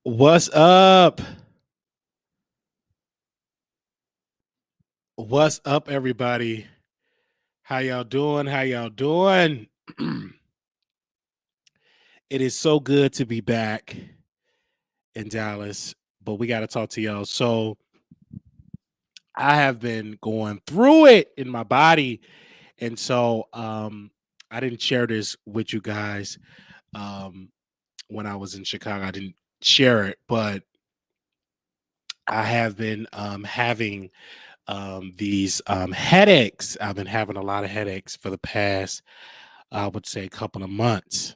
What's up? What's up, everybody? How y'all doing? How y'all doing? It is so good to be back in Dallas, but we got to talk to y'all. So, I have been going through it in my body. And so, I didn't share this with you guys um, when I was in Chicago. I didn't share it, but I have been having these headaches. I've been having a lot of headaches for the past, I would say, couple of months.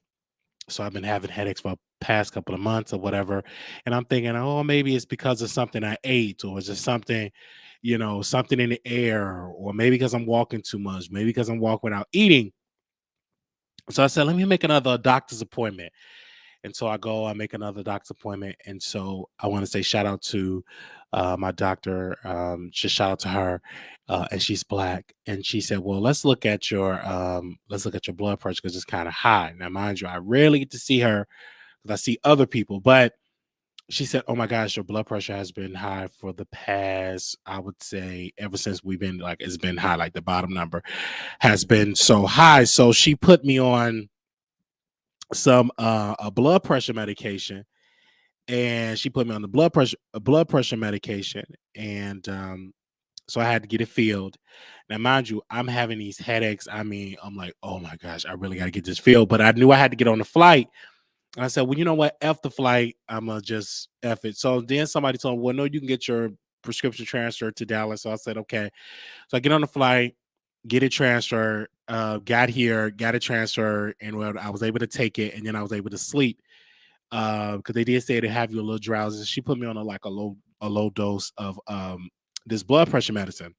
So I've been having headaches for the past couple of months or whatever. And I'm thinking, oh, maybe it's because of something I ate, or is it something, something in the air, or maybe because I'm walking too much, maybe because I'm walking without eating. So I said, let me make another doctor's appointment. And so I go, I make another doctor's appointment. And so I want to say shout out to my doctor, just shout out to her. And she's black. And she said, well, let's look at your blood pressure because it's kind of high. Now, mind you, I rarely get to see her because I see other people, but she said, oh my gosh, your blood pressure has been high for the past, I would say, ever since we've been like, it's been high, like the bottom number has been so high. So she put me on some a blood pressure medication, and she put me on the blood pressure medication, and so I had to get it filled. Now, mind you, I'm having these headaches. I mean, I'm like, oh my gosh, I really got to get this filled. But I knew I had to get on the flight. And I said, well, you know what? F the flight. I'm going to just F it. So then somebody told me, well, no, you can get your prescription transferred to Dallas. So I said, okay. So I get on the flight, get it transferred, got here, got it transferred, and well, I was able to take it, and then I was able to sleep because they did say to have you a little drowsy. She put me on a low dose of this blood pressure medicine.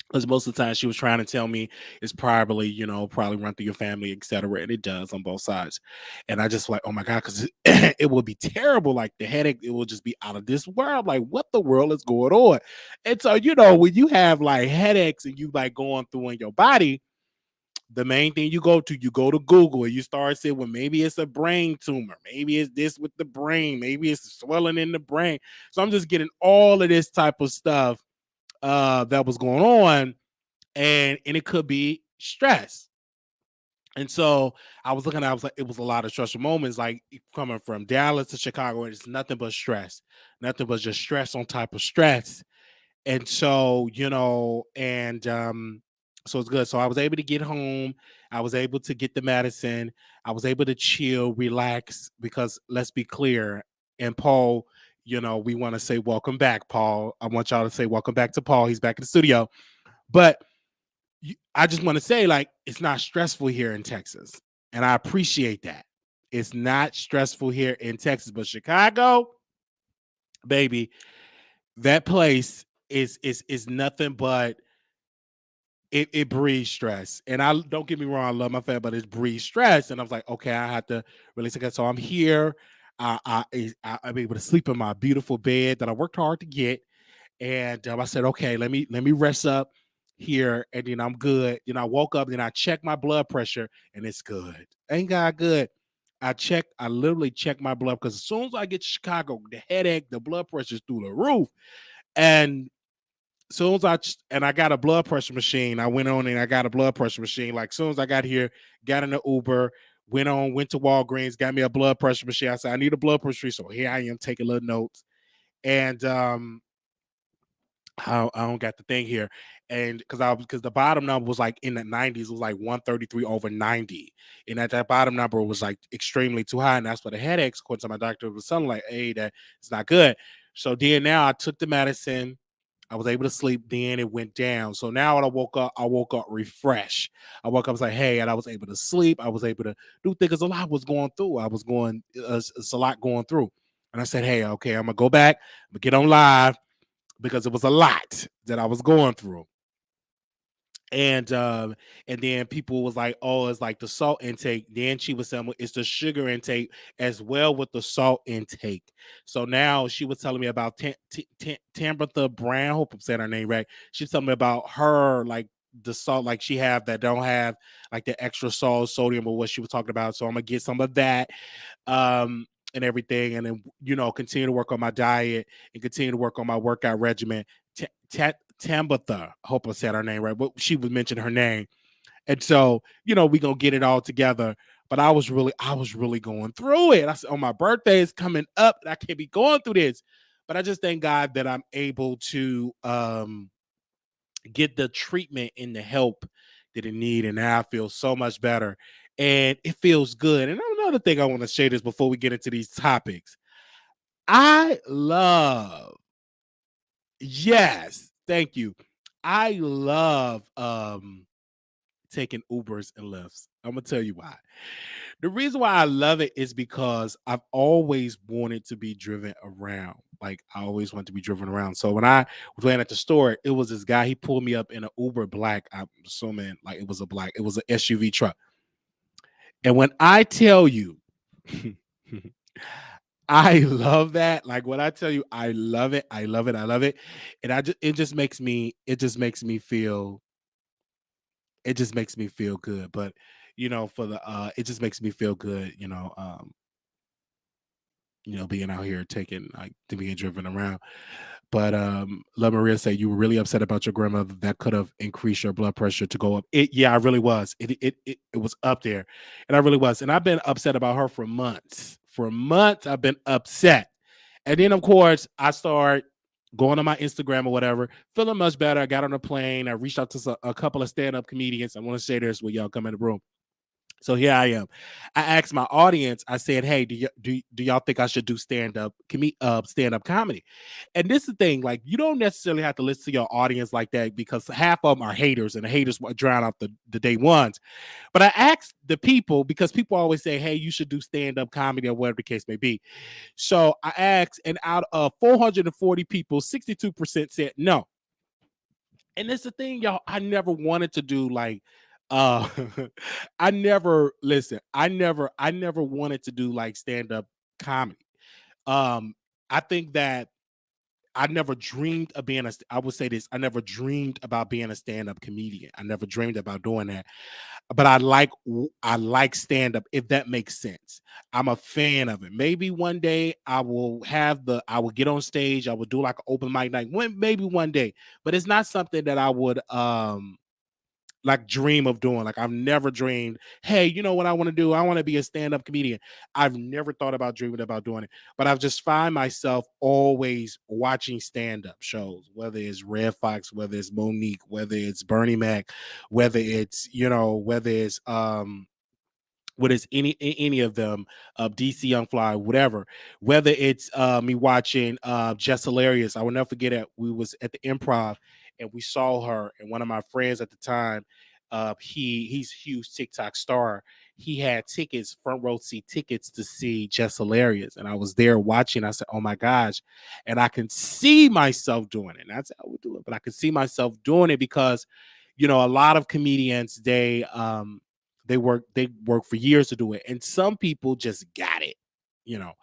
Because most of the time she was trying to tell me it's probably, probably run through your family, etc. And it does on both sides. And I just like, oh my God, because it will be terrible. Like the headache, it will just be out of this world. Like, what the world is going on? And so, when you have like headaches and you like going through in your body, the main thing you go to Google and you start saying, well, maybe it's a brain tumor, maybe it's this with the brain, maybe it's swelling in the brain. So I'm just getting all of this type of stuff that was going on, and it could be stress. And so I was like, it was a lot of stressful moments, like coming from Dallas to Chicago, and it's nothing but stress, nothing but just stress on type of stress. And so, so it's good. So I was able to get home. I was able to get the medicine. I was able to chill, relax, because let's be clear. And Paul, we want to say welcome back, Paul. I want y'all to say welcome back to Paul. He's back in the studio. But I just want to say, like, it's not stressful here in Texas. And I appreciate that. It's not stressful here in Texas, but Chicago, baby, that place is nothing but it breeds stress. And I don't get me wrong, I love my family, but it breeds stress. And I was like, okay, I have to release it. So I'm here. I'm able to sleep in my beautiful bed that I worked hard to get. And I said, okay, let me rest up here, and then I'm good. I woke up, then I checked my blood pressure, and it's good. Ain't God good? I literally checked my blood because as soon as I get to Chicago, the headache, the blood pressure's through the roof. And soon as I got a blood pressure machine, I went on and I got a blood pressure machine. Like soon as I got here, got in the Uber, went to Walgreens, got me a blood pressure machine. I said, I need a blood pressure. So here I am taking little notes. And I don't got the thing here. And because the bottom number was like in the 90s, it was like 133 over 90. And at that bottom number was like extremely too high. And that's what the headaches, according to my doctor, was something like, hey, that it's not good. So then now I took the medicine. I was able to sleep. Then it went down. So now when I woke up refreshed. I woke up, I was like, hey, and I was able to sleep. I was able to do things because a lot was going through. It's a lot going through. And I said, hey, okay, I'm gonna go back, I'm gonna get on live because it was a lot that I was going through. And then people was like, oh, it's like the salt intake. Then she was saying, well, it's the sugar intake as well with the salt intake. So now she was telling me about Tambritha Brown. Hope I'm saying her name right. She's telling me about her, like the salt, like she have that don't have like the extra salt, sodium, or what she was talking about. So I'm gonna get some of that. and everything, and then continue to work on my diet and continue to work on my workout regimen. Tambatha, I hope I said her name right, but she would mention her name, and so we gonna get it all together. But I was really going through it. I said, "Oh, my birthday is coming up, and I can't be going through this." But I just thank God that I'm able to get the treatment and the help that it need, and now I feel so much better, and it feels good. And another thing I want to share this before we get into these topics. I love, yes, thank you. I love taking Ubers and Lyfts. I'm gonna tell you why. The reason why I love it is because I've always wanted to be driven around. Like I always wanted to be driven around. So when I was laying at the store, it was this guy. He pulled me up in an Uber black. I'm assuming like it was an SUV truck. And when I tell you, I love that. Like when I tell you, I love it. I love it. I love it. And it just makes me feel good. But for the it just makes me feel good, being out here taking like to being driven around. But La Maria said you were really upset about your grandmother. That could have increased your blood pressure to go up. Yeah, I really was. It was up there, and I really was. And I've been upset about her for months. For months, I've been upset. And then, of course, I start going on my Instagram or whatever, feeling much better. I got on a plane. I reached out to a couple of stand-up comedians. I want to say this when y'all come in the room. So here I am. I asked my audience. I said, "Hey, do y'all think I should do stand up comedy?" And this is the thing. Like, you don't necessarily have to listen to your audience like that because half of them are haters, and the haters drown out the day ones. But I asked the people because people always say, "Hey, you should do stand up comedy," or whatever the case may be. So I asked, and out of 440 people, 62% said no. And it's the thing, y'all. I never wanted to do like uh I never wanted to do like stand-up comedy. Um I think that I never dreamed of being I would say this, I never dreamed about being a stand-up comedian. I never dreamed about doing that. But I like stand-up, if that makes sense. I'm a fan of it. Maybe one day I will get on stage, I will do like an open mic night. Maybe one day, but it's not something that I would like dream of doing. Like I've never dreamed, hey, you know what I want to do? I want to be a stand-up comedian. I've never thought about dreaming about doing it, but I've just find myself always watching stand-up shows, whether it's Red Fox, whether it's Monique, whether it's Bernie Mac, whether it's any of them, DC Young Fly, whatever, whether it's me watching Jess Hilarious. I will never forget it. We was at the Improv and we saw her, and one of my friends at the time, he's a huge TikTok star. He had tickets, front row seat tickets to see Jess Hilarious, and I was there watching. I said, "Oh my gosh!" And I can see myself doing it. And that's how I would do it, but I could see myself doing it because, a lot of comedians they work for years to do it, and some people just got it, you know.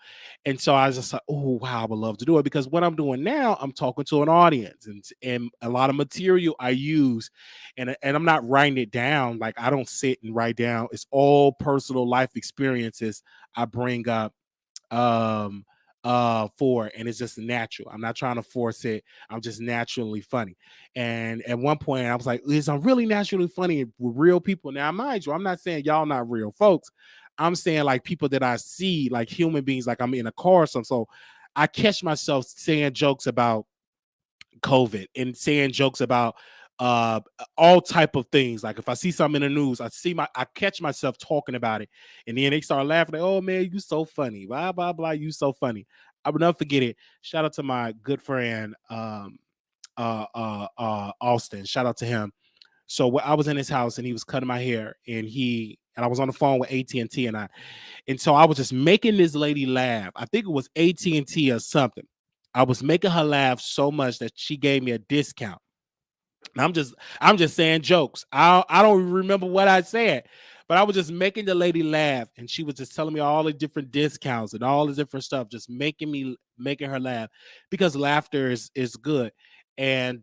And so I was just like, oh wow, I would love to do it because what I'm doing now, I'm talking to an audience, and a lot of material I use, and I'm not writing it down. Like I don't sit and write down. It's all personal life experiences I bring up for, and it's just natural. I'm not trying to force it. I'm just naturally funny. And at one point I was like, is I'm really naturally funny with real people. Now mind you, I'm not saying y'all not real folks. I'm saying like people that I see, like human beings, like I'm in a car or something. So I catch myself saying jokes about COVID and saying jokes about uh all type of things. Like if I see something in the news, I catch myself talking about it, and then they start laughing like, "Oh man, you so funny, blah blah blah, you so funny." I would never forget it. Shout out to my good friend Austin. Shout out to him. So I was in his house and he was cutting my hair, and I was on the phone with AT&T, and so I was just making this lady laugh. I think it was AT&T or something. I was making her laugh so much that she gave me a discount. And I'm just saying jokes. I don't remember what I said, but I was just making the lady laugh, and she was just telling me all the different discounts and all the different stuff, just making her laugh because laughter is good. And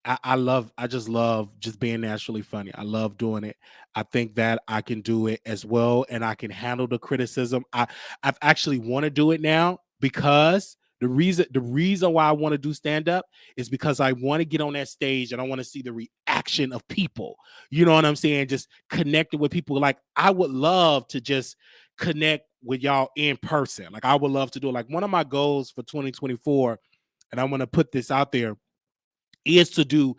I just love just being naturally funny. I love doing it. I think that I can do it as well and I can handle the criticism. I've actually want to do it now because the reason why I want to do stand up is because I want to get on that stage and I want to see the reaction of people. You know what I'm saying? Just connecting with people. Like I would love to just connect with y'all in person. Like I would love to do it. Like one of my goals for 2024, and I want to put this out there, is to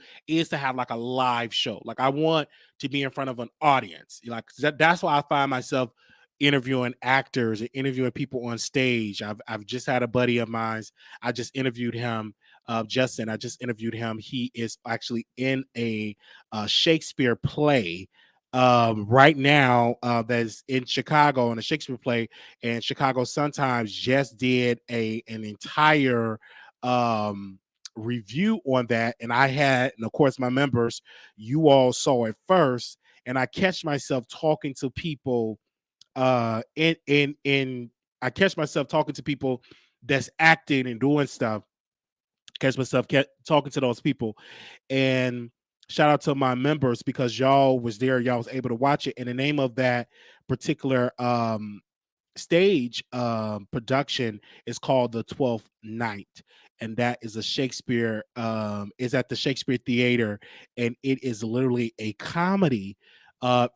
have like a live show. Like I want to be in front of an audience. Like that's why I find myself interviewing actors and interviewing people on stage. I've just had a buddy of mine. I just interviewed him, Justin. I just interviewed him. He is actually in a Shakespeare play right now that's in Chicago in a Shakespeare play, and Chicago Sun-Times just did an entire review on that, and I had, and of course my members, you all saw it first, and I catch myself talking to people in I catch myself talking to people that's acting and doing stuff, catch myself talking to those people, and shout out to my members because y'all was there, y'all was able to watch it, and the name of that particular stage production is called The 12th Night, and that is a Shakespeare is at the Shakespeare Theater, and it is literally a comedy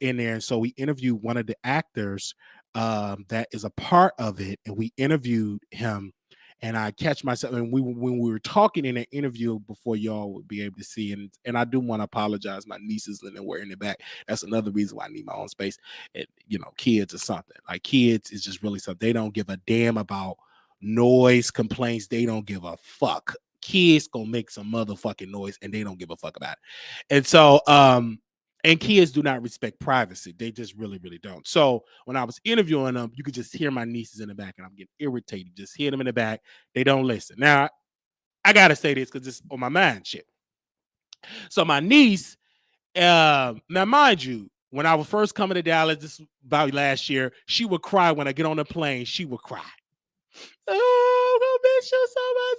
in there. And so we interviewed one of the actors that is a part of it, and we interviewed him, and I catch myself, and when we were talking in an interview before y'all would be able to see, and I do want to apologize. My nieces and were in the back. That's another reason why I need my own space. And kids or something. Like kids is just really something. They don't give a damn about noise complaints. They don't give a fuck. Kids gonna make some motherfucking noise and they don't give a fuck about it. And so and kids do not respect privacy. They just really, really don't. So when I was interviewing them, you could just hear my nieces in the back, and I'm getting irritated. Just hear them in the back. They don't listen. Now, I gotta say this because it's on my mind shit. So my niece, now mind you, when I was first coming to Dallas, this was about last year, she would cry when I get on the plane. She would cry. Oh, I'm gonna miss you so much.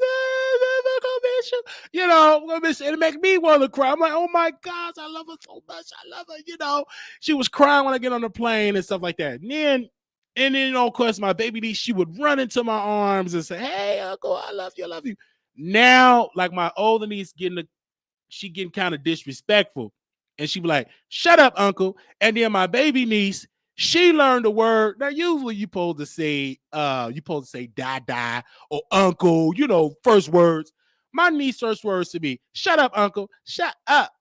I'm gonna miss you. I'm gonna miss you. It make me want to cry. I'm like, oh my gosh, I love her so much. I love her. She was crying when I get on the plane and stuff like that. And then, of course, my baby niece, she would run into my arms and say, "Hey, uncle, I love you. I love you." Now, like my older niece getting kind of disrespectful, and she be like, "Shut up, uncle." And then my baby niece, she learned the word. Now, usually you supposed to say "die" or "uncle," first words. My niece first words to me, "Shut up, uncle. Shut up."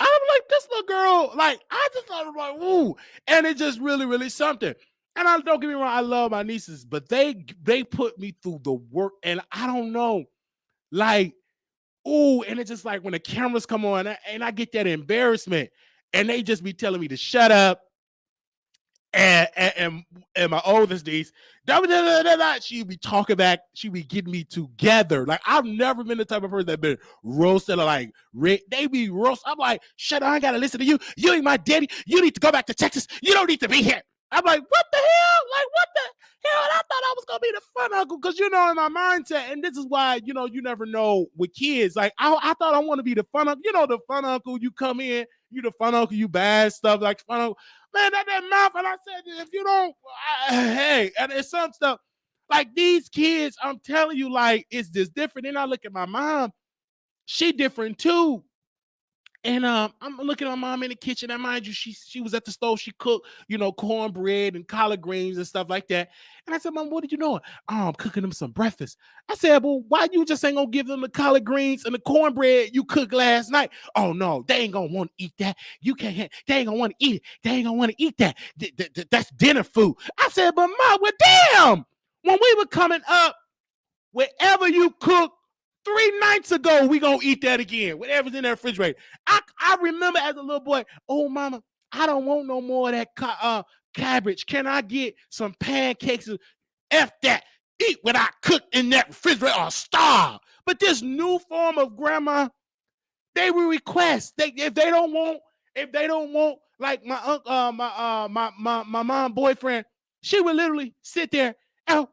I'm like, this little girl, like, I just thought, like, ooh, and it just really, really something. And I don't get me wrong, I love my nieces, but they put me through the work, and I don't know, like, ooh, and it's just like when the cameras come on and I get that embarrassment, and they just be telling me to shut up. And my oldest niece, she be talking back, she be getting me together. Like I've never been the type of person that been roasted or like they be roast. I'm like, shut up, I ain't gotta listen to you. You ain't my daddy. You need to go back to Texas. You don't need to be here. I'm like, what the hell? Like, what the hell? And I thought I was gonna be the fun uncle because in my mindset, and this is why you never know with kids. Like I thought I want to be the fun uncle. The fun uncle. You come in, you the fun uncle. You bad stuff like fun uncle. Man, that mouth. And I said, if you don't, hey, and it's some stuff like these kids. I'm telling you, like it's just different. Then I look at my mom. She different too. And I'm looking at my mom in the kitchen. And mind you, she was at the stove. She cooked, cornbread and collard greens and stuff like that. And I said, Mom, what did you know? Oh, I'm cooking them some breakfast. I said, well, why you just ain't gonna give them the collard greens and the cornbread you cooked last night? Oh no, they ain't gonna want to eat that. You can't. They ain't gonna want to eat it. They ain't gonna want to eat that. That's dinner food. I said, but Mom, well, damn. When we were coming up, wherever you cook 3 nights ago, we gonna eat that again. Whatever's in that refrigerator. I remember as a little boy, oh mama, I don't want no more of that cabbage. Can I get some pancakes? F that. Eat what I cooked in that refrigerator or starve. But this new form of grandma, they will request. If they don't want, like my uncle, my mom boyfriend, she would literally sit there. Oh,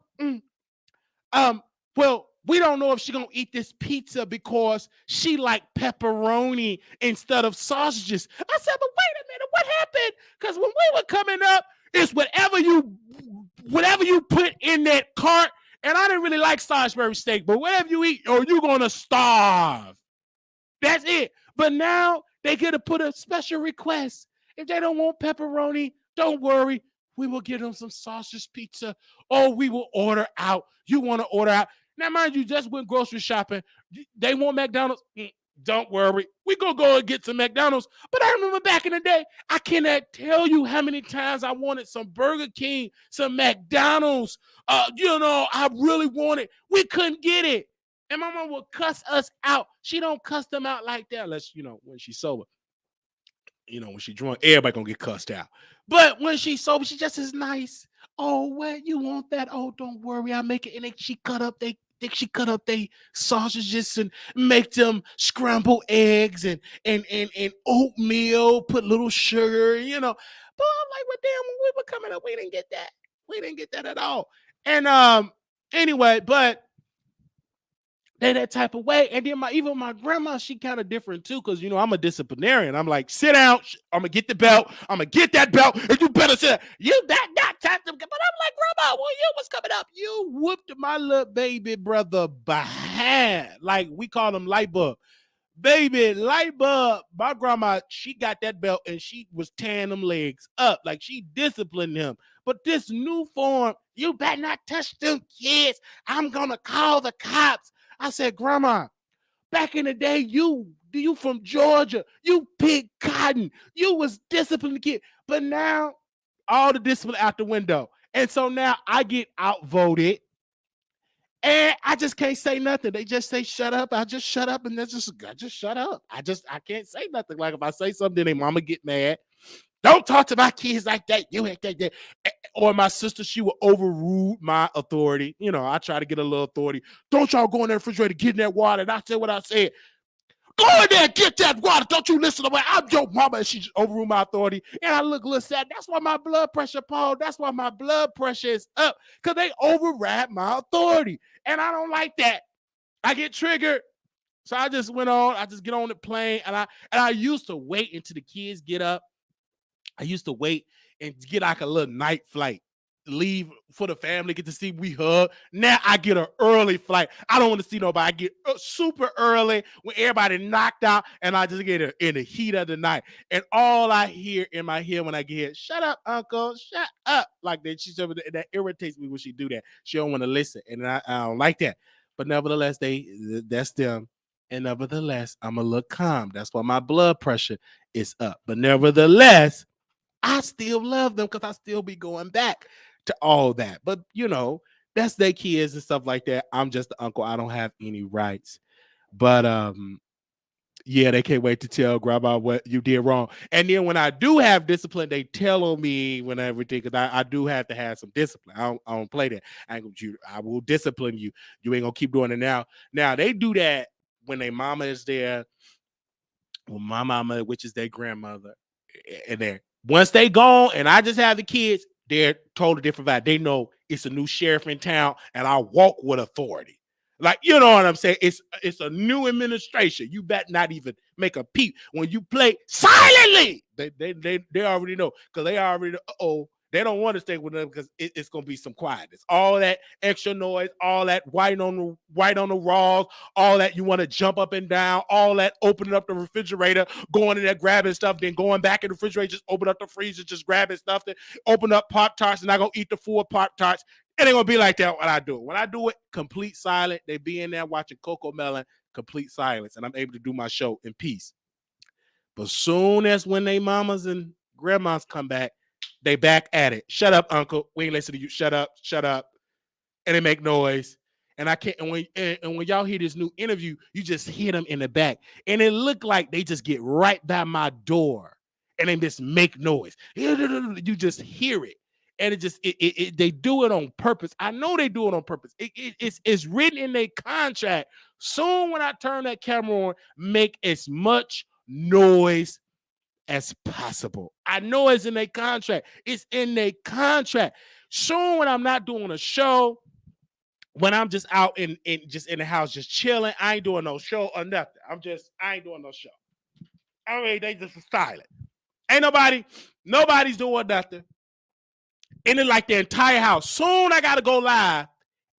well, We don't know if she's gonna eat this pizza because she like pepperoni instead of sausages. I said, but wait a minute, what happened? Because when we were coming up, it's whatever you put in that cart. And I didn't really like Salisbury steak, but whatever you eat, or you're gonna starve. That's it. But now they get to put a special request. If they don't want pepperoni, don't worry. We will get them some sausage pizza, or we will order out. You want to order out. Now, mind you, just went grocery shopping. They want McDonald's. Don't worry. We gonna go and get some McDonald's. But I remember back in the day, I cannot tell you how many times I wanted some Burger King, some McDonald's. I really wanted. We couldn't get it. And my mom will cuss us out. She don't cuss them out like that unless, when she's sober. When she's drunk, everybody gonna get cussed out. But when she's sober, she just is nice. Oh, what you want that? Oh, don't worry, I'll make it. And then she cut up they sausages and make them scrambled eggs and oatmeal, put little sugar, But I'm like, well, damn, when we were coming up, we didn't get that. We didn't get that at all. And anyway, but they that type of way. And then even my grandma, she kind of different too, because I'm a disciplinarian. I'm like, sit down, I'm gonna get the belt, I'm gonna get that belt, and you better sit down. You not touch them. But I'm like, grandma, when you was coming up, you whooped my little baby brother behind. Like we call him light bulb. Baby, light bulb. My grandma, she got that belt and she was tearing them legs up. Like she disciplined him. But this new form, you better not touch them kids. I'm gonna call the cops. I said, grandma, back in the day, you from Georgia, you picked cotton, you was disciplined kid. But now all the discipline out the window. And so now I get outvoted. And I just can't say nothing. They just say shut up. I just shut up, and I just shut up. I can't say nothing. Like if I say something, then mama get mad. Don't talk to my kids like that. You ain't that. Or my sister, she will overrule my authority. I try to get a little authority. Don't y'all go in that refrigerator, get in that water. And I said what I said. Go in there and get that water. Don't you listen to me. I'm your mama. And she just overruled my authority. And I look a little sad. That's why my blood pressure, Paul. That's why my blood pressure is up. Because they override my authority. And I don't like that. I get triggered. So I just went on. I just get on the plane. And I used to wait until the kids get up. I used to wait and get like a little night flight. Leave for the family, get to see we hug. Now I get an early flight. I don't want to see nobody. I get super early when everybody knocked out, and I just get it in the heat of the night. And all I hear in my head when I get here, shut up, uncle, shut up. Like that. She said that irritates me when she do that. She don't want to listen, and I don't like that. But nevertheless, that's them. And nevertheless, I'm a little calm. That's why my blood pressure is up. But nevertheless, I still love them because I still be going back to all that. But, that's their kids and stuff like that. I'm just the uncle. I don't have any rights. But, yeah, they can't wait to tell grandma what you did wrong. And then when I do have discipline, they tell on me when everything, because I do have to have some discipline. I don't play that. I will discipline you. You ain't going to keep doing it now. Now, they do that when their mama is there. Well, my mama, which is their grandmother, and there. Once they gone and I just have the kids, they're totally different vibe. They know it's a new sheriff in town and I walk with authority. Like, you know what I'm saying? It's a new administration. You better not even make a peep. When you play silently, they already know. Because they already they don't want to stay with them because it's gonna be some quietness. All that extra noise, all that white on the walls, all that you want to jump up and down, all that opening up the refrigerator, going in there grabbing stuff, then going back in the refrigerator, just open up the freezer, just grabbing stuff, then open up Pop-Tarts, and I gonna eat the full Pop-Tarts. It ain't gonna be like that when I do it. When I do it, complete silent. They be in there watching Coco Melon, complete silence, and I'm able to do my show in peace. But soon as when they mamas and grandmas come back, they back at it. Shut up, uncle. We ain't listening to you. Shut up. Shut up. And they make noise. And I can't. And when y'all hear this new interview, you just hear them in the back, and it looked like they just get right by my door, and they just make noise. You just hear it, and they do it on purpose. I know they do it on purpose. It's written in their contract. Soon when I turn that camera on, make as much noise as possible. I know it's in their contract. It's in their contract. Soon when I'm not doing a show, when I'm just out just in the house, just chilling. I ain't doing no show or nothing. I ain't doing no show. I mean, they just silent. Ain't nobody's doing nothing. And then like the entire house. Soon I gotta go live.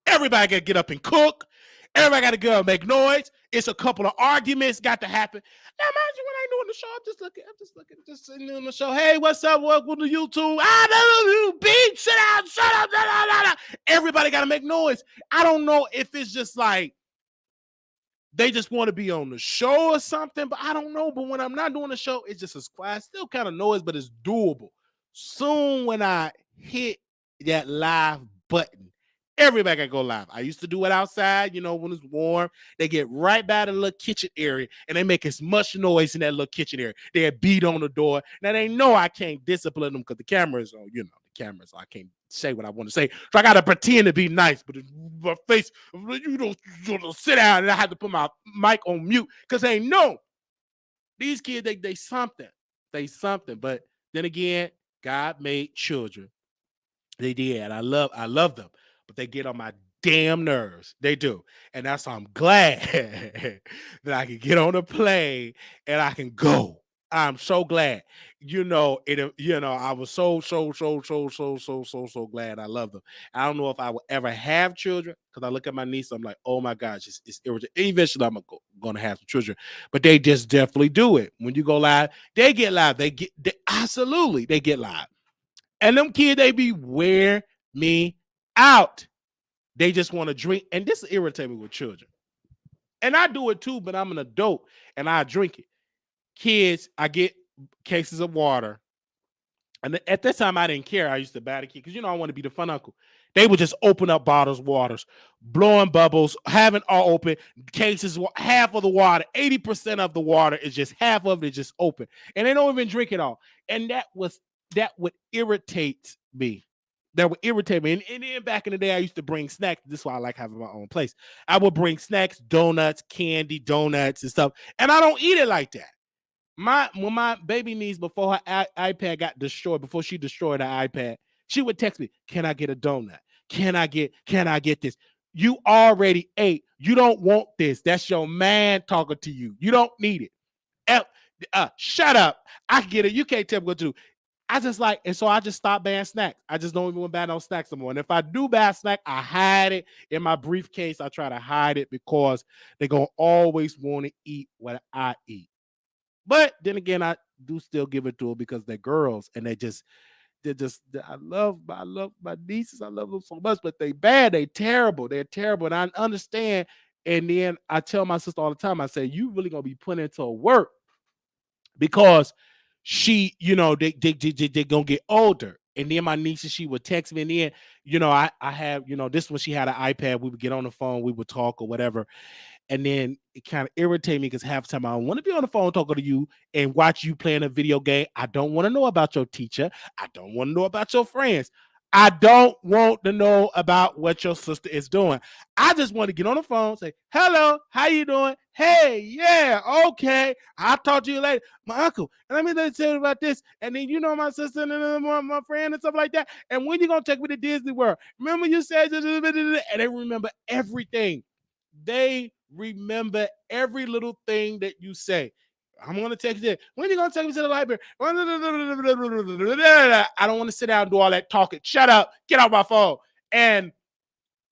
Everybody gotta get up and cook. Everybody gotta get up and make noise. It's a couple of arguments got to happen. Now imagine when I ain't doing the show. I'm just sitting on the show. Hey, what's up? Welcome to YouTube. You beat. Sit down, shut up. Da, da, da, da. Everybody gotta make noise. I don't know if it's just like they just want to be on the show or something, but I don't know. But when I'm not doing the show, it's just as quiet. Still kind of noise, but it's doable. Soon when I hit that live button, everybody can go live. I used to do it outside, when it's warm. They get right by the little kitchen area and they make as much noise in that little kitchen area. They beat on the door. Now they know I can't discipline them because the cameras on, the cameras. I can't say what I want to say. So I got to pretend to be nice, but my face, you don't sit down, and I have to put my mic on mute because they know these kids, they something. They something. But then again, God made children. They did. And I love them, but they get on my damn nerves. They do. And that's why I'm glad that I can get on a plane and I can go. I'm so glad. I was so glad. I love them. I don't know if I will ever have children because I look at my niece. I'm like, oh my gosh, it's irritating. Eventually, I'm gonna have some children, but they just definitely do it. When you go live, they get live. Absolutely, they get live. And them kids, they be wear me out. They just want to drink. And this irritates me with children. And I do it too, but I'm an adult and I drink it. Kids, I get cases of water. And at that time, I didn't care. I used to bat a kid because, I want to be the fun uncle. They would just open up bottles, waters, blowing bubbles, having all open cases, half of the water, 80% of the water is just half of it is just open. And they don't even drink it all. And that would irritate me. That would irritate me. And then back in the day, I used to bring snacks. This is why I like having my own place. I would bring snacks, donuts, candy, donuts, and stuff. And I don't eat it like that. When my baby niece, before her iPad got destroyed, before she destroyed her iPad, she would text me, "Can I get a donut? Can I get this? You already ate. You don't want this. That's your man talking to you. You don't need it. Shut up. I get it. You can't tell me what to do." I just and so I just stopped buying snacks. I just don't even want to buy no snacks anymore. And if I do buy a snack, I hide it in my briefcase. I try to hide it because they're going to always want to eat what I eat. But then again, I do still give it to them because they're girls and I love my nieces. I love them so much, but they bad. They're terrible. And I understand. And then I tell my sister all the time, I say, you really going to be put into work because she, they going to get older. And then my niece, she would text me. And then, I have, this when she had an iPad, we would get on the phone, we would talk or whatever. And then it kind of irritated me because half the time I don't want to be on the phone talking to you and watch you playing a video game. I don't want to know about your teacher. I don't want to know about your friends. I don't want to know about what your sister is doing. I just want to get on the phone, say, "Hello, how you doing? Hey, yeah, okay. I'll talk to you later. My uncle, and let me tell you about this. And then my sister and my friend and stuff like that. And when you going to take me to Disney World? Remember you said," and they remember everything. They remember every little thing that you say. I'm going to text you. When are you going to take me to the library? I don't want to sit down and do all that talking. Shut up. Get off my phone. And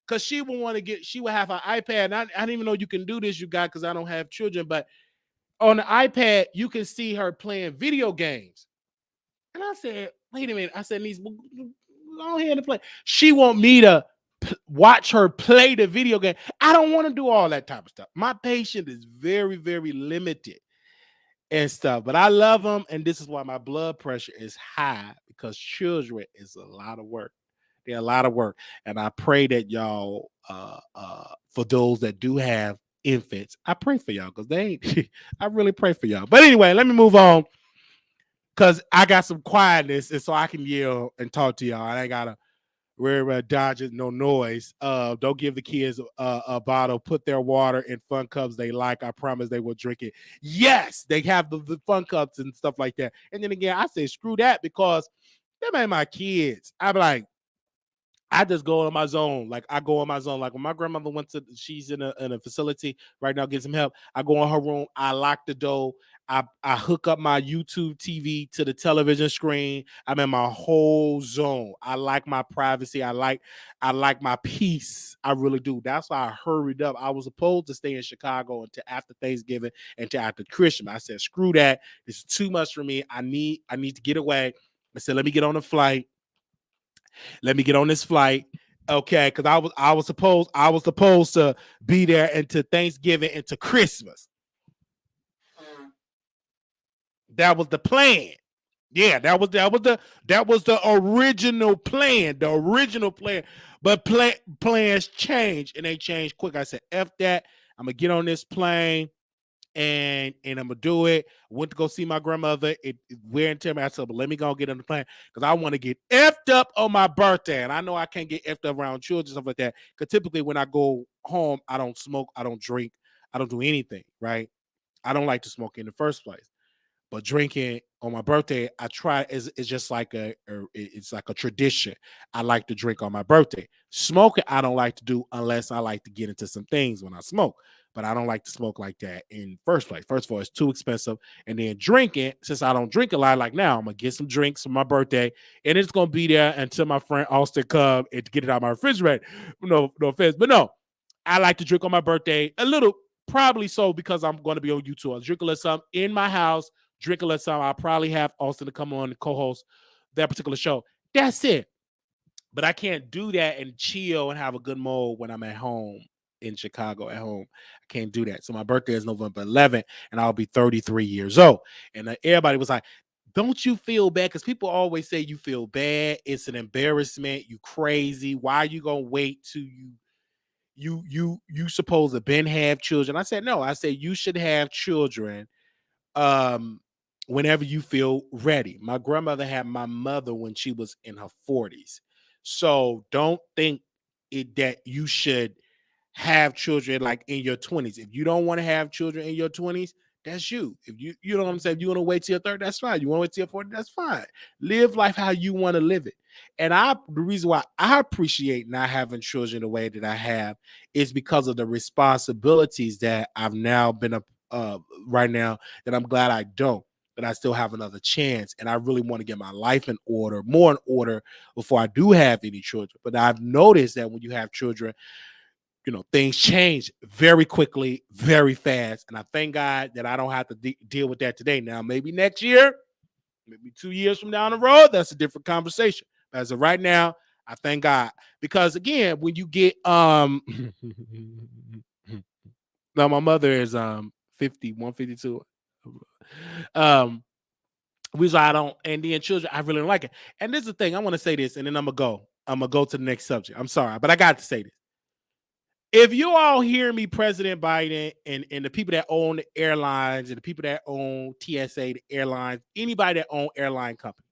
because she would have her iPad. And I didn't even know you can do this, you guys, because I don't have children. But on the iPad, you can see her playing video games. And I said, wait a minute. I said, "Niece, go ahead and play." She want me to watch her play the video game. I don't want to do all that type of stuff. My patience is very, very limited and stuff, but I love them. And this is why my blood pressure is high, because children is a lot of work. They're a lot of work. And I pray that y'all, for those that do have infants, I pray for y'all because they ain't, I really pray for y'all. But anyway, let me move on because I got some quietness and so I can yell and talk to y'all. I ain't got to where dodges no noise. Don't give the kids a bottle. Put their water in fun cups they like. I promise they will drink it. Yes, they have the fun cups and stuff like that. And then again, I say screw that because them ain't my kids. I'm like, I just go on my zone. Like I go on my zone. Like when my grandmother went to, she's in a facility right now, getting some help. I go in her room. I lock the door. I hook up my YouTube TV to the television screen. I'm in my whole zone. I like my privacy. I like my peace. I really do. That's why I hurried up. I was supposed to stay in Chicago until after Thanksgiving, until after Christmas. I said, screw that. This is too much for me. I need to get away. I said, let me get on a flight. Let me get on this flight. Okay, because I was supposed to be there into Thanksgiving, into Christmas. That was the plan. Yeah, that was the original plan. The original plan. But plans change, and they change quick. I said, F that. I'm gonna get on this plane, and I'm gonna do it. Went to go see my grandmother. It wear and tear me. I said, but let me go get on the plane because I want to get effed up on my birthday. And I know I can't get effed up around children, stuff like that. Because typically when I go home, I don't smoke, I don't drink, I don't do anything, right? I don't like to smoke in the first place. But drinking on my birthday, I try is just like it's like a tradition. I like to drink on my birthday. Smoking, I don't like to do unless I like to get into some things when I smoke. But I don't like to smoke like that in first place. First of all, it's too expensive. And then drinking, since I don't drink a lot, like now, I'm gonna get some drinks for my birthday, and it's gonna be there until my friend Austin come and get it out of my refrigerator. No offense, but no, I like to drink on my birthday a little. Probably so because I'm going to be on YouTube. I'll drink a little something in my house, drink a little something. I'll probably have Austin to come on and co-host that particular show. That's it. But I can't do that and chill and have a good mode when I'm at home in Chicago at home. I can't do that. So my birthday is November 11th, and I'll be 33 years old. And everybody was like, don't you feel bad? Because people always say you feel bad. It's an embarrassment. You crazy. Why are you going to wait till you supposed to been have children? I said, no. I said, you should have children um whenever you feel ready. My grandmother had my mother when she was in her 40s. So don't think that you should have children like in your 20s. If you don't want to have children in your 20s, that's you. If you know what I'm saying, if you want to wait till your 30, that's fine. You want to wait till your 40, that's fine. Live life how you want to live it. And the reason why I appreciate not having children the way that I have is because of the responsibilities that I've now been right now, that I'm glad I don't, that I still have another chance. And I really want to get my life in order, more in order, before I do have any children. But I've noticed that when you have children, things change very quickly, very fast. And I thank God that I don't have to deal with that today. Now, maybe next year, maybe 2 years from down the road, that's a different conversation. But as of right now, I thank God. Because again, when you get now my mother is 51, 52. We I don't, and then children, I really don't like it. And this is the thing, I want to say this, and then I'm gonna go to the next subject. I'm sorry, but I got to say this. If you all hear me, President Biden, and the people that own the airlines and the people that own TSA, the airlines, anybody that own airline companies,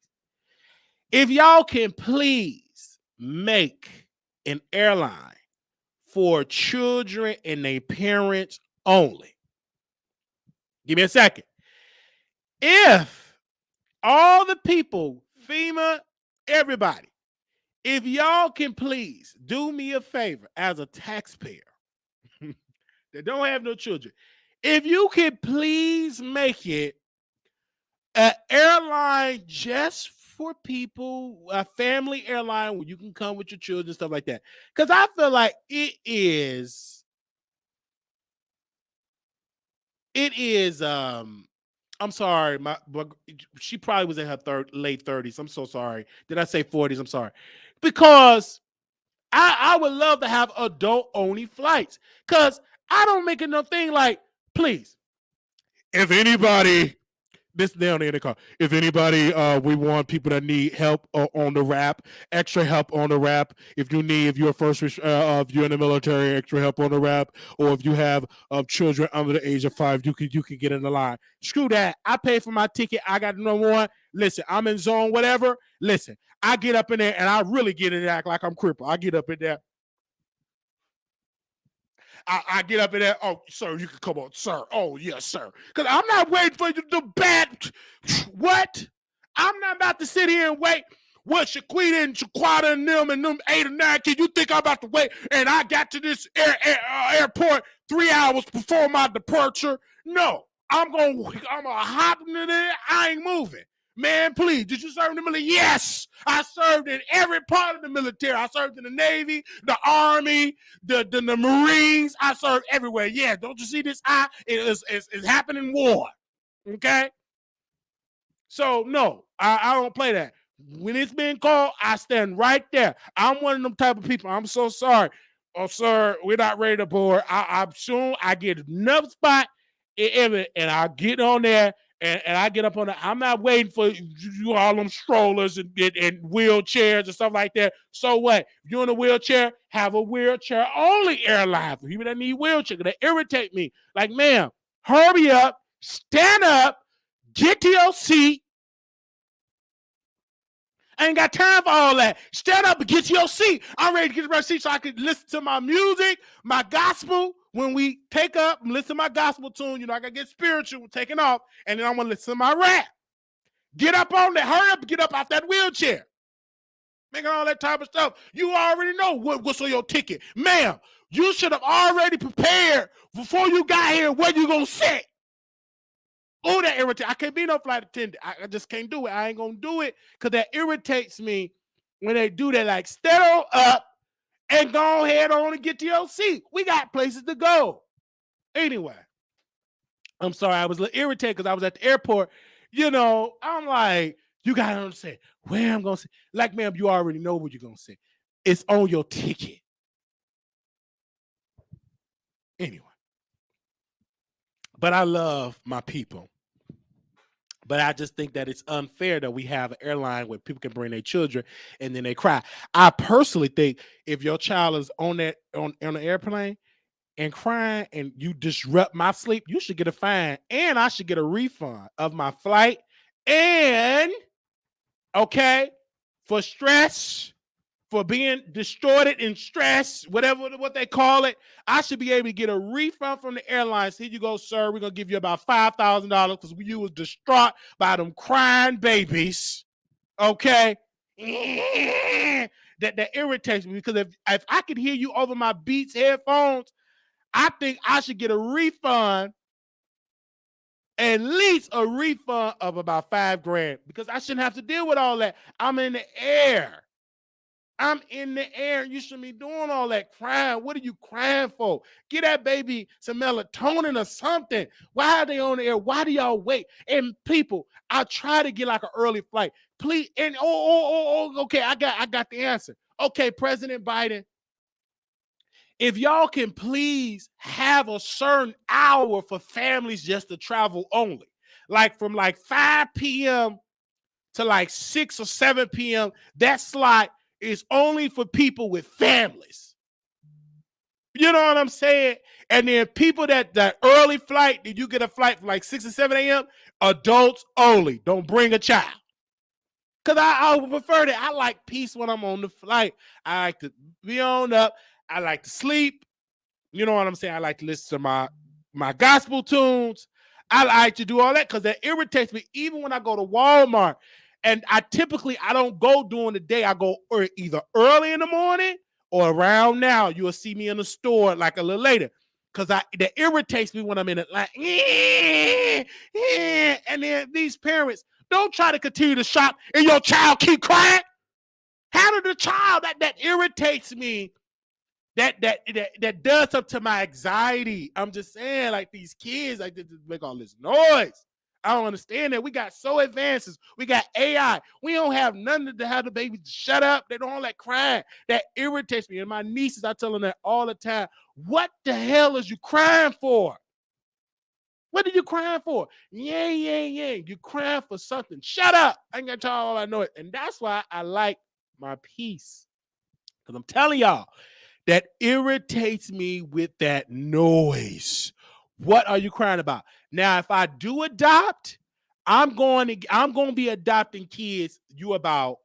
if y'all can please make an airline for children and their parents only. Give me a second. If all the people, FEMA, everybody, if y'all can please do me a favor as a taxpayer that don't have no children, if you can please make it an airline just for people, a family airline where you can come with your children, stuff like that. Because I feel like it is I'm sorry, but she probably was in her late 30s. I'm so sorry. Did I say 40s? I'm sorry. Because I would love to have adult only flights. Because I don't make it no thing like, please, if anybody, this down there in the car, if anybody, we want people that need help on the wrap, extra help on the wrap. If you're if you're in the military, extra help on the wrap, or if you have children under the age of 5, you can get in the line. Screw that. I pay for my ticket. I got no one. Listen, I'm in zone, whatever. Listen, I get up in there and I really get in there, act like I'm crippled. I get up in there. I get up in there. Oh, sir, you can come on, sir. Oh, yes, sir. Because I'm not waiting for you to bat. What? I'm not about to sit here and wait. What Shaquita and Shaquata and them 8 or 9 kids, you think I'm about to wait? And I got to this airport 3 hours before my departure? No, I'm gonna hop in there. I ain't moving. Man, please, did you serve in the military? Yes, I served in every part of the military. I served in the Navy, the Army, the Marines. I served everywhere. Yeah, don't you see this eye? It's happening war. Okay? So, no, I don't play that. When it's been called, I stand right there. I'm one of them type of people. I'm so sorry. Oh, sir, we're not ready to board. I'm soon I get enough spot and I get on there and I get up on the. I'm not waiting for you all them strollers and wheelchairs and stuff like that. So what? If you're in a wheelchair, have a wheelchair only airline for people that need wheelchair. They irritate me. Like, ma'am, hurry up, stand up, get to your seat. I ain't got time for all that. Stand up and get to your seat. I'm ready to get to my seat so I can listen to my music, my gospel. When we take up and listen to my gospel tune, I got to get spiritual, taking off, and then I'm going to listen to my rap. Get up on that. Hurry up and get up off that wheelchair. Making all that type of stuff. You already know what's on your ticket. Ma'am, you should have already prepared before you got here where you going to sit. Oh, that irritates. I can't be no flight attendant. I just can't do it. I ain't going to do it because that irritates me when they do that. Like, stand up and go ahead on and get to your seat. We got places to go. Anyway, I'm sorry. I was a little irritated because I was at the airport. I'm like, you got to understand where I'm going to sit. Like, ma'am, you already know where you're going to sit. It's on your ticket. Anyway. But I love my people. But I just think that it's unfair that we have an airline where people can bring their children and then they cry. I personally think if your child is on an airplane and crying and you disrupt my sleep, you should get a fine and I should get a refund of my flight and for stress, for being distorted in stress, what they call it. I should be able to get a refund from the airlines. Here you go, sir. We're going to give you about $5,000 because you was distraught by them crying babies. Okay? That irritates me because if I could hear you over my Beats headphones, I think I should get a refund, at least a refund of about $5,000 because I shouldn't have to deal with all that. I'm in the air. I'm in the air. You shouldn't be doing all that crying. What are you crying for? Get that baby some melatonin or something. Why are they on the air? Why do y'all wait? And people, I try to get like an early flight. Please. And okay, I got the answer. Okay, President Biden, if y'all can please have a certain hour for families just to travel only, like from like 5 p.m. to like 6 or 7 p.m., that slot is only for people with families. You know what I'm saying? And then people that early flight, did you get a flight from like 6 or 7 a.m.? Adults only. Don't bring a child. Because I would prefer that. I like peace when I'm on the flight. I like to be on up. I like to sleep. You know what I'm saying? I like to listen to my gospel tunes. I like to do all that because that irritates me. Even when I go to Walmart, and I don't go during the day. I go either early in the morning or around now. You'll see me in the store like a little later because that irritates me when I'm in it. Like, and then these parents don't try to continue to shop and your child keep crying. Handle the child. That irritates me. That does something to my anxiety. I'm just saying, like these kids, like they just make all this noise. I don't understand that. We got so advances. We got AI. We don't have nothing to have the babies shut up. They don't like crying. That irritates me. And my nieces, I tell them that all the time. What the hell is you crying for? What are you crying for? Yeah. You crying for something. Shut up. I ain't got to tell all I know it. And that's why I like my peace. Because I'm telling y'all, that irritates me with that noise. What are you crying about? Now, if I do adopt, I'm going to be adopting kids. You about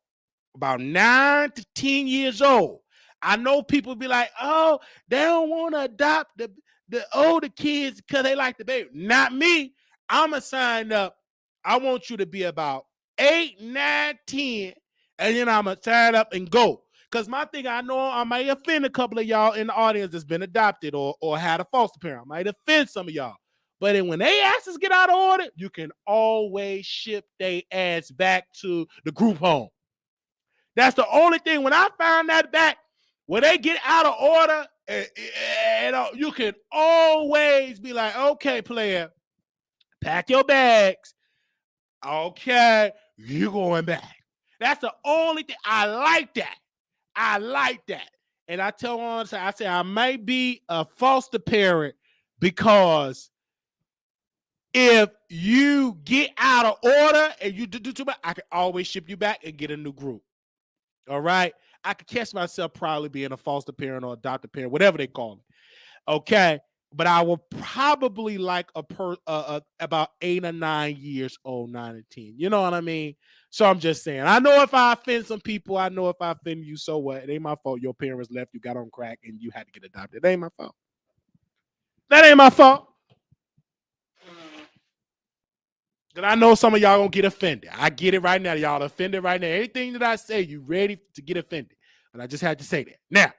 9 to 10 years old. I know people be like, oh, they don't want to adopt the older kids because they like the baby. Not me. I'm going to sign up. I want you to be about 8, 9, 10. And then I'm going to tie it up and go. Because my thing, I know I might offend a couple of y'all in the audience that's been adopted or had a foster parent. I might offend some of y'all. But then when they asses get out of order, you can always ship their ass back to the group home. That's the only thing. When I found that back, when they get out of order, you can always be like, okay, player, pack your bags. Okay, you going back. That's the only thing. I like that. I like that. And I tell them, I say I might be a foster parent because if you get out of order and you do too much, I can always ship you back and get a new group. All right. I could catch myself probably being a foster parent or adopted parent, whatever they call it. Okay. But I will probably like about 8 or 9 years old, 9 or 10. You know what I mean? So I'm just saying, I know if I offend some people, I know if I offend you, so what? It ain't my fault. Your parents left, you got on crack, and you had to get adopted. It ain't my fault. That ain't my fault. Because I know some of y'all gonna get offended. I get it right now. Y'all offended right now. Anything that I say, you ready to get offended. But I just had to say that. Now,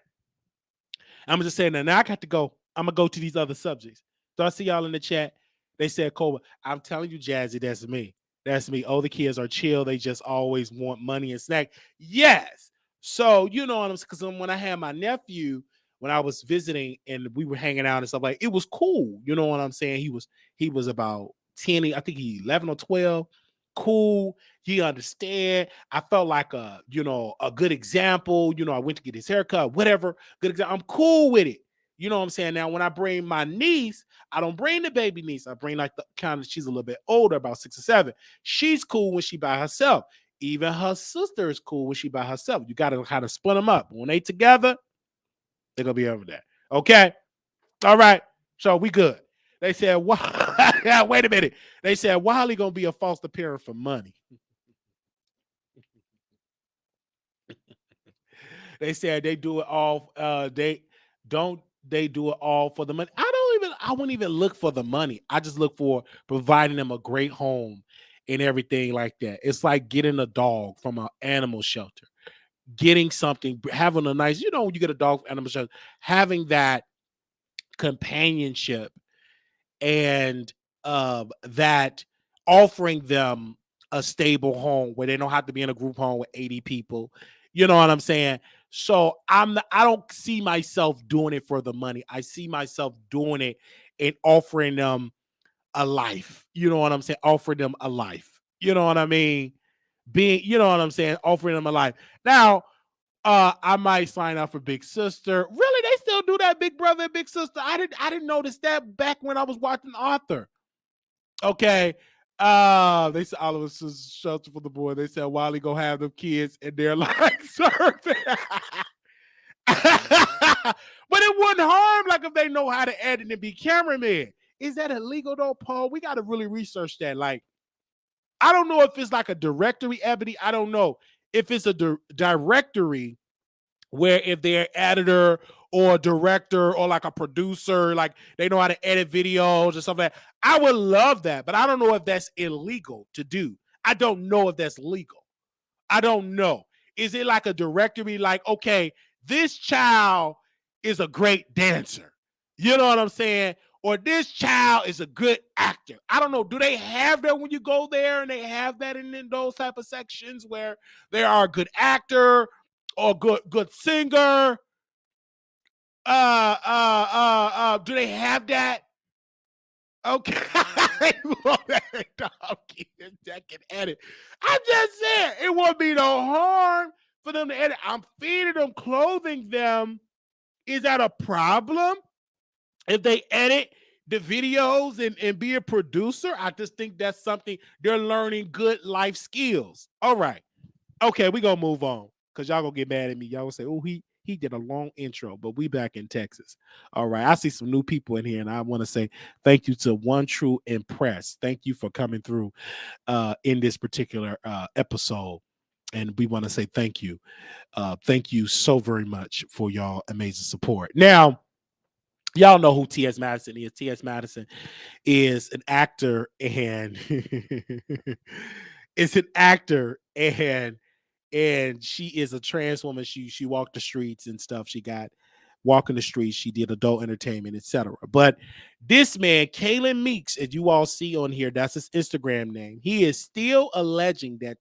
I'm just saying that now I got to go. I'm gonna go to these other subjects. So I see y'all in the chat. They said, Cobra, I'm telling you, Jazzy, that's me. That's me. Oh, the kids are chill. They just always want money and snack. Yes. So you know what I'm saying? Because when I had my nephew, when I was visiting and we were hanging out and stuff, like it was cool. You know what I'm saying? He was about 10, I think he 11 or 12. Cool. He understand. I felt like a good example. I went to get his haircut, whatever. Good example. I'm cool with it. You know what I'm saying? Now, when I bring my niece, I don't bring the baby niece. I bring like the kind of, she's a little bit older, about 6 or 7. She's cool when she by herself. Even her sister is cool when she by herself. You got to kind of split them up. When they together, they're going to be over there. Okay? All right. So we good. They said, wait a minute. They said, Wiley going to be a foster parent for money. They said they do it all. They do it all for the money. I wouldn't even look for the money. I just look for providing them a great home and everything like that. It's like getting a dog from an animal shelter, getting something, having a nice, when you get a dog from animal shelter, having that companionship and that offering them a stable home where they don't have to be in a group home with 80 people. You know what I'm saying? So I don't see myself doing it for the money. I see myself doing it and offering them a life. You know what I'm saying? Offering them a life. You know what I mean? You know what I'm saying? Offering them a life. Now, I might sign up for Big Sister. Really, they still do that, Big Brother and Big Sister. I didn't notice that back when I was watching Arthur. Okay. They said Oliver's shelter for the boy. They said Wiley go have them kids and they're like serving. But it wouldn't harm like if they know how to edit and be cameraman. Is that illegal though, Paul? We got to really research that. Like, I don't know if it's like a directory, Ebony. I don't know if it's a directory where if they're editor or a director or like a producer, like they know how to edit videos or something like that. I would love that, but I don't know if that's illegal to do. I don't know if that's legal. I don't know. Is it like a directory like, okay, this child is a great dancer? You know what I'm saying? Or this child is a good actor. I don't know. Do they have that when you go there and they have that in those type of sections where they are a good actor or good singer? Do they have that? Okay. That can edit. I'm just saying it won't be no harm for them to edit. I'm feeding them, clothing them. Is that a problem if they edit the videos and be a producer? I just think that's something they're learning good life skills. All right. Okay, we gonna move on because y'all gonna get mad at me. Y'all gonna say, "Oh, he did a long intro," but we back in Texas. All right, I see some new people in here, and I want to say thank you to One True Impress. Thank you for coming through in this particular episode, and we want to say thank you. Thank you so very much for y'all amazing support. Now, y'all know who T.S. Madison is. T.S. Madison is an actor and it's an actor and and she is a trans woman. She walked the streets and stuff. She got walking the streets. She did adult entertainment, etc. But this man, Kalen Meeks, as you all see on here, that's his Instagram name. He is still alleging that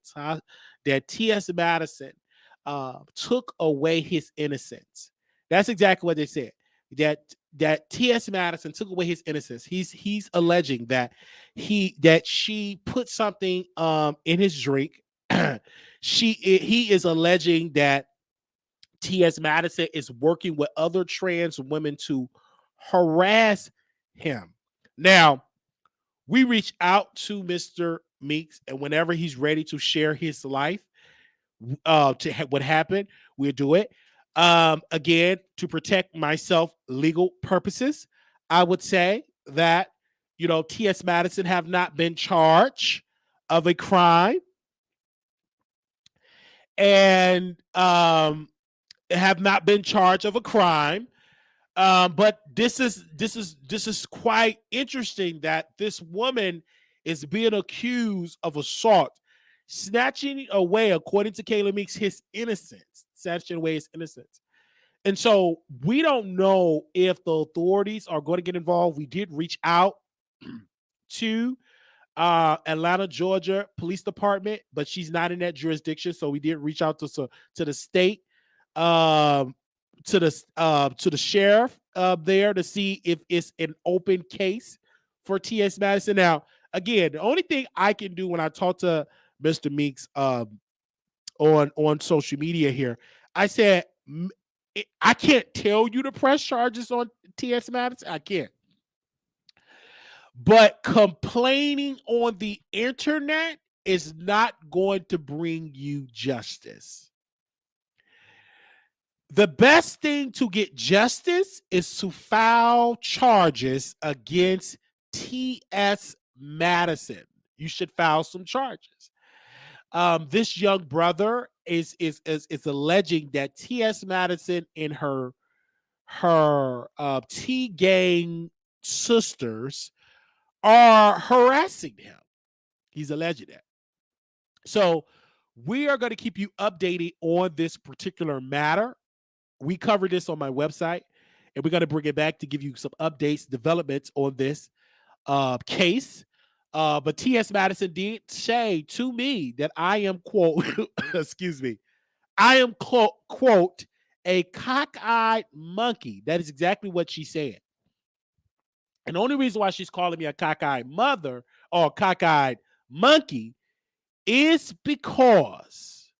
T.S. Madison took away his innocence. That's exactly what they said. That T.S. Madison took away his innocence. He's alleging that she put something in his drink. He is alleging that T.S. Madison is working with other trans women to harass him. Now, we reach out to Mr. Meeks, and whenever he's ready to share his life, what happened, we'll do it. Again, to protect myself, legal purposes, I would say that T.S. Madison have not been charged of a crime, and have not been charged of a crime. But this is quite interesting that this woman is being accused of assault, snatching away, according to Kayla Meeks, his innocence, snatching away his innocence. And so we don't know if the authorities are going to get involved. We did reach out to Atlanta, Georgia Police Department, but she's not in that jurisdiction. So we did reach out to the state, um, to the sheriff there to see if it's an open case for T.S. Madison. Now, again, the only thing I can do when I talk to Mr. Meeks on social media here, I said I can't tell you to press charges on T.S. Madison. I can't. But complaining on the internet is not going to bring you justice. The best thing to get justice is to file charges against T.S. Madison. You should file some charges. This young brother is alleging that T.S. Madison and her T gang sisters are harassing him. He's alleging that. So we are going to keep you updated on this particular matter. We covered this on my website, and we're going to bring it back to give you some updates, developments on this case. But T.S. Madison did say to me that I am, quote, excuse me, I am, quote, a cockeyed monkey. That is exactly what she said. And the only reason why she's calling me a cockeyed mother or cockeyed monkey is because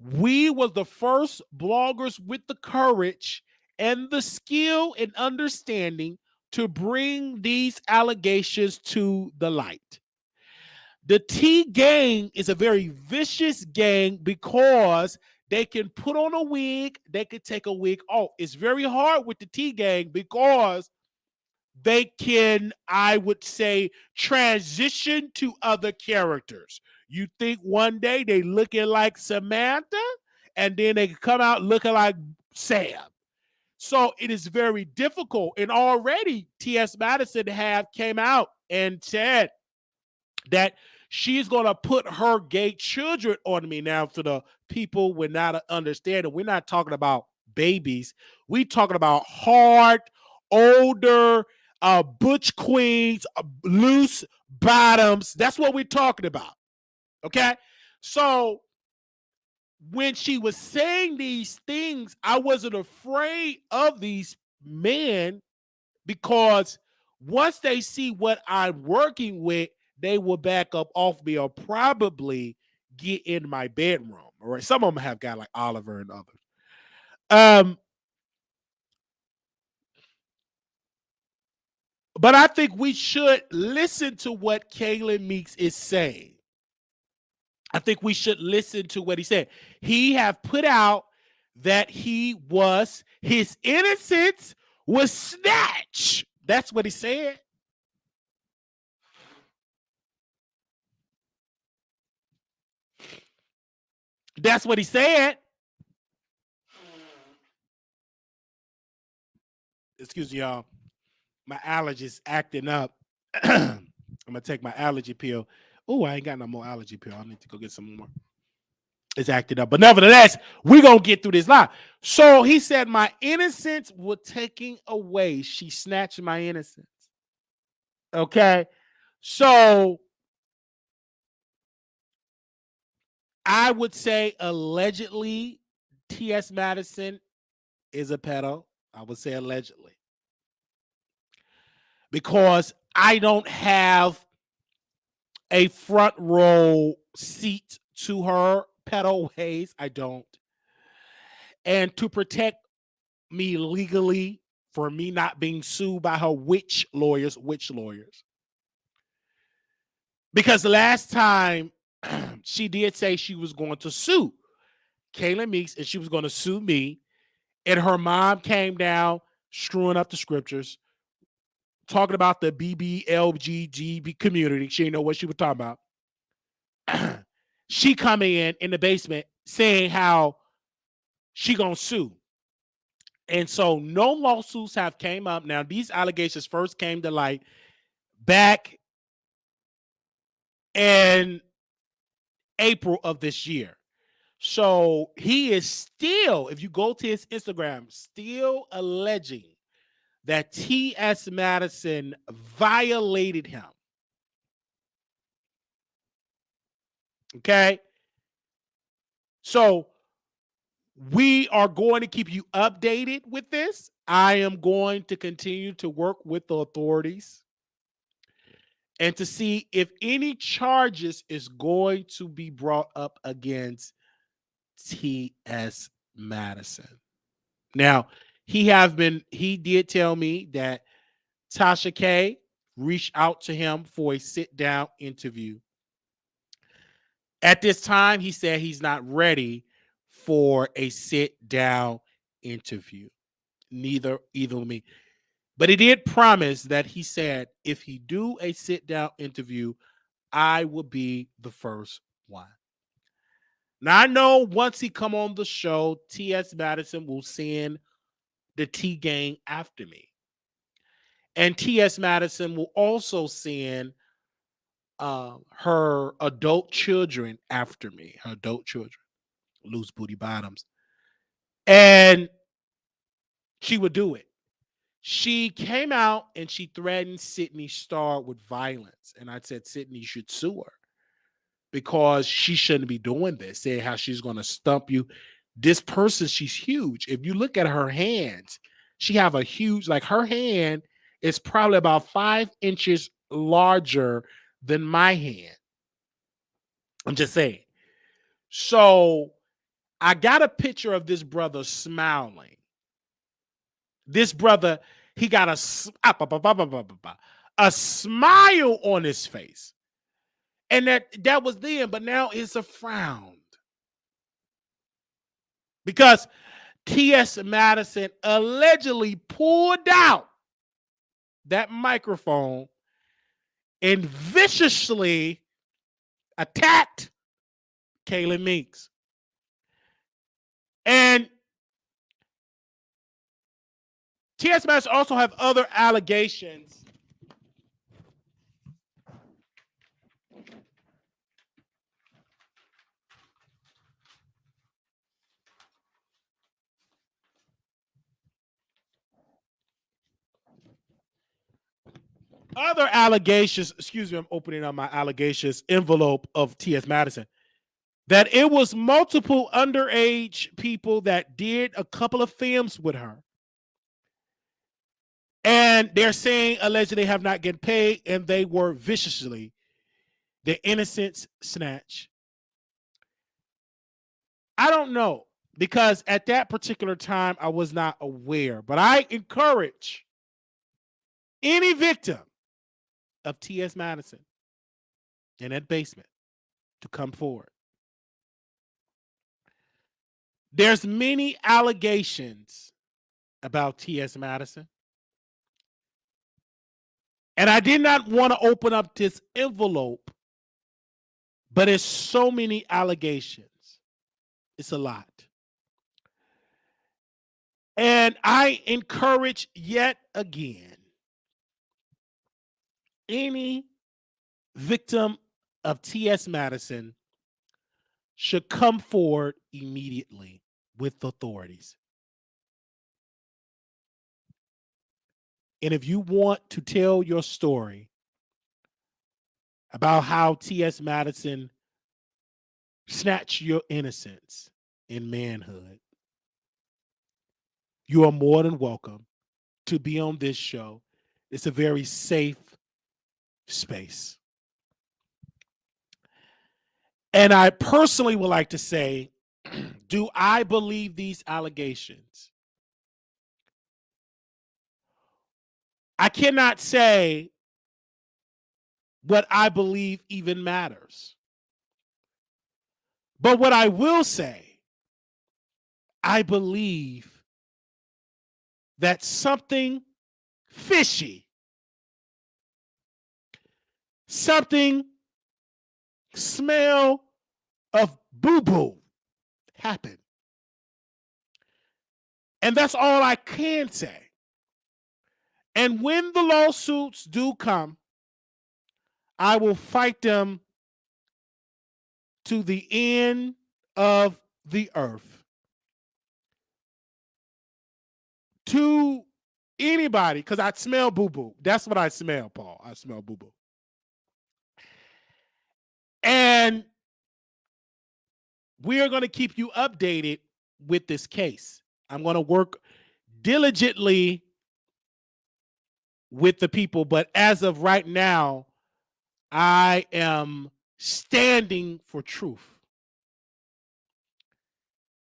we was the first bloggers with the courage and the skill and understanding to bring these allegations to the light. The T gang is a very vicious gang because they can put on a wig, they can take a wig off. It's very hard with the T gang because they can, I would say, transition to other characters. You think one day they looking like Samantha, and then they come out looking like Sam. So it is very difficult. And already T.S. Madison came out and said that she's going to put her gay children on me. Now, for the people we're not understanding, we're not talking about babies. We're talking about hard, older, butch queens, loose bottoms. That's what we're talking about. Okay? So when she was saying these things, I wasn't afraid of these men because once they see what I'm working with, they will back up off me or probably get in my bedroom. All right. Some of them have got like Oliver and others. But I think we should listen to what Kaylin Meeks is saying. I think we should listen to what he said. He have put out that his innocence was snatched. That's what he said. That's what he said. Excuse me, y'all. My allergies acting up. I'm gonna take my allergy pill. Oh, I ain't got no more allergy pill. I need to go get some more. is acting up. But nevertheless, we're going to get through this live. So he said, my innocence was taken away. She snatched my innocence. Okay. So I would say allegedly T.S. Madison is a pedo. I would say allegedly. Because I don't have a front row seat to her pedo ways. I don't. And to protect me legally for me not being sued by her witch lawyers. Because the last time she did say she was going to sue Kayla Meeks and she was going to sue me, and her mom came down screwing up the scriptures, talking about the BBLGGB community. She didn't know what she was talking about. She coming in the basement saying how she gonna sue. And so no lawsuits have came up. Now, these allegations first came to light back in April of this year. So he is still, if you go to his Instagram, still alleging that T.S. Madison violated him. Okay. So we are going to keep you updated with this. I am going to continue to work with the authorities and to see if any charges is going to be brought up against T.S. Madison. Now, he did tell me that Tasha K reached out to him for a sit-down interview. At this time, he said he's not ready for a sit-down interview. Either with me. But he did promise that he said if he do a sit-down interview, I will be the first one. Now I know once he come on the show, T.S. Madison will send the T gang after me. And T.S. Madison will also send her adult children after me, her adult children, loose booty bottoms. And she would do it. She came out and she threatened Sydney Starr with violence. And I said, Sydney should sue her because she shouldn't be doing this, saying how she's going to stump you. This person, she's huge. If you look at her hands, she have a huge, like her hand is probably about 5 inches larger than my hand. I'm just saying. So I got a picture of this brother smiling. This brother, he got a smile on his face. And that was then, but now it's a frown. Because T.S. Madison allegedly pulled out that microphone and viciously attacked Kayla Meeks. And T.S. Madison also have other allegations. Excuse me, I'm opening up my allegations envelope of T.S. Madison, that it was multiple underage people that did a couple of films with her. And they're saying allegedly have not get paid, and they were viciously their innocence snatched. I don't know, because at that particular time I was not aware, but I encourage any victim of T.S. Madison in that basement to come forward. There's many allegations about T.S. Madison. And I did not want to open up this envelope, but it's so many allegations. It's a lot. And I encourage yet again any victim of T.S. Madison should come forward immediately with authorities. And if you want to tell your story about how T.S. Madison snatched your innocence in manhood, you are more than welcome to be on this show. It's a very safe space. And I personally would like to say, do I believe these allegations? I cannot say what I believe even matters. But what I will say, I believe that something fishy, something smell of boo-boo happened. And that's all I can say. And when the lawsuits do come, I will fight them to the end of the earth. To anybody, because I smell boo-boo. That's what I smell, Paul. I smell boo-boo. And we are going to keep you updated with this case. I'm going to work diligently with the people, but as of right now, I am standing for truth.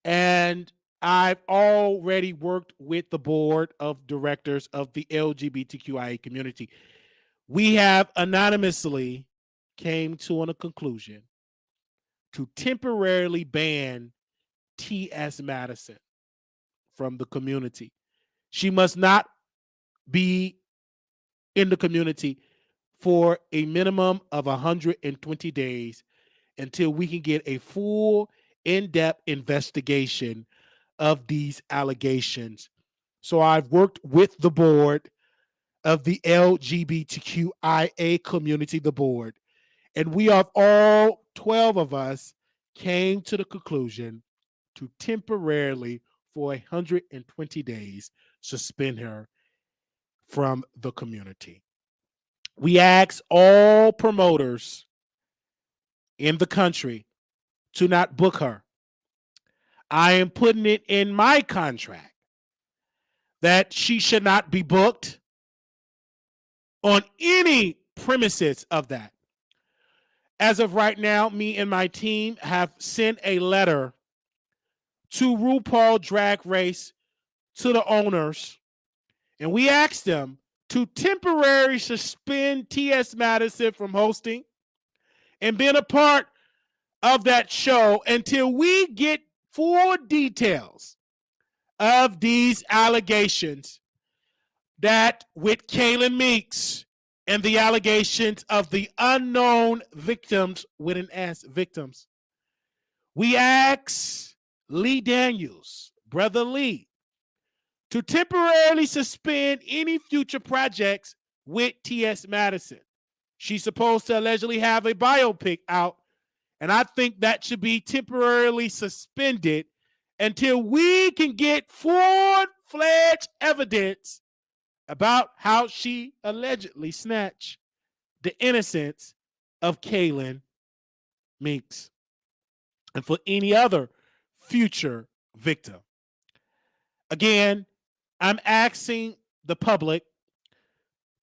And I've already worked with the board of directors of the LGBTQIA community. We have anonymously came to a conclusion to temporarily ban T.S. Madison from the community. She must not be in the community for a minimum of 120 days until we can get a full, in-depth investigation of these allegations. So I've worked with the board of the LGBTQIA community, the board, and we have all 12 of us came to the conclusion to temporarily, for 120 days, suspend her from the community. We ask all promoters in the country to not book her. I am putting it in my contract that she should not be booked on any premises of that. As of right now, me and my team have sent a letter to RuPaul Drag Race, to the owners, and we asked them to temporarily suspend T.S. Madison from hosting and being a part of that show until we get full details of these allegations, that with Kaylin Meeks and the allegations of the unknown victims with an S, victims. We ask Lee Daniels, Brother Lee, to temporarily suspend any future projects with T.S. Madison. She's supposed to allegedly have a biopic out, and I think that should be temporarily suspended until we can get full-fledged evidence about how she allegedly snatched the innocence of Kaylin Meeks and for any other future victim. Again, I'm asking the public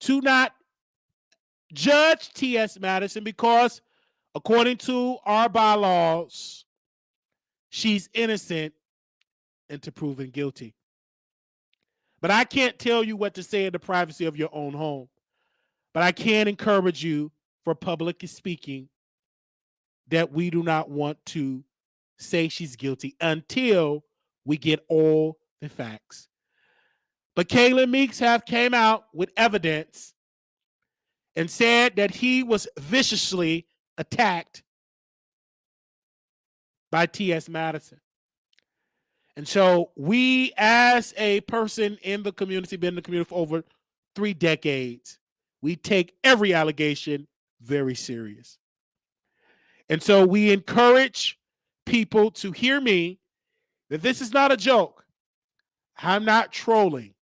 to not judge T.S. Madison because, according to our bylaws, she's innocent until proven guilty. But I can't tell you what to say in the privacy of your own home. But I can encourage you, for public speaking, that we do not want to say she's guilty until we get all the facts. But Kaylin Meeks have came out with evidence and said that he was viciously attacked by T.S. Madison. And so we, as a person in the community, been in the community for over 3 decades, we take every allegation very serious. And so we encourage people to hear me that this is not a joke. I'm not trolling.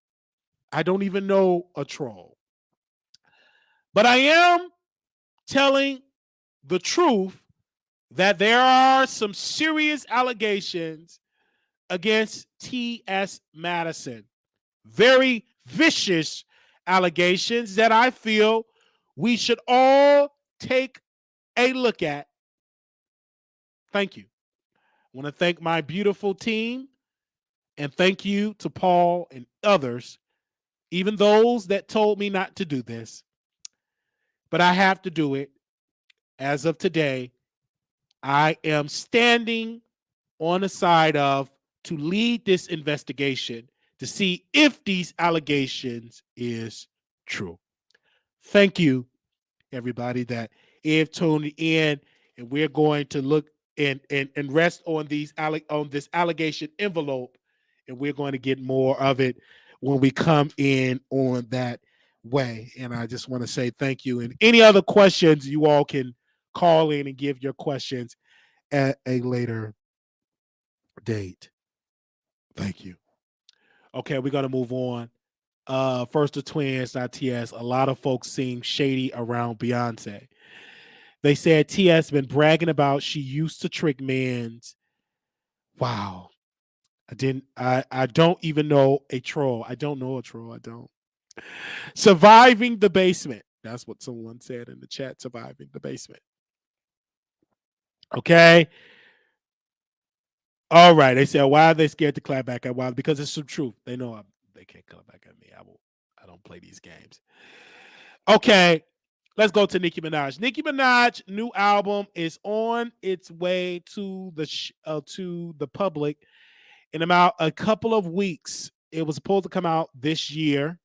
I don't even know a troll. But I am telling the truth that there are some serious allegations against T.S. Madison. Very vicious allegations that I feel we should all take a look at. Thank you. I want to thank my beautiful team and thank you to Paul and others, even those that told me not to do this. But I have to do it. As of today, I am standing on the side of to lead this investigation to see if these allegations is true. Thank you, everybody, that if tuned in, and we're going to look and rest on on this allegation envelope, and we're going to get more of it when we come in on that way. And I just want to say thank you. And any other questions, you all can call in and give your questions at a later date. Thank you. Okay, we're gonna move on. First the twins, not TS. A lot of folks seem shady around Beyonce. They said TS been bragging about she used to trick men's. Wow. I don't even know a troll. I don't know a troll. I don't. Surviving the basement. That's what someone said in the chat. Surviving the basement. Okay. All right. They said, why are they scared to clap back at Wilder? Because it's the truth. They know they can't clap back at me. I don't play these games. Okay. Let's go to Nicki Minaj. Nicki Minaj new album is on its way to the public in about a couple of weeks. It was supposed to come out this year,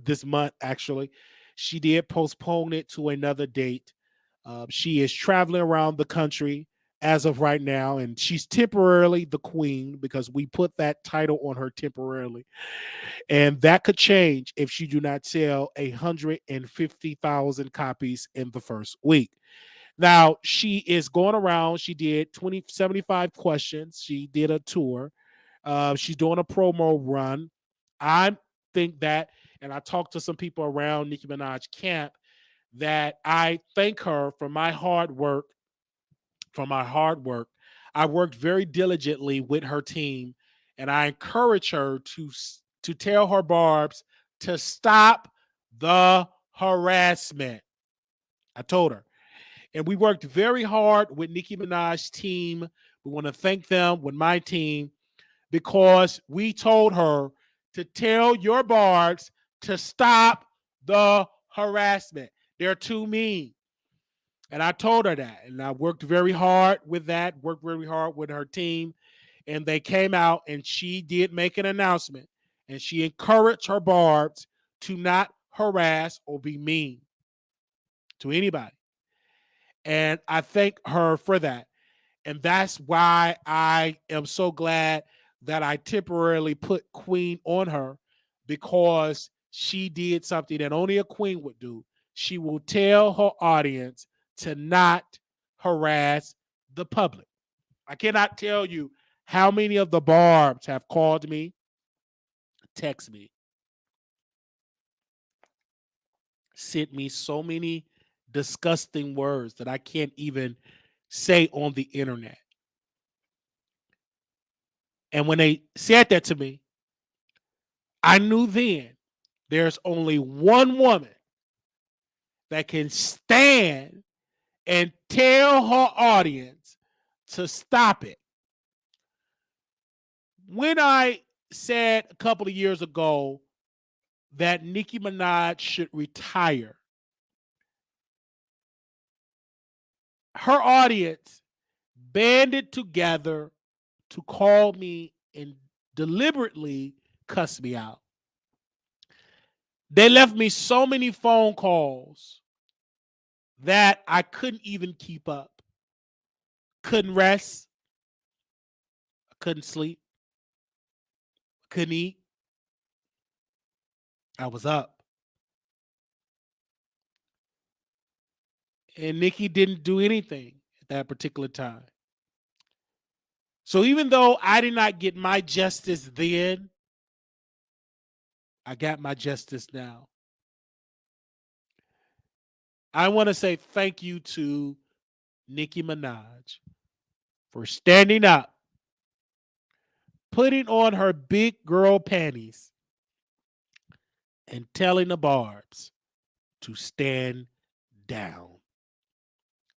this month actually. She did postpone it to another date. She is traveling around the country as of right now, and she's temporarily the queen because we put that title on her temporarily, and that could change if she do not sell 150,000 copies in the first week. Now she is going around. She did 75 questions. She did a tour. She's doing a promo run. I think that, and I talked to some people around Nicki Minaj camp, that I thank her for my hard work. For my hard work, I worked very diligently with her team, and I encourage her to tell her barbs to stop the harassment. I told her, and we worked very hard with Nicki Minaj's team. We want to thank them with my team because we told her to tell your barbs to stop the harassment. They're too mean. And I told her that. And I worked very hard with that, worked very hard with her team. And they came out and she did make an announcement. And she encouraged her barbs to not harass or be mean to anybody. And I thank her for that. And that's why I am so glad that I temporarily put Queen on her, because she did something that only a queen would do. She will tell her audience to not harass the public. I cannot tell you how many of the barbs have called me, text me, sent me so many disgusting words that I can't even say on the internet. And when they said that to me, I knew then there's only one woman that can stand and tell her audience to stop it. When I said a couple of years ago that Nicki Minaj should retire, her audience banded together to call me and deliberately cuss me out. They left me so many phone calls that I couldn't even keep up. Couldn't rest. Couldn't sleep. Couldn't eat. I was up. And Nikki didn't do anything at that particular time. So even though I did not get my justice then, I got my justice now. I want to say thank you to Nicki Minaj for standing up, putting on her big girl panties, and telling the Barbs to stand down.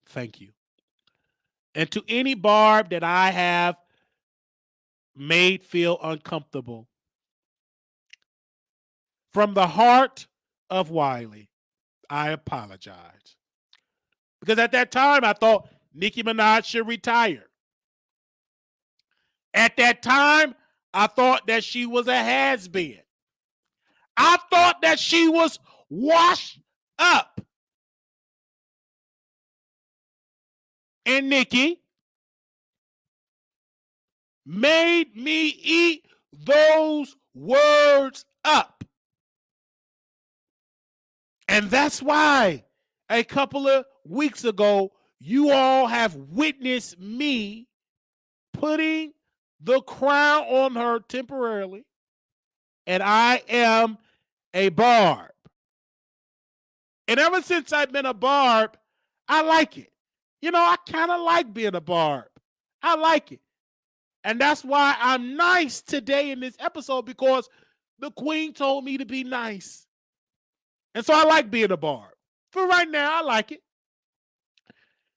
Thank you. And to any Barb that I have made feel uncomfortable, from the heart of Wiley, I apologize. Because at that time, I thought Nicki Minaj should retire. At that time, I thought that she was a has-been. I thought that she was washed up. And Nicki made me eat those words up. And that's why a couple of weeks ago, you all have witnessed me putting the crown on her temporarily. And I am a Barb. And ever since I've been a Barb, I like it. You know, I kind of like being a Barb. I like it. And that's why I'm nice today in this episode, because the queen told me to be nice. And so I like being a Barb. For right now, I like it.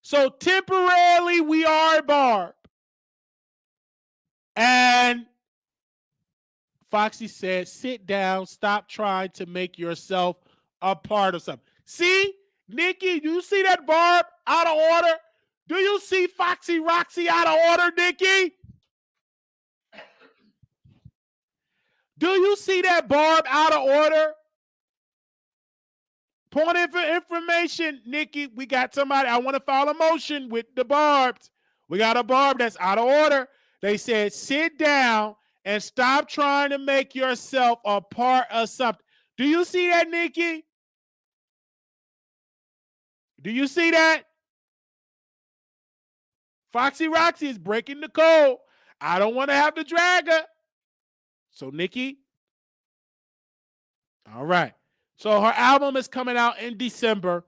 So temporarily, we are a Barb. And Foxy said, sit down, stop trying to make yourself a part of something. See, Nicki, do you see that Barb out of order? Do you see Foxy Roxy out of order, Nicki? Do you see that Barb out of order? Point of information, Nicki, we got somebody, I want to file a motion with the Barbs. We got a Barb that's out of order. They said, sit down and stop trying to make yourself a part of something. Do you see that, Nicki? Do you see that? Foxy Roxy is breaking the code. I don't want to have to drag her. So, Nicki, all right. So her album is coming out in December,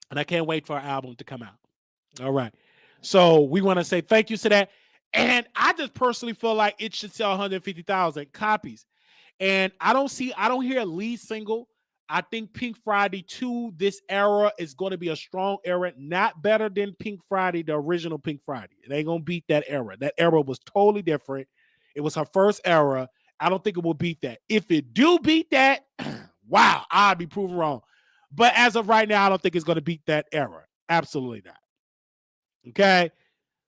and I can't wait for her album to come out. All right. So we want to say thank you to that. And I just personally feel like it should sell 150,000 copies. And I don't hear a lead single. I think Pink Friday 2, this era is going to be a strong era, not better than Pink Friday, the original Pink Friday. It ain't going to beat that era. That era was totally different. It was her first era. I don't think it will beat that. If it do beat that, wow, I'll be proven wrong. But as of right now, I don't think it's going to beat that era. Absolutely not. Okay.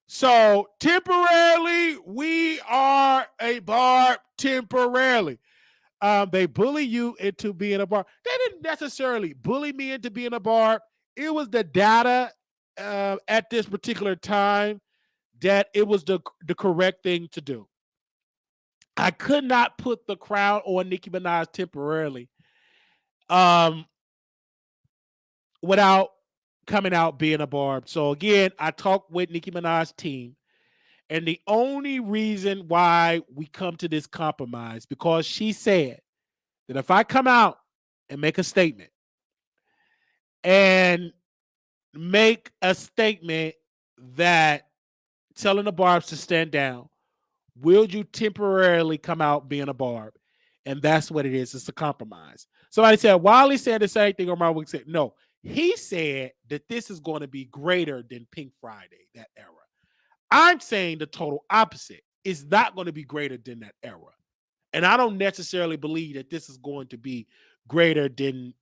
So temporarily, we are a Barb temporarily. They bully you into being a Barb. They didn't necessarily bully me into being a Barb. It was the data at this particular time that it was the correct thing to do. I could not put the crown on Nicki Minaj temporarily without coming out being a Barb. So again, I talked with Nicki Minaj's team, and the only reason why we come to this compromise, because she said that if I come out and make a statement that telling the Barbs to stand down, will you temporarily come out being a Barb? And that's what it is. It's a compromise. Somebody said, Wiley said the same thing, or Marwick said, no. He said that this is going to be greater than Pink Friday, that era. I'm saying the total opposite. It's not going to be greater than that era. And I don't necessarily believe that this is going to be greater than,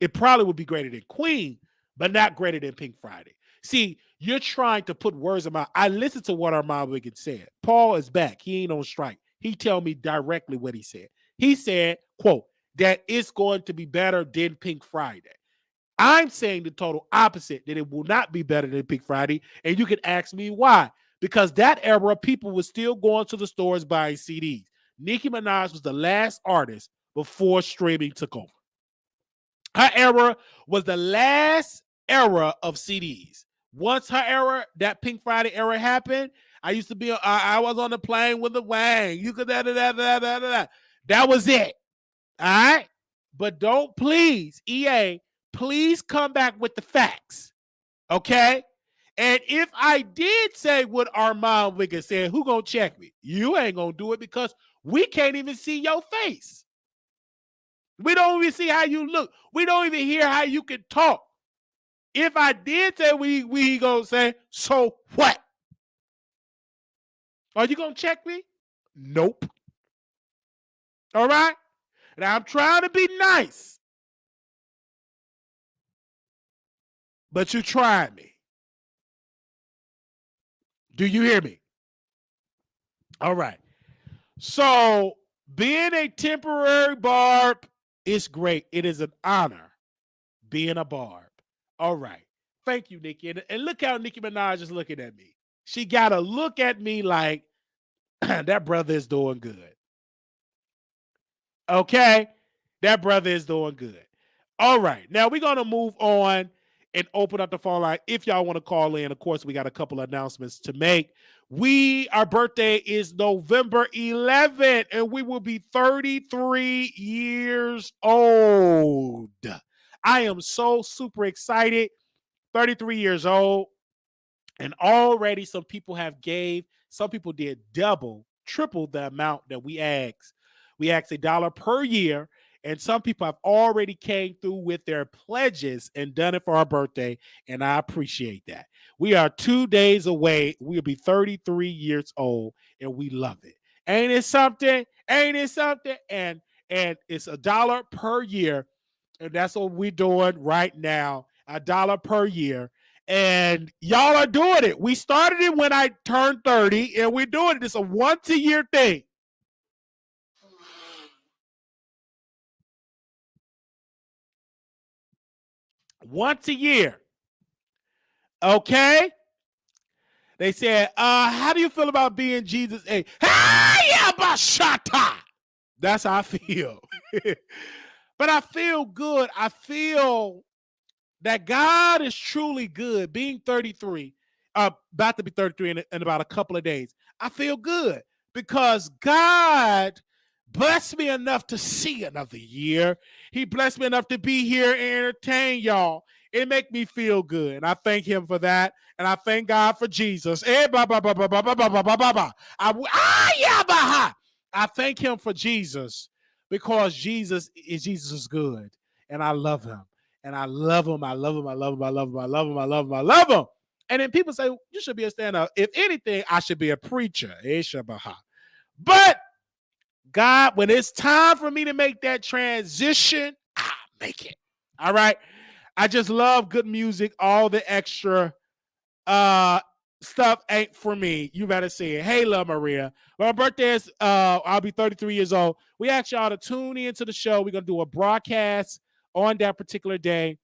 it probably would be greater than Queen, but not greater than Pink Friday. See, you're trying to put words in my, I listened to what Armand Wiggins said. Paul is back. He ain't on strike. He tell me directly what he said. He said, quote, that it's going to be better than Pink Friday. I'm saying the total opposite, that it will not be better than Pink Friday. And you can ask me why. Because that era, people were still going to the stores buying CDs. Nicki Minaj was the last artist before streaming took over. Her era was the last era of CDs. Once her era, that Pink Friday era happened, I used to be. I was on the plane with the Wang. You could that. That was it. All right. But don't please, EA, please come back with the facts. Okay. And if I did say what Armand Wiggins said, who gonna check me? You ain't gonna do it because we can't even see your face. We don't even see how you look. We don't even hear how you can talk. If I did say we gonna say, so what? Are you gonna check me? Nope. All right. Now I'm trying to be nice, but you tried me. Do you hear me? All right. So being a temporary barb is great. It is an honor being a barb. All right. Thank you, Nicki. And look how Nicki Minaj is looking at me. She got to look at me like that brother is doing good. Okay. That brother is doing good. All right. Now we're going to move on and open up the phone line. If y'all want to call in, of course, we got a couple of announcements to make. Our birthday is November 11th, and we will be 33 years old. I am so super excited. 33 years old. And already some people some people did double, triple the amount that we asked. We asked $1 per year, and some people have already came through with their pledges and done it for our birthday, and I appreciate that. We are 2 days away. We'll be 33 years old, and we love it. Ain't it something? Ain't it something? And it's $1 per year, and that's what we're doing right now. $1 per year. And y'all are doing it. We started it when I turned 30, and we're doing it. It's a once a year thing. Once a year. Okay? They said, how do you feel about being Jesus' age? That's how I feel. But I feel good. I feel that God is truly good. Being 33, about to be 33 in about a couple of days, I feel good because God blessed me enough to see another year. He blessed me enough to be here and entertain y'all. It make me feel good, and I thank Him for that. And I thank God for Jesus. I thank Him for Jesus because Jesus is good, and I love Him. And I love him. I love him. I love him. I love him. I love him. I love him. I love him. And then people say, you should be a stand-up. If anything, I should be a preacher. But God, when it's time for me to make that transition, I make it. All right. I just love good music. All the extra stuff ain't for me. You better say it. Hey, love Maria. My birthday is I'll be 33 years old. We ask y'all to tune into the show. We're gonna do a broadcast on that particular day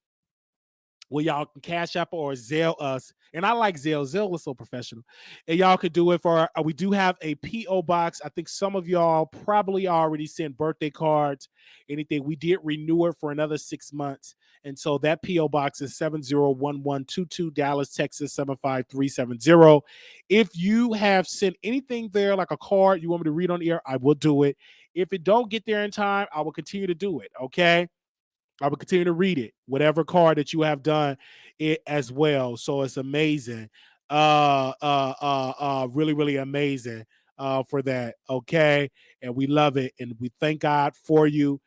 where y'all can cash up or Zelle us. And I like Zelle. Zelle was so professional. And y'all could do it for, we do have a P.O. box. I think some of y'all probably already sent birthday cards, anything. We did renew it for another 6 months. And so that P.O. box is 701122 Dallas, Texas, 75370. If you have sent anything there, like a card you want me to read on the air, I will do it. If it don't get there in time, I will continue to do it. Okay. I will continue to read it, whatever card that you have done it as well. So it's amazing. Really, really amazing for that. Okay. And we love it. And we thank God for you.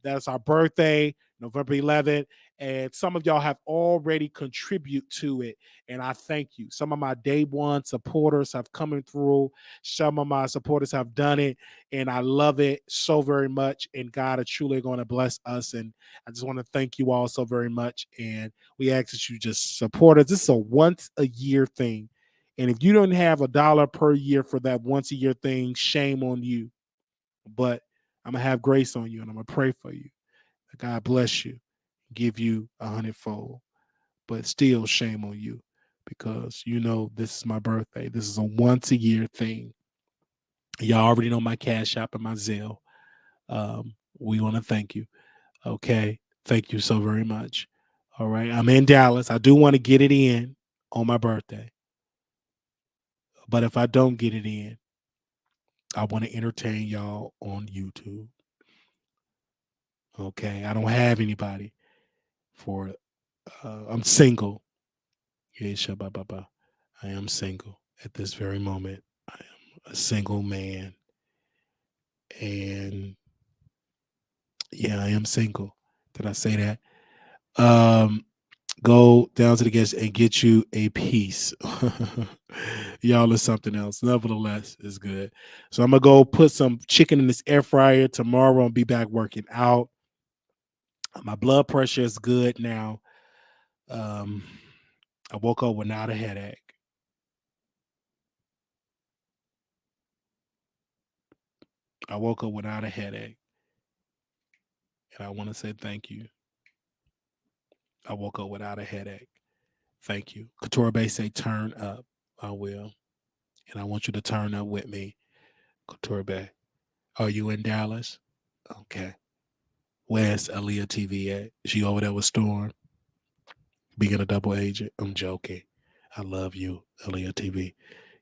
That's our birthday, November 11th. And some of y'all have already contributed to it. And I thank you. Some of my day one supporters have come through. Some of my supporters have done it. And I love it so very much. And God is truly going to bless us. And I just want to thank you all so very much. And we ask that you just support us. This is a once a year thing. And if you don't have $1 per year for that once a year thing, shame on you. But I'm going to have grace on you and I'm going to pray for you. God bless you, give you 100-fold. But still, shame on you because this is my birthday. This is a once a year thing. Y'all already know my Cash App and my Zelle. We want to thank you. Okay. Thank you so very much. All right. I'm in Dallas. I do want to get it in on my birthday. But if I don't get it in, I want to entertain y'all on YouTube. Okay, I don't have anybody for. I'm single. Yeah, shabba. I am single at this very moment. I am a single man, and yeah, I am single. Did I say that? Go down to the guest and get you a piece. Y'all is something else. Nevertheless, it's good. So I'm gonna go put some chicken in this air fryer tomorrow and be back working out. My blood pressure is good now. Um, I woke up without a headache. I woke up without a headache. And I want to say thank you. I woke up without a headache. Thank you. Couture Bay say turn up. I will. And I want you to turn up with me. Couture Bay. Are you in Dallas? Okay. Where's Aaliyah TV at? Is she over there with Storm? Being a double agent? I'm joking. I love you, Aaliyah TV.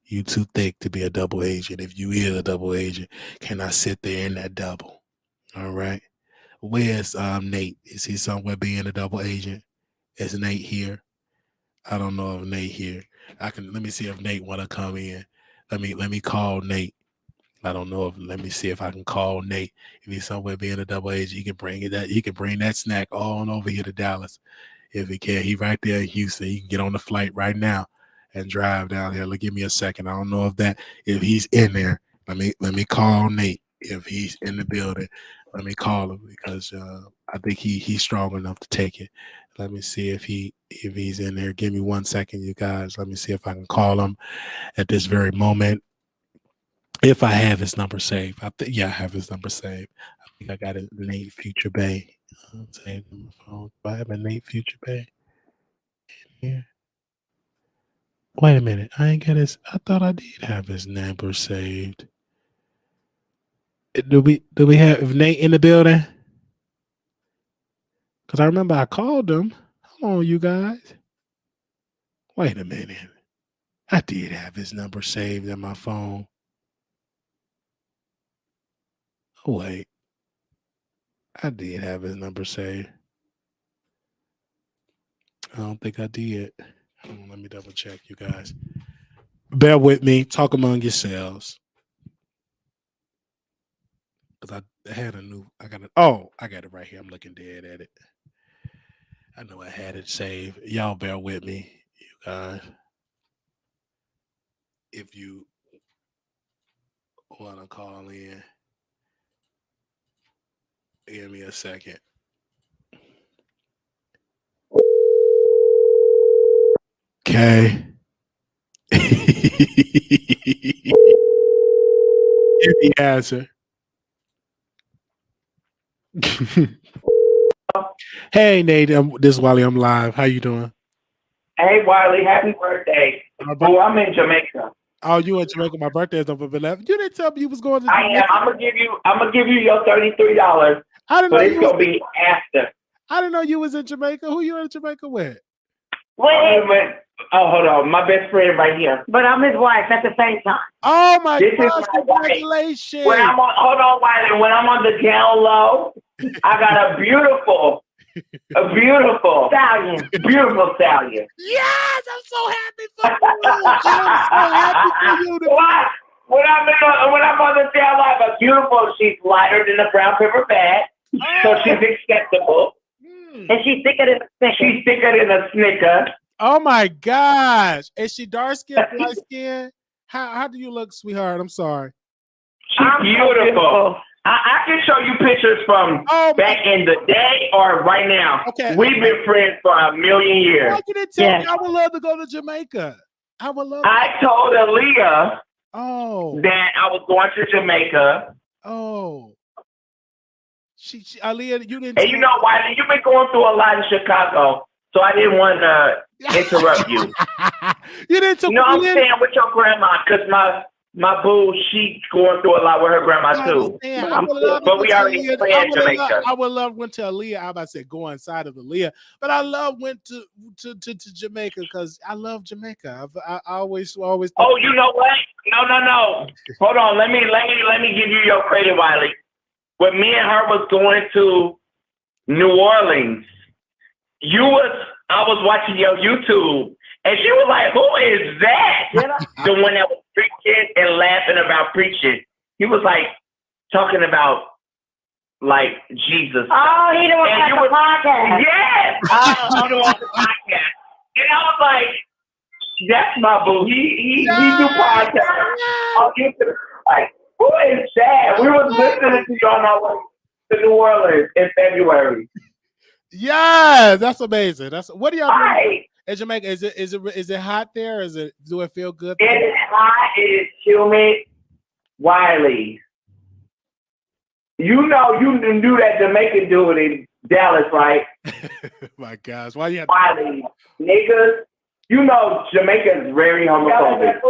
You too thick to be a double agent. If you is a double agent, can I sit there in that double? All right. Where's Nate? Is he somewhere being a double agent? Is Nate here? I don't know if Nate here. Let me see if Nate want to come in. Let me call Nate. I don't know if let me see if I can call Nate. If he's somewhere being a double agent, he can bring that snack on over here to Dallas. If he can, he right there in Houston. He can get on the flight right now and drive down here. Give me a second. I don't know if he's in there. Let me call Nate. If he's in the building, let me call him because I think he's strong enough to take it. Let me see if he's in there. Give me 1 second, you guys. Let me see if I can call him at this very moment. If I have his number saved. I have his number saved. I think I got it. Nate Future Bay. Saved on my phone. Do I have a Nate Future Bay in here? Wait a minute. I ain't got his. I thought I did have his number saved. Do we have Nate in the building? Because I remember I called him. Hold on, you guys. Wait a minute. I did have his number saved in my phone. Oh, wait. I did have his number saved. I don't think I did. Let me double check, you guys. Bear with me. Talk among yourselves. Because I had I got it right here. I'm looking dead at it. I know I had it saved. Y'all bear with me, you guys. If you want to call in, give me a second. Okay. Give me answer. Hey Nate, this is Wally. I'm live. How you doing? Hey Wiley, happy birthday! Oh, I'm in Jamaica. Oh, you in Jamaica? My birthday is November 11th. You didn't tell me you was going to Jamaica. I am. I'm gonna give you your $33. I didn't know it's gonna be after. I didn't know you was in Jamaica. Who you in Jamaica with? Wait. Oh, hold on. My best friend right here. But I'm his wife at the same time. Oh my gosh! Congratulations. Hold on, Wiley. When I'm on the down low, I got a beautiful stallion. Beautiful stallion. Yes, I'm so happy for you. I'm so happy for you. When I'm on the down low, I have a beautiful. She's lighter than a brown paper bag, so she's acceptable. And she's thicker than a Snicker. She's thicker than a Snicker. Oh my gosh! Is she dark skin, light skin? How do you look, sweetheart? I'm sorry. She's beautiful. I can show you pictures from back in the day or right now. Okay. We've been friends for a million years. Why you didn't tell me? I would love to go to Jamaica. I would love. I told Aaliyah that I was going to Jamaica. Oh. She Aaliyah, you didn't. And you know why? You've been going through a lot in Chicago, so I didn't want to interrupt you. You didn't. I'm staying with your grandma because my boo, she's going through a lot with her grandma I too. understand. I would love But we to already Aaliyah. planned Jamaica. I would love went to Aaliyah. I about to say go inside of Aaliyah, but I love went to Jamaica because I love Jamaica. I always thought. Oh, you know what? No. Hold on. Let me give you your credit, Wiley. When me and her was going to New Orleans, I was watching your YouTube, and she was like, "Who is that?" The one that was preaching and laughing about preaching. He was like talking about like Jesus. Oh, he the one And on you the was- podcast. Yes, I'm the one on the podcast, and I was like, "That's my boo. He do podcasts on YouTube." Like, who is that? We was listening to you on our way to New Orleans in February. Yeah, that's amazing. What do y'all do Right. in Jamaica? Is it hot there? Do it feel good? It is hot. It is humid. Wiley, you knew that Jamaican dude in Dallas, right? My gosh, why you have Wiley, niggas, Jamaica is very homophobic,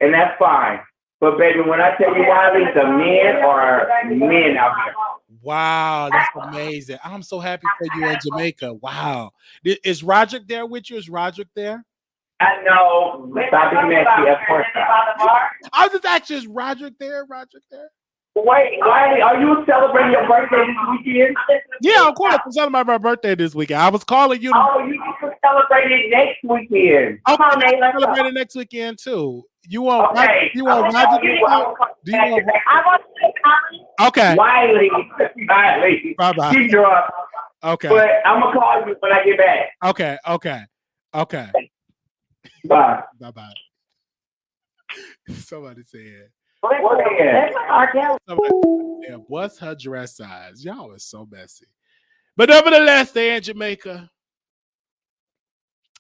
and that's fine. But baby, when I tell you, Wiley, the men are men out here. Wow, that's amazing. I'm so happy for you in Jamaica. Wow. Is Roderick there with you? Is Roderick there? I know. Stop being nasty, of course not. I was just asking, is Roderick there? Roderick there? Wait, Wiley, are you celebrating your birthday this weekend? Yeah, of course. I'm celebrating my birthday this weekend. I was calling you. Oh, you can celebrate it next weekend. I'm Come on, Nate, let's go. celebrating next weekend too. You want Okay. you want Roderick? Do you want? I want to say comedy. Okay. Wiley, Bye-bye. she drunk. Okay. But I'm gonna call you when I get back. Okay. Bye. Bye. Somebody said. Somebody said, what's her dress size? Y'all are so messy. But nevertheless, they're in Jamaica.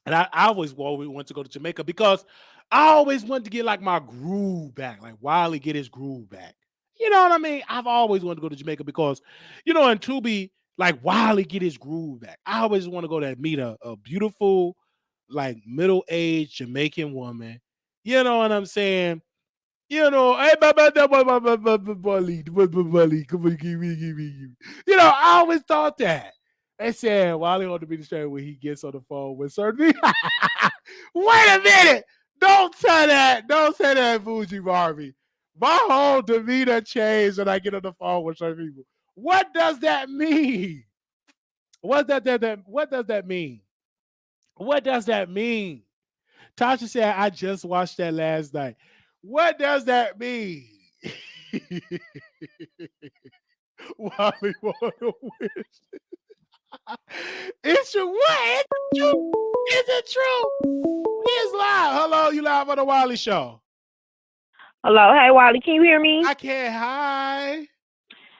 And I always wanted to go to Jamaica because I always wanted to get like my groove back, like Wiley get his groove back. You know what I mean? I've always wanted to go to Jamaica because, in Tubi, like Wiley get his groove back. I always want to go there and meet a beautiful, like middle-aged Jamaican woman. You know what I'm saying? Hey, I always thought that. They said Wiley ought to be the straight when he gets on the phone with certain people. Wait a minute. Don't say that, Bougie Barbie. My whole demeanor changed when I get on the phone with certain people. What does that mean? What does that mean? What does that mean? Tasha said, I just watched that last night. What does that mean? Wally wanna wish. It's true. What? Is it true? It's live. Hello, you live on the Wally Show. Hello, hey Wally, can you hear me? I can't. Hi.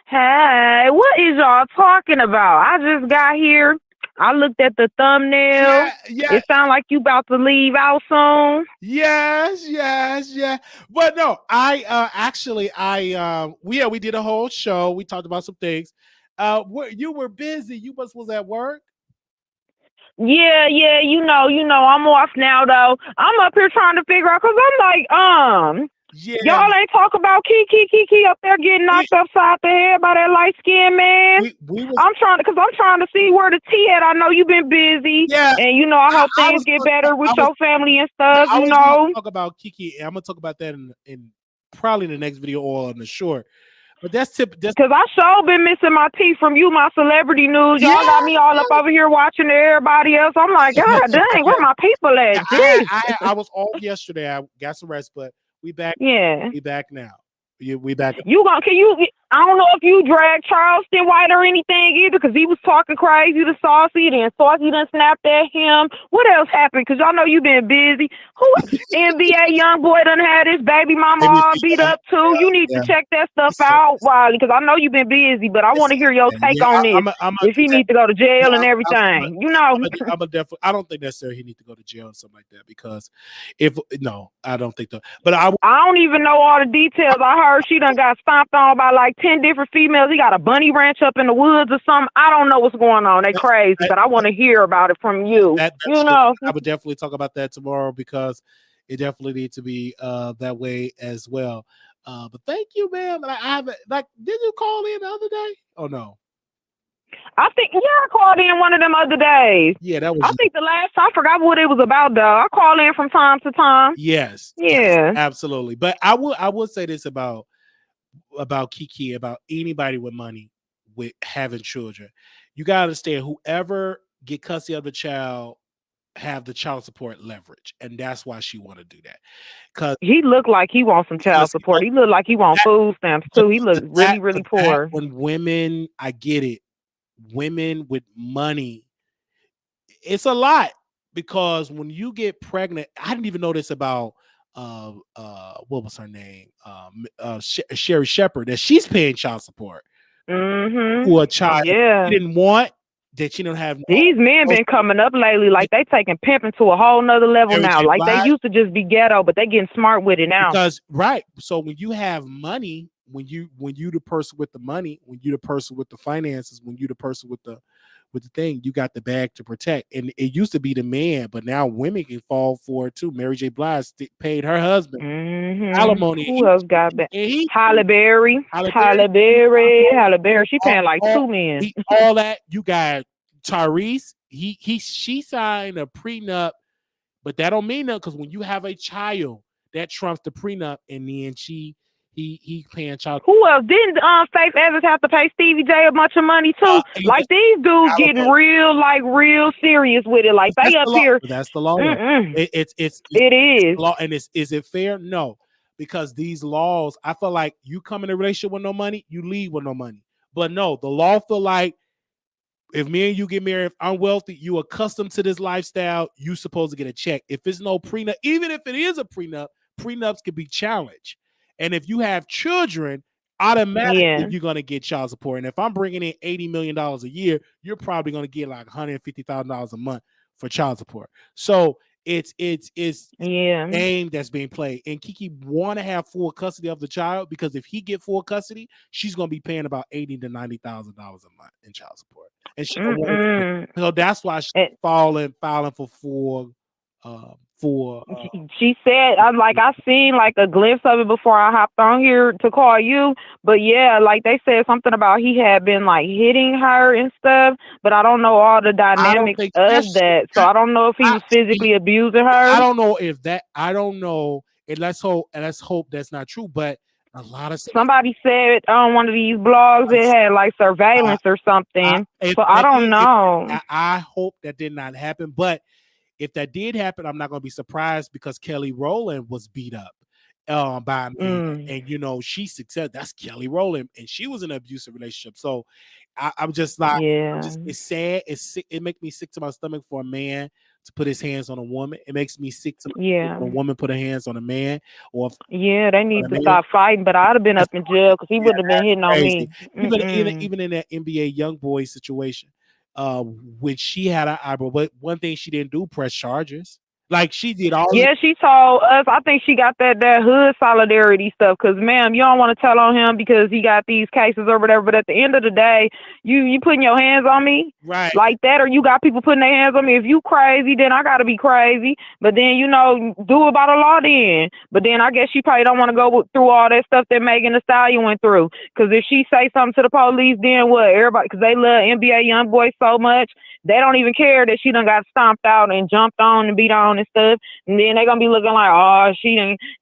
Hey, what is y'all talking about? I just got here. I looked at the thumbnail. Yeah. It sounds like you about to leave out soon. Yes. But no, we did a whole show. We talked about some things. You were busy. You was at work. Yeah, you know, I'm off now though. I'm up here trying to figure out because I'm like, y'all ain't talk about Kiki up there getting knocked upside the head by that light skinned man. I'm trying to see where the tea at. I know you've been busy. Yeah. And I hope things get better with your family and stuff, I was gonna talk about Kiki. I'm gonna talk about that in probably the next video or on the short. But that's because I sure been missing my tea from you, my celebrity news. Y'all got me all up over here watching everybody else. I'm like, God dang, where my people at? I was off yesterday. I got some rest, but we back. Yeah, we back now. We back. I don't know if you dragged Charleston White or anything either, because he was talking crazy to Saucy, then Saucy done snapped at him. What else happened? Because y'all know you been busy. Who NBA young boy done had his baby mama all beat up too? You need to check that stuff out, Wiley, because I know you been busy, but I want to hear your take on this. If he needs to go to jail and everything, I'm definitely. I don't think necessarily he needs to go to jail or something like that, because I don't think that. But I don't even know all the details. I heard she done got stomped on by like 10 different females. He got a bunny ranch up in the woods or something. I don't know what's going on. They crazy, but I want to hear about it from you. I would definitely talk about that tomorrow, because It definitely needs to be that way as well. But thank you, ma'am. Like, I haven't like. Did you call in the other day? Oh no. I think I called in one of them other days. Yeah, that was I think the last I forgot what it was about though. I call in from time to time. yes, Yeah. absolutely. But I will say this about Kiki, about anybody with money, with having children. You gotta understand, whoever get custody of the child have the child support leverage, and that's why she want to do that. Because He looked like he wants some child support. He looked like he wants food stamps too. He looked really, really poor. when women, I get it, women with money, it's a lot, because when you get pregnant, I didn't even know this about what was her name, Sherry Shepherd, that she's paying child support to a child Yeah. she didn't want, that she don't have These men been coming up lately, like they taking pimping to a whole nother level Mary now. J. Like they Blige. used to just be ghetto, but they getting smart with it now. Because right, so when you have money, when you the person with the money, when you the person with the finances, when you the person with the thing, you got the bag to protect. And it used to be the man, but now women can fall for it too. Mary J. Blige paid her husband alimony. Who else got that? And Halle Berry. She paying like two men. all that. You got Tyrese. She signed a prenup, but that don't mean nothing, because when you have a child, that trumps the prenup, and then he paying child. Who else? Didn't Faith Evans have to pay Stevie J a bunch of money too? Like these dudes getting real serious with it. Like they up here. That's the law. It's It is law, and is it fair? No, because these laws, I feel like you come in a relationship with no money, you leave with no money. But no, the law feel like, if me and you get married, if I'm wealthy, you accustomed to this lifestyle, you supposed to get a check. If it's no prenup, even if it is a prenup, prenups can be challenged. And if you have children, automatically you're going to get child support. And if I'm bringing in $80 million a year, you're probably going to get like $150,000 a month for child support. So it's game that's being played. And Kiki want to have full custody of the child, because if he get full custody, she's going to be paying about $80,000 to $90,000 a month in child support. And she don't want to, so that's why she's filing for she said, I seen like a glimpse of it before I hopped on here to call you. But yeah, like they said something about he had been like hitting her and stuff, but I don't know all the dynamics of that. So I don't know if he was physically abusing her. I don't know if that, I don't know. And let's hope that's not true. But a lot of somebody said on one of these blogs it had like surveillance or something. So I don't know. I hope that did not happen. But if that did happen, I'm not going to be surprised, because Kelly Rowland was beat up by a man, and she's success. That's Kelly Rowland, and she was in an abusive relationship. So I'm just like, it's sad. It's sick. It makes me sick to my stomach for a man to put his hands on a woman. It makes me sick to my stomach when a woman put her hands on a man. Or they need to stop fighting. But I'd have been up in jail, because he wouldn't have been hitting on me. Even in that NBA YoungBoy situation. When she had an eyebrow, but one thing she didn't do, press charges. Like she did all. Yeah, she told us. I think she got that hood solidarity stuff. Because, ma'am, you don't want to tell on him because he got these cases or whatever. But at the end of the day, you putting your hands on me, right? Like that, or you got people putting their hands on me. If you crazy, then I gotta be crazy. But then do it by the law then. But then I guess she probably don't want to go through all that stuff that Megan Thee Stallion went through. Because if she say something to the police, then what? Everybody, because they love NBA YoungBoy so much, they don't even care that she done got stomped out and jumped on and beat on and stuff. And then they gonna be looking like, oh,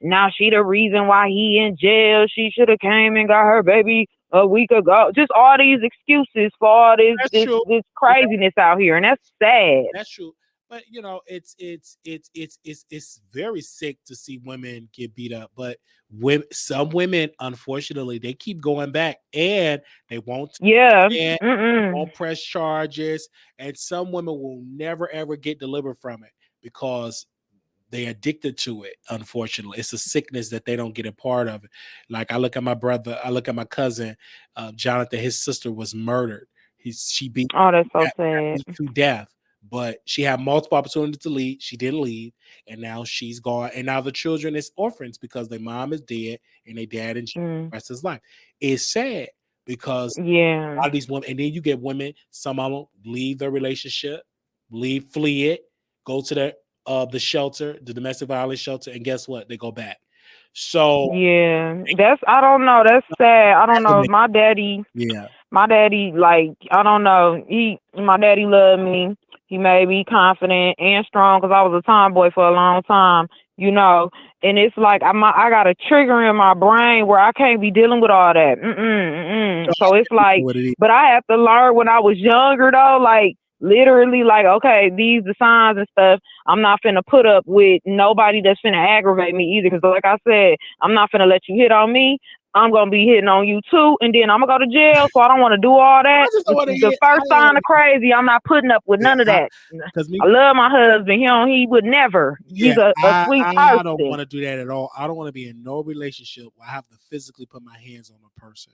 now she the reason why he in jail. She should have came and got her baby a week ago. Just all these excuses for all this craziness out here, and that's sad. That's true. But it's very sick to see women get beat up. But some women, unfortunately, they keep going back, and they won't. They won't press charges, and some women will never ever get delivered from it because they addicted to it. Unfortunately, it's a sickness that they don't get a part of it. Like I look at my brother, I look at my cousin, Jonathan. His sister was murdered. She beat. Oh, that's so sad. To death. But she had multiple opportunities to leave. She didn't leave, and now she's gone. And now the children is orphans because their mom is dead and their dad and the rest of his life. It's sad because a lot of these women, and then you get women. Some of them leave their relationship, flee it, go to of the shelter, the domestic violence shelter, and guess what? They go back. So Yeah, I don't know. That's sad. I don't know. yeah, My daddy, like, I don't know. My daddy loved me. He made me confident and strong because I was a tomboy for a long time, you know. And it's like I got a trigger in my brain where I can't be dealing with all that. So it's like, what it is. but I have to learn when I was younger though, like literally, like, okay, these the signs and stuff. I'm not finna put up with nobody that's finna aggravate me either. Because like I said, I'm not finna let you hit on me. I'm gonna be hitting on you too, and then I'm gonna go to jail. So I don't want to do all I that. just don't want to The hear. I first don't sign want of crazy, I'm not putting up with none of to that. because me. I love my husband. He would never. He's Yeah, a sweet I don't person. want to do that at all. I don't want to be in no relationship where I have to physically put my hands on a person.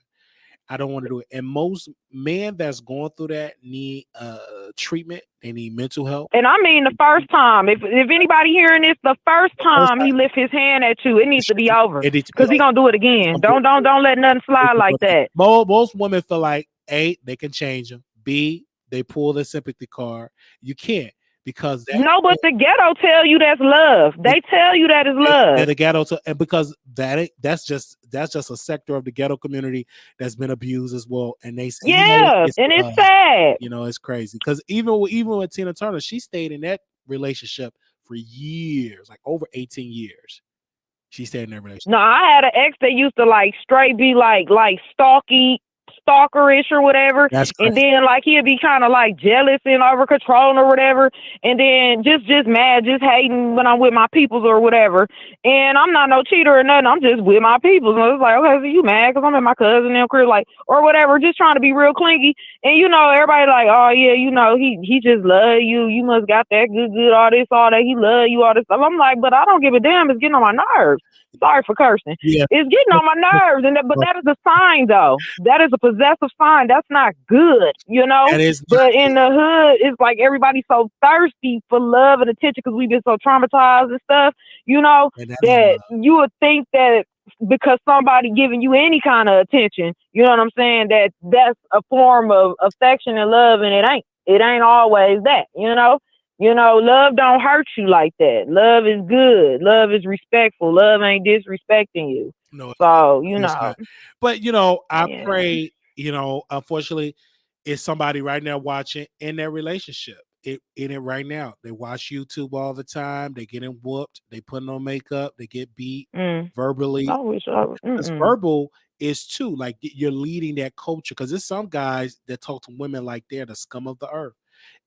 I don't want to do it. And most men that's going through that need treatment. They need mental help. And I mean the first time. If anybody hearing this, the first Most time he lift his hand at you, it needs to be over. it needs to be Cause he over. gonna do it again. Don't let nothing slide like that. Most women feel like A, they can change them. B, they pull the sympathy card. You can't because No, but the ghetto tell you that's love. They tell you that is they're love. the ghetto and because that's just a sector of the ghetto community that's been abused as well. And they say, Yeah, it's and it's love. sad. It's crazy. Because even with Tina Turner, she stayed in that relationship for years, like over 18 years. She stayed in that relationship. No, I had an ex that used to like straight be like stalkerish or whatever, That's and crazy. then like he'd be kind of like jealous and over controlling or whatever, and then just mad, just hating when I'm with my peoples or whatever. And I'm not no cheater or nothing. I'm just with my peoples. And it's like, okay, so you mad because I'm at my cousin and crib, like, or whatever, just trying to be real clingy. And everybody like, oh yeah, he just love you. You must got that good, all this, all that. He love you, all this stuff. I'm like, but I don't give a damn. It's getting on my nerves. Sorry for cursing. Yeah. It's getting on my nerves, but that is a sign, though. That is a possessive sign. That's not good, That is But in the hood, it's like everybody's so thirsty for love and attention because we've been so traumatized and stuff, and that's that you would think that because somebody giving you any kind of attention, you know what I'm saying, that's a form of affection and love, and it ain't. It ain't always that, love don't hurt you like that. Love is good. Love is respectful. Love ain't disrespecting you. no, So, it's not. But I yeah. pray. Unfortunately, it's somebody right now watching in their relationship. In it right now. They watch YouTube all the time. They getting whooped. They putting on makeup. They get beat verbally. I wish I was. Because verbal is too like you're leading that culture. Because there's some guys that talk to women like they're the scum of the earth,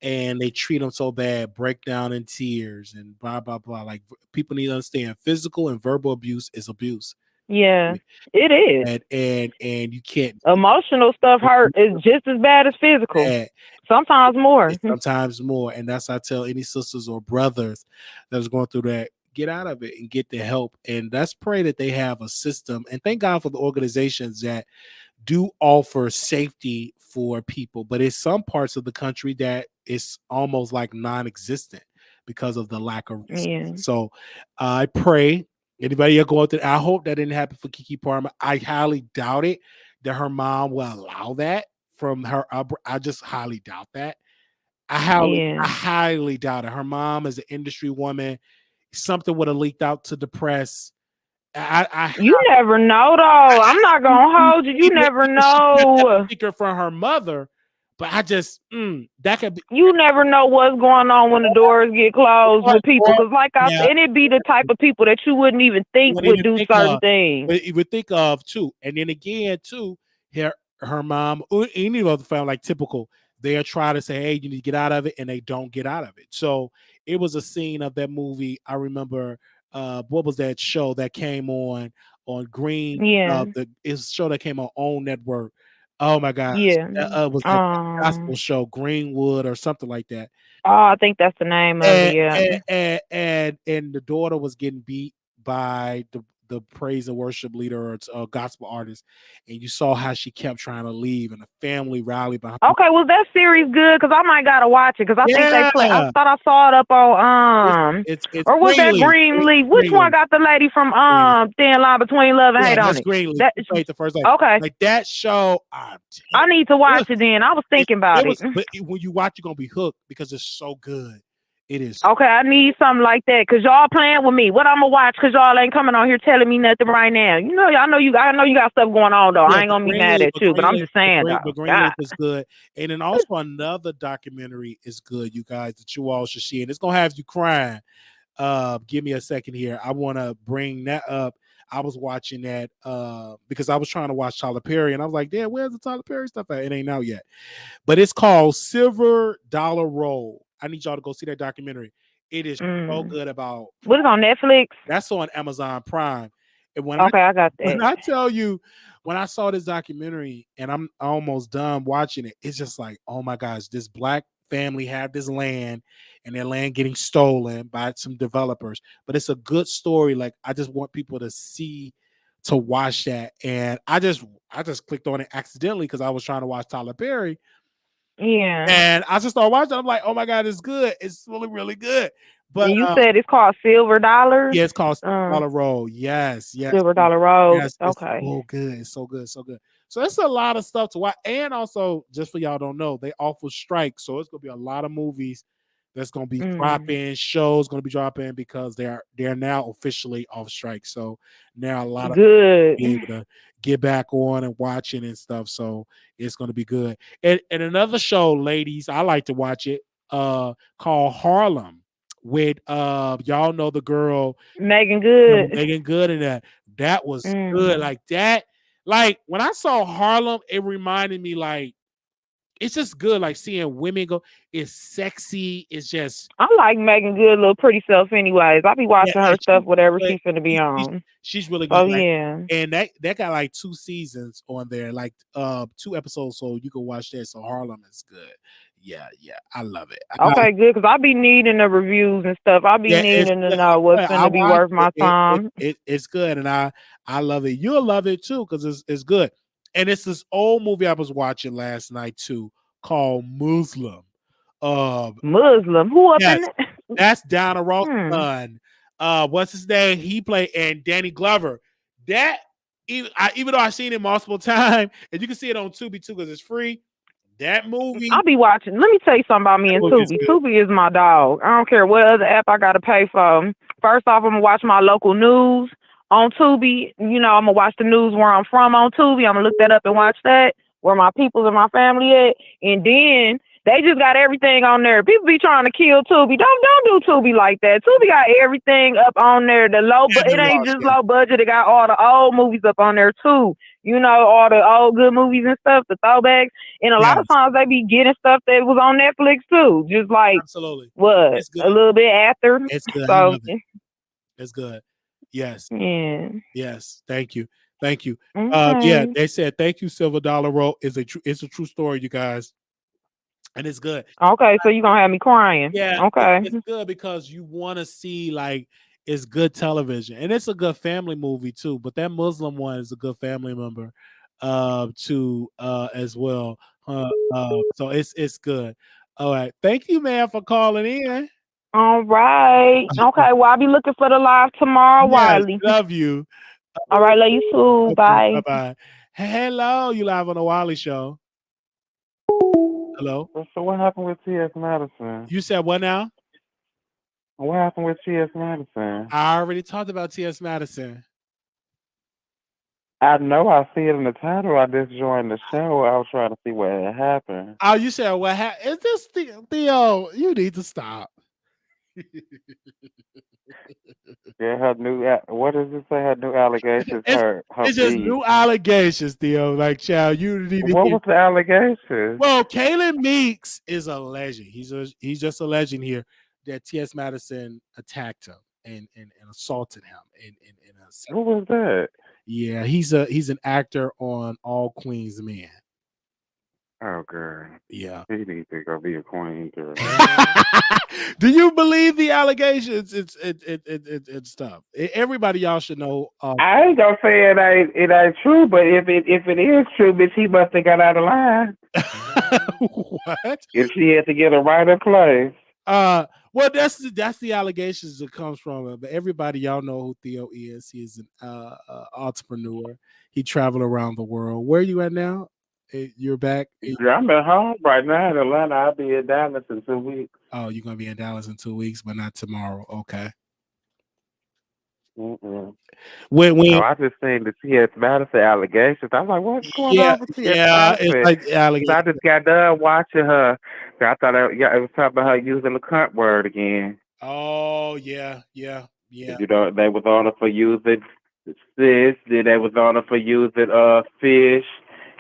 and they treat them so bad, break down in tears, and blah blah blah. Like people need to understand, physical and verbal abuse is abuse. Yeah, it is. And you can't. Emotional stuff hurt is just as bad as physical. Bad. Sometimes more. Sometimes more, and that's I tell any sisters or brothers that's going through that, get out of it and get the help. And let's pray that they have a system. And thank God for the organizations that do offer safety for people, but it's some parts of the country that it's almost like non-existent because of the lack of resources. Yeah. So I pray anybody are going through. I hope that didn't happen for Keke Palmer. I highly doubt it that her mom will allow that from her. I just highly doubt that. I highly doubt it. Her mom is an industry woman. Something would have leaked out to the press. You never know, though. I'm not gonna hold you. You never know. Secret from her mother, but I just that could be. You never know what's going on when the doors get closed with people. Because, like I said, it'd be the type of people that you wouldn't even think would do certain things. But you would think of too, and then again too, her mom or any other family, like typical, they'll try to say, "Hey, you need to get out of it," and they don't get out of it. So it was a scene of that movie. I remember. What was that show that came on Green? Yeah. It's a show that came on OWN Network. Oh my gosh. Yeah. It was like a gospel show, Greenwood or something like that. Oh, I think that's the name of it, yeah. And the daughter was getting beat by the praise and worship leader or gospel artist, and you saw how she kept trying to leave, and the family rallied behind. Okay, well that series good because I might gotta watch it because I think they play. I thought I saw it up on it's or was that Greenleaf? Which one got the lady from Thin Line Between Love and Hate on it? Greenleaf. That, played the first okay, like that show. I need to watch it then. I was thinking about it. But when you watch, you're gonna be hooked because it's so good. It is. Okay, I need something like that because y'all playing with me. What I'm gonna watch? Because y'all ain't coming on here telling me nothing right now. You know, I know you got stuff going on though. Yeah, I ain't gonna be mad at you, but I'm just saying but though. Greenleaf God, is good, and then also another documentary is good, you guys, that you all should see, and it's gonna have you crying. Give me a second here. I want to bring that up. I was watching that because I was trying to watch Tyler Perry, and I was like, "Damn, where's the Tyler Perry stuff at? It ain't out yet." But it's called Silver Dollar Roll. I need y'all to go see that documentary. It is so good about. what is on Netflix? That's on Amazon Prime. And Okay, I got that. when I tell you, when I saw this documentary and I'm almost done watching it, it's just like, oh my gosh, this black family have this land and their land getting stolen by some developers. But it's a good story. Like I just want people to watch that. And I just clicked on it accidentally because I was trying to watch Tyler Perry. Yeah. And I just started watching. I'm like, oh my God, it's good. It's really, really good. But And you said it's called Silver Dollar? yeah, it's called Silver Dollar Roll. Yes, Silver Dollar Roll. yes. It's Okay. so good. It's so good. So good. So it's a lot of stuff to watch. And also, just for y'all don't know, they offer strikes. So it's gonna be a lot of movies that's gonna be dropping, shows gonna be dropping because they're now officially off strike. So now a lot of good be able to get back on and watching and stuff. So it's gonna be good. And another show, ladies, I like to watch it, called Harlem with y'all know the girl Megan Good. Megan Good in that was good. Like that, like when I saw Harlem, it reminded me like it's just good, like seeing women go. It's sexy. It's just I like Megan Good, little pretty self. Anyways, I be watching her stuff, whatever but she's finna be on. she's really good. Oh Like, yeah. and that got like 2 seasons on there, like 2 episodes, so you can watch that. So Harlem is good. Yeah, I love it. Okay, good, because I be needing the reviews and stuff. I be Yeah, it's needing to good. know what's I finna be watched worth my time. it's good, and I love it. You'll love it too because it's good. And it's this old movie I was watching last night too called Muslim. Muslim? Who up Yes, in it? that's Donna Ross' son. What's his name? He played, and Danny Glover. That even though I've seen it multiple times, and you can see it on Tubi too because it's free. That movie, I'll be watching. Let me tell you something about me and Tubi. Tubi is my dog. I don't care what other app I gotta pay for. First off, I'm gonna watch my local news on Tubi. You know, I'm gonna watch the news where I'm from on Tubi. I'm gonna look that up and watch that, where my peoples and my family at. And then they just got everything on there. People be trying to kill Tubi. Don't do Tubi like that. Tubi got everything up on there. But it ain't just low budget. It got all the old movies up on there too. You know, all the old good movies and stuff, the throwbacks. And a lot of times they be getting stuff that was on Netflix too. Just like absolutely, what? it's good. A little bit after. It's good. So I love it. It's good. Yes. yeah. Yes. Thank you. Thank you. Okay. Yeah, they said thank you, Silver Dollar Roll. It's a true story, you guys. And it's good. Okay, so you're gonna have me crying. Yeah, Okay. it's good because you want to see like it's good television. And it's a good family movie too. But that Muslim one is a good family member too as well. So it's good. All right. Thank you, man, for calling in. All right. Okay, well I'll be looking for the live tomorrow, Yes, Wiley. love you. All right, love you too. Bye. Bye-bye. Hello, you live on the Wiley Show. Hello. So what happened with T.S. Madison? You said what now? What happened with T.S. Madison? I already talked about T.S. Madison. I know I see it in the title. I just joined the show. I was trying to see what had happened. Oh, you said what happened? Is this Theo? You need to stop. Yeah, her new what does it say? Her new allegations. It's just new allegations, Theo. Like, child, you need to. What was the allegations? Well, Kalen Meeks is a legend. He's just a legend here that T.S. Madison attacked him and assaulted him. Who was that? Yeah, he's an actor on All Queen's Men. Oh, girl. Yeah. He needs to go be a queen, girl. Do you believe the allegations? It's stuff. Everybody, y'all should know. I ain't gonna say it ain't true, but if it is true, bitch, he must have got out of line. What? If she had to get a right in place. Well, that's the allegations that comes from it. But everybody, y'all know who Theo is. He's an entrepreneur. He traveled around the world. Where are you at now? You're back. Yeah, I'm at home right now in Atlanta. I'll be in Dallas in 2 weeks. Oh, you're gonna be in Dallas in 2 weeks, but not tomorrow. Okay. Mm-mm. When No, I just seen the T.S. Madison allegations. I was like, what's going yeah, on with T.S. yeah, it's Madison? like 'Cause alligator. I just got done watching her. So I thought, it was talking about her using the cunt word again. Oh yeah, yeah, yeah. You know, they was on her for using sis. Then they was on her for using fish.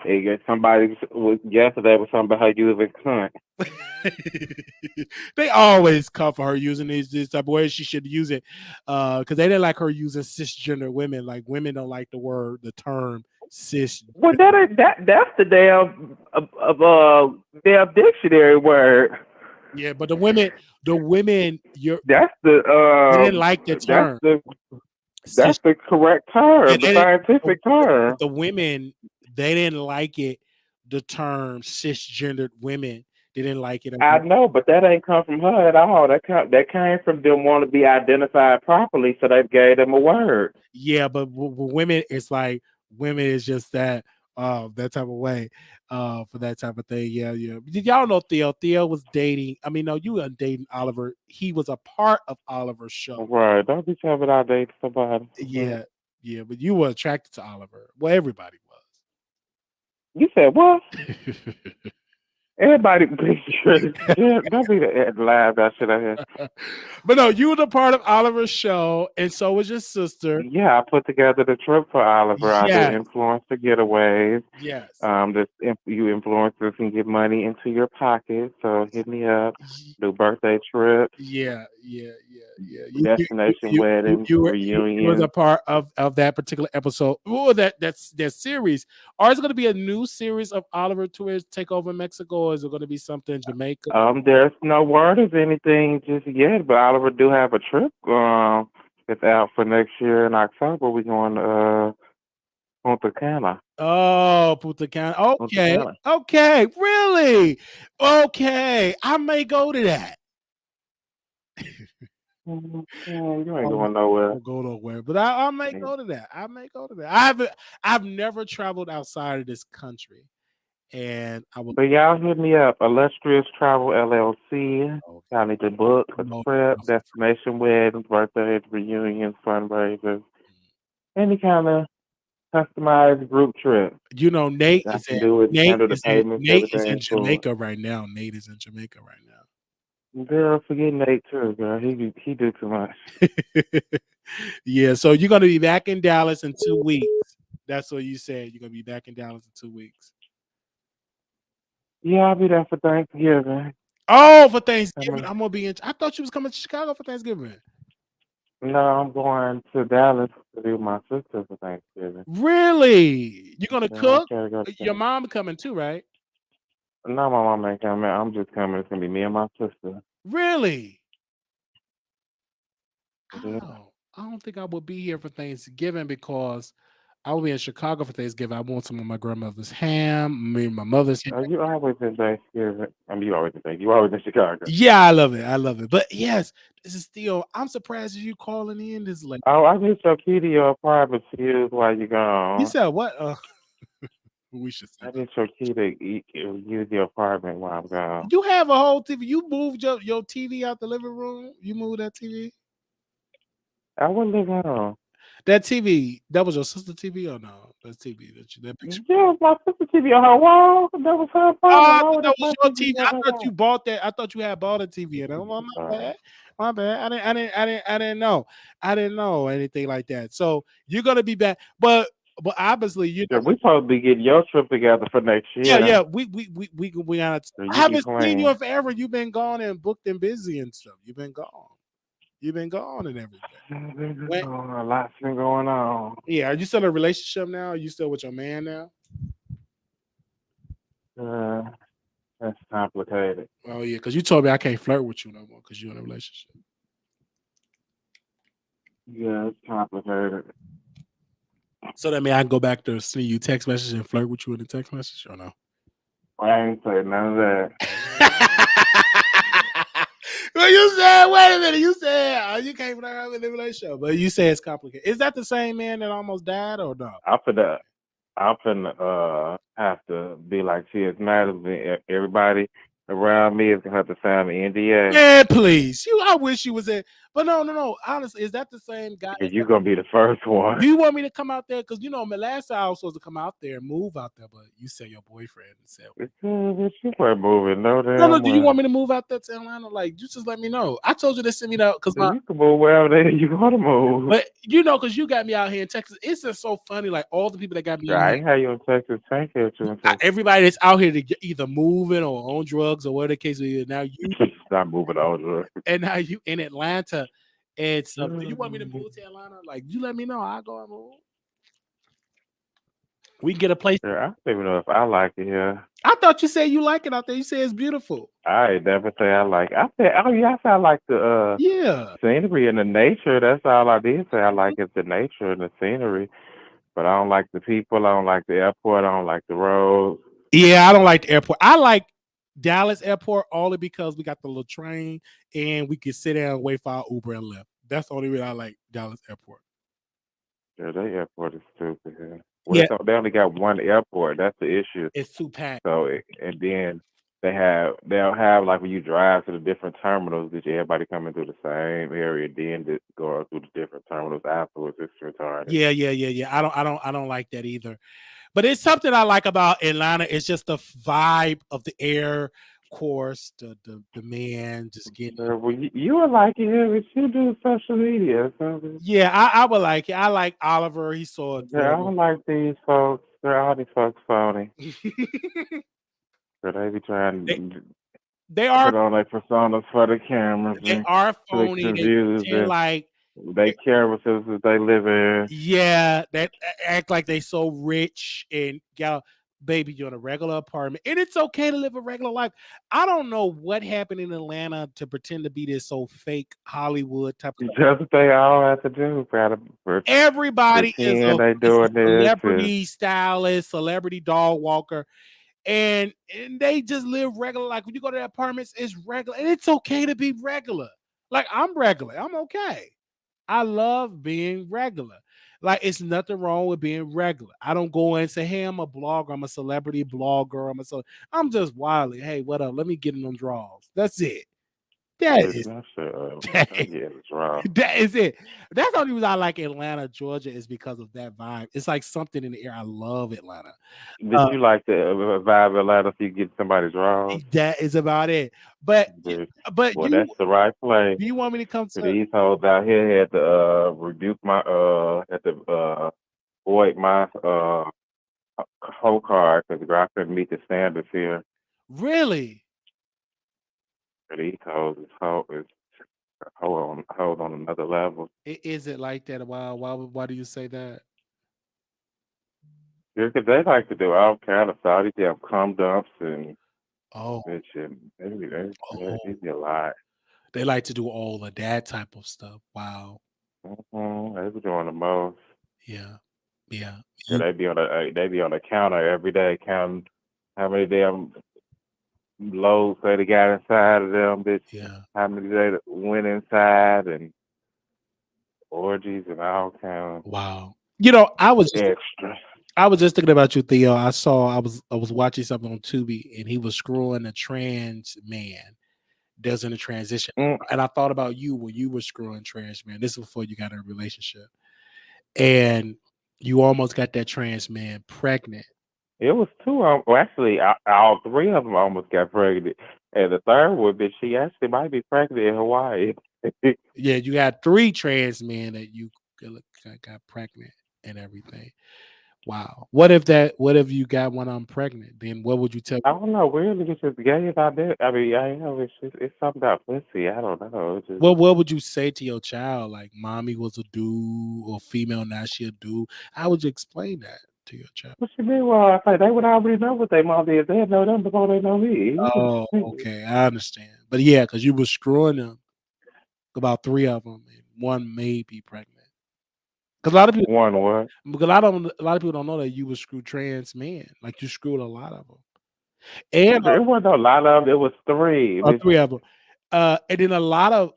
And somebody was yesterday was talking about her using cunt. They always come for her using this type of words. She should use it because they didn't like her using cisgender women. Like women don't like the term cis. Well, that's the damn dictionary word. Yeah, but the women, That's the they didn't like the that's term the cis. that's the correct Yeah, term, the they didn't. scientific term. But the women, they didn't like it. The term cisgendered women, they didn't like it. I know, but that ain't come from her at all. That came from them wanting to be identified properly, so they gave them a word. Yeah, but women, it's like women is just that type of way for that type of thing. Yeah, yeah. Did y'all know Theo? Theo was dating. I mean, no, you weren't dating Oliver. He was a part of Oliver's show. Right? Don't be telling me I date somebody. Yeah, yeah. But you were attracted to Oliver. Well, everybody You said what? was. Everybody, don't be the laugh that shit out here. But no, you were a part of Oliver's show, and so was your sister. Yeah, I put together the trip for Oliver. I do Yes, influencer getaways. yes. You influencers can get money into your pocket. So hit me up. Y- Do birthday trips, Yeah, yeah, yeah, yeah. destination weddings, You was a reunions. part of that particular episode. Oh, that series. Or is it going to be a new series of Oliver Tours take over Mexico, or is it going to be something in Jamaica? There's no word of anything just yet, but Oliver do have a trip. It's out for next year in October. We're going to Punta Cana. Oh, Punta Cana. Punta Okay, Cana. okay, really? Okay, I may go to that. You ain't I'm going nowhere. I'll go nowhere, but I may go to that. I may go to that. I've never traveled outside of this country, and I would. But y'all hit me up. Illustrious Travel LLC. Oh, Y'all need to book a no, trip, no. destination weddings, birthdays, reunions, fundraisers, any kind of customized group trip. You know, I can do it, handle the payments, Nate is in everything for Jamaica right now. Nate is in Jamaica right it. Girl, forget Nate too, girl. He do too much. now. Yeah, so you're gonna be back in Dallas in 2 weeks. That's what you said. You're gonna be back in Dallas in 2 weeks. Yeah, I'll be there for Thanksgiving. Oh, for Thanksgiving, Coming. I'm gonna be in. I thought you was coming to Chicago for Thanksgiving. No, I'm going to Dallas to be with my sister for Thanksgiving. Really? You're gonna Yeah, I cook? gotta go to Your Dallas. mom coming too, right? No, my mom ain't coming. I'm just coming. It's gonna be me and my sister. Really? Yeah. Oh, I don't think I would be here for Thanksgiving because I will be in Chicago for Thanksgiving. I want some of my grandmother's ham, me and my mother's ham. You always in Thanksgiving. I mean, you always in Thanksgiving. You always in Chicago. Yeah, I love it. I love it. But yes, this is Theo. I'm surprised at you calling in this late. Oh, I need your key to your apartment to use while you're You gone. said what? We should say I that. need your key to use your apartment while I'm gone. You have a whole TV. You moved your TV out the living room. You moved that TV. I wouldn't live on. That TV. That was your sister TV or no? That TV. That picture. Yeah, my sister TV on her wall. That was her Oh, apartment. I Why thought would that my was your TV TV. be on I her thought you wall? bought that. I thought you had bought a TV. And my bad. My bad. I didn't know. I didn't know anything like that. So you're gonna be back, but obviously you Yeah, know. we supposed to be getting your trip together for next Yeah, year. yeah. We gotta. So I you can haven't seen you plan. in forever. You've been gone and booked and busy and stuff. You've been gone. You've been gone and everything. When, A lot's been going on. yeah, are you still in a relationship now? Are you still with your man now? That's complicated. Oh yeah, because you told me I can't flirt with you no more because you're in a relationship. Yeah, it's complicated. So that means I can go back to send you text message and flirt with you in the text message or no? I ain't saying none of that. Well, you said, wait a minute. You said you can't flirt with the relationship, but you say it's complicated. Is that the same man that almost died or no? I'm finna have to be like T.S. Madison. Everybody around me is gonna have to sign an NDA. Man, please. I wish you was in. But no. Honestly, is that the same guy? Because you're gonna be the first one. Do you want me to come out there? Because last time I was supposed to come out there and move out there, but you said your boyfriend said. But you weren't moving no damn No. Do you way. want me to move out there to Atlanta? Like, you just let me know. I told you to send me that because You can move wherever you want to move. but because you got me out here in Texas. It's just so funny. Like all the people that got me. I ain't had you in Texas. Thank you. Everybody that's out here to get either moving or on drugs or whatever the case is. Now you not moving on drugs. And now you in Atlanta. And so, do you want me to move to Atlanta? Like, you let me know. I'll go and move. We can get a place. Yeah, I don't even know if I like it here. I thought you said you like it out there. You said it's beautiful. I ain't never say I like it. I said, oh yeah, I said I like the scenery and the nature. That's all I did say. I like it, the nature and the scenery. But I don't like the people. I don't like the airport. I don't like the roads. Yeah, I don't like the airport. I like Dallas Airport only because we got the little train and we can sit down and wait for our Uber and Lyft. That's the only reason I like Dallas Airport. Yeah, that airport is stupid. Yeah. Well, they only got one airport. That's the issue. It's too packed. So and then they'll have like when you drive to the different terminals, that everybody coming through the same area, then go through the different terminals afterwards. It's retarded. Yeah. I don't like that either. But it's something I like about Atlanta. It's just the vibe of the air course, the man just getting. Well, you would like it here, but you do social media. So. Yeah, I would like it. I like Oliver. He saw it. Yeah, I don't like these folks. All these folks phony. So they be trying to. They are put on their personas for the cameras. They are phony. They like. They care what citizens they live in. Yeah, that act like they so rich and gal. Baby, you're in a regular apartment, and it's okay to live a regular life. I don't know what happened in Atlanta to pretend to be this so fake Hollywood type of. That's what they all have to do. Everybody is a celebrity this. stylist, celebrity dog walker, and they just live regular. Like when you go to the apartments, it's regular, and it's okay to be regular. Like I'm regular, I'm okay. I love being regular. Like it's nothing wrong with being regular. I don't go in and say, "Hey, I'm a blogger. I'm a celebrity blogger. I'm just wildly. Hey, what up? Let me get in them draws." That's it. That is it. That's the only reason I like Atlanta, Georgia, is because of that vibe. It's like something in the air. I love Atlanta. Did you like the vibe of Atlanta so you get somebody's draws? That is about it. But well, that's the right place. Do you want me to come to these hoes out here had to rebuke my had to void my whole card because I couldn't meet the standards here. Really? These hoes is hold on another level. Is it like that? Why do you say that? Because they like to do all kind of stuff. They have cum dumps and that shit. They a lot. They like to do all of that type of stuff. Wow. They be doing the most. Yeah. They be on the counter every day counting how many damn loads they got inside of them, bitch. Yeah. How many they went inside and orgies and all kinds. Wow. I was just thinking about you, Theo. I was watching something on Tubi and he was screwing a trans man. Does in a transition. And I thought about you when you were screwing trans man. This is before you got in a relationship. And you almost got that trans man pregnant. It was two. Actually, all three of them almost got pregnant. And the third one, bitch, she actually might be pregnant in Hawaii. Yeah, you got 3 trans men that you got pregnant and everything. Wow. What if you got one of them pregnant? Then what would you tell? I don't know. Weirdly, it's just gay about that. I mean, I know it's something about pussy. I don't know. Well, what would you say to your child? Like, mommy was a dude or female, now she a dude. How would you explain that to your child? What you mean? Well, I say they would already know what their mom did. They'd know them before they know me. Oh, okay. I understand. But yeah, because you were screwing them, about 3 of them, and one may be pregnant. Because a lot of people, Because a lot of people don't know that you would screw trans men. Like you screwed a lot of them. And it wasn't a lot of them. It was 3. 3 of them. And then a lot of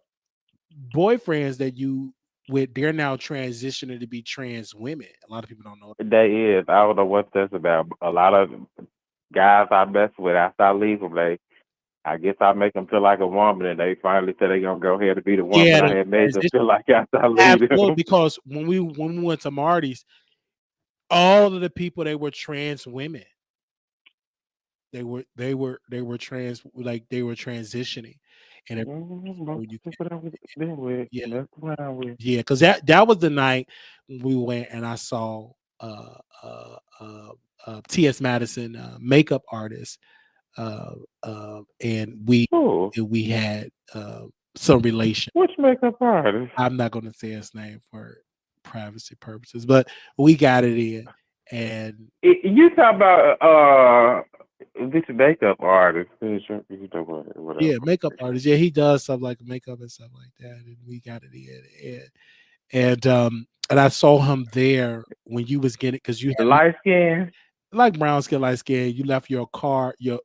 boyfriends that you with, they're now transitioning to be trans women. A lot of people don't know that. They is. I don't know what that's about. A lot of guys I mess with after I leave them, I guess I make them feel like a woman, and they finally said they gonna go ahead and be the woman Yeah, I the had made them transition. feel like after I leave Absolutely, them. because when we went to Marty's, all of the people, they were trans women. They were trans, like they were transitioning, and Most when you people that we been with, yeah, mess around with. yeah, because that was the night we went and I saw uh uh uh, T.S. Madison, makeup artist, and Who? we had some relation. Which makeup artist? I'm not going to say his name for privacy purposes, but we got it in, and You talk about this makeup artist? Whatever. yeah, makeup artist. Yeah, he does stuff like makeup and stuff like that, and we got it in, and I saw him there when you was getting, because you had Light skin. like brown skin, light skin. You left your car, your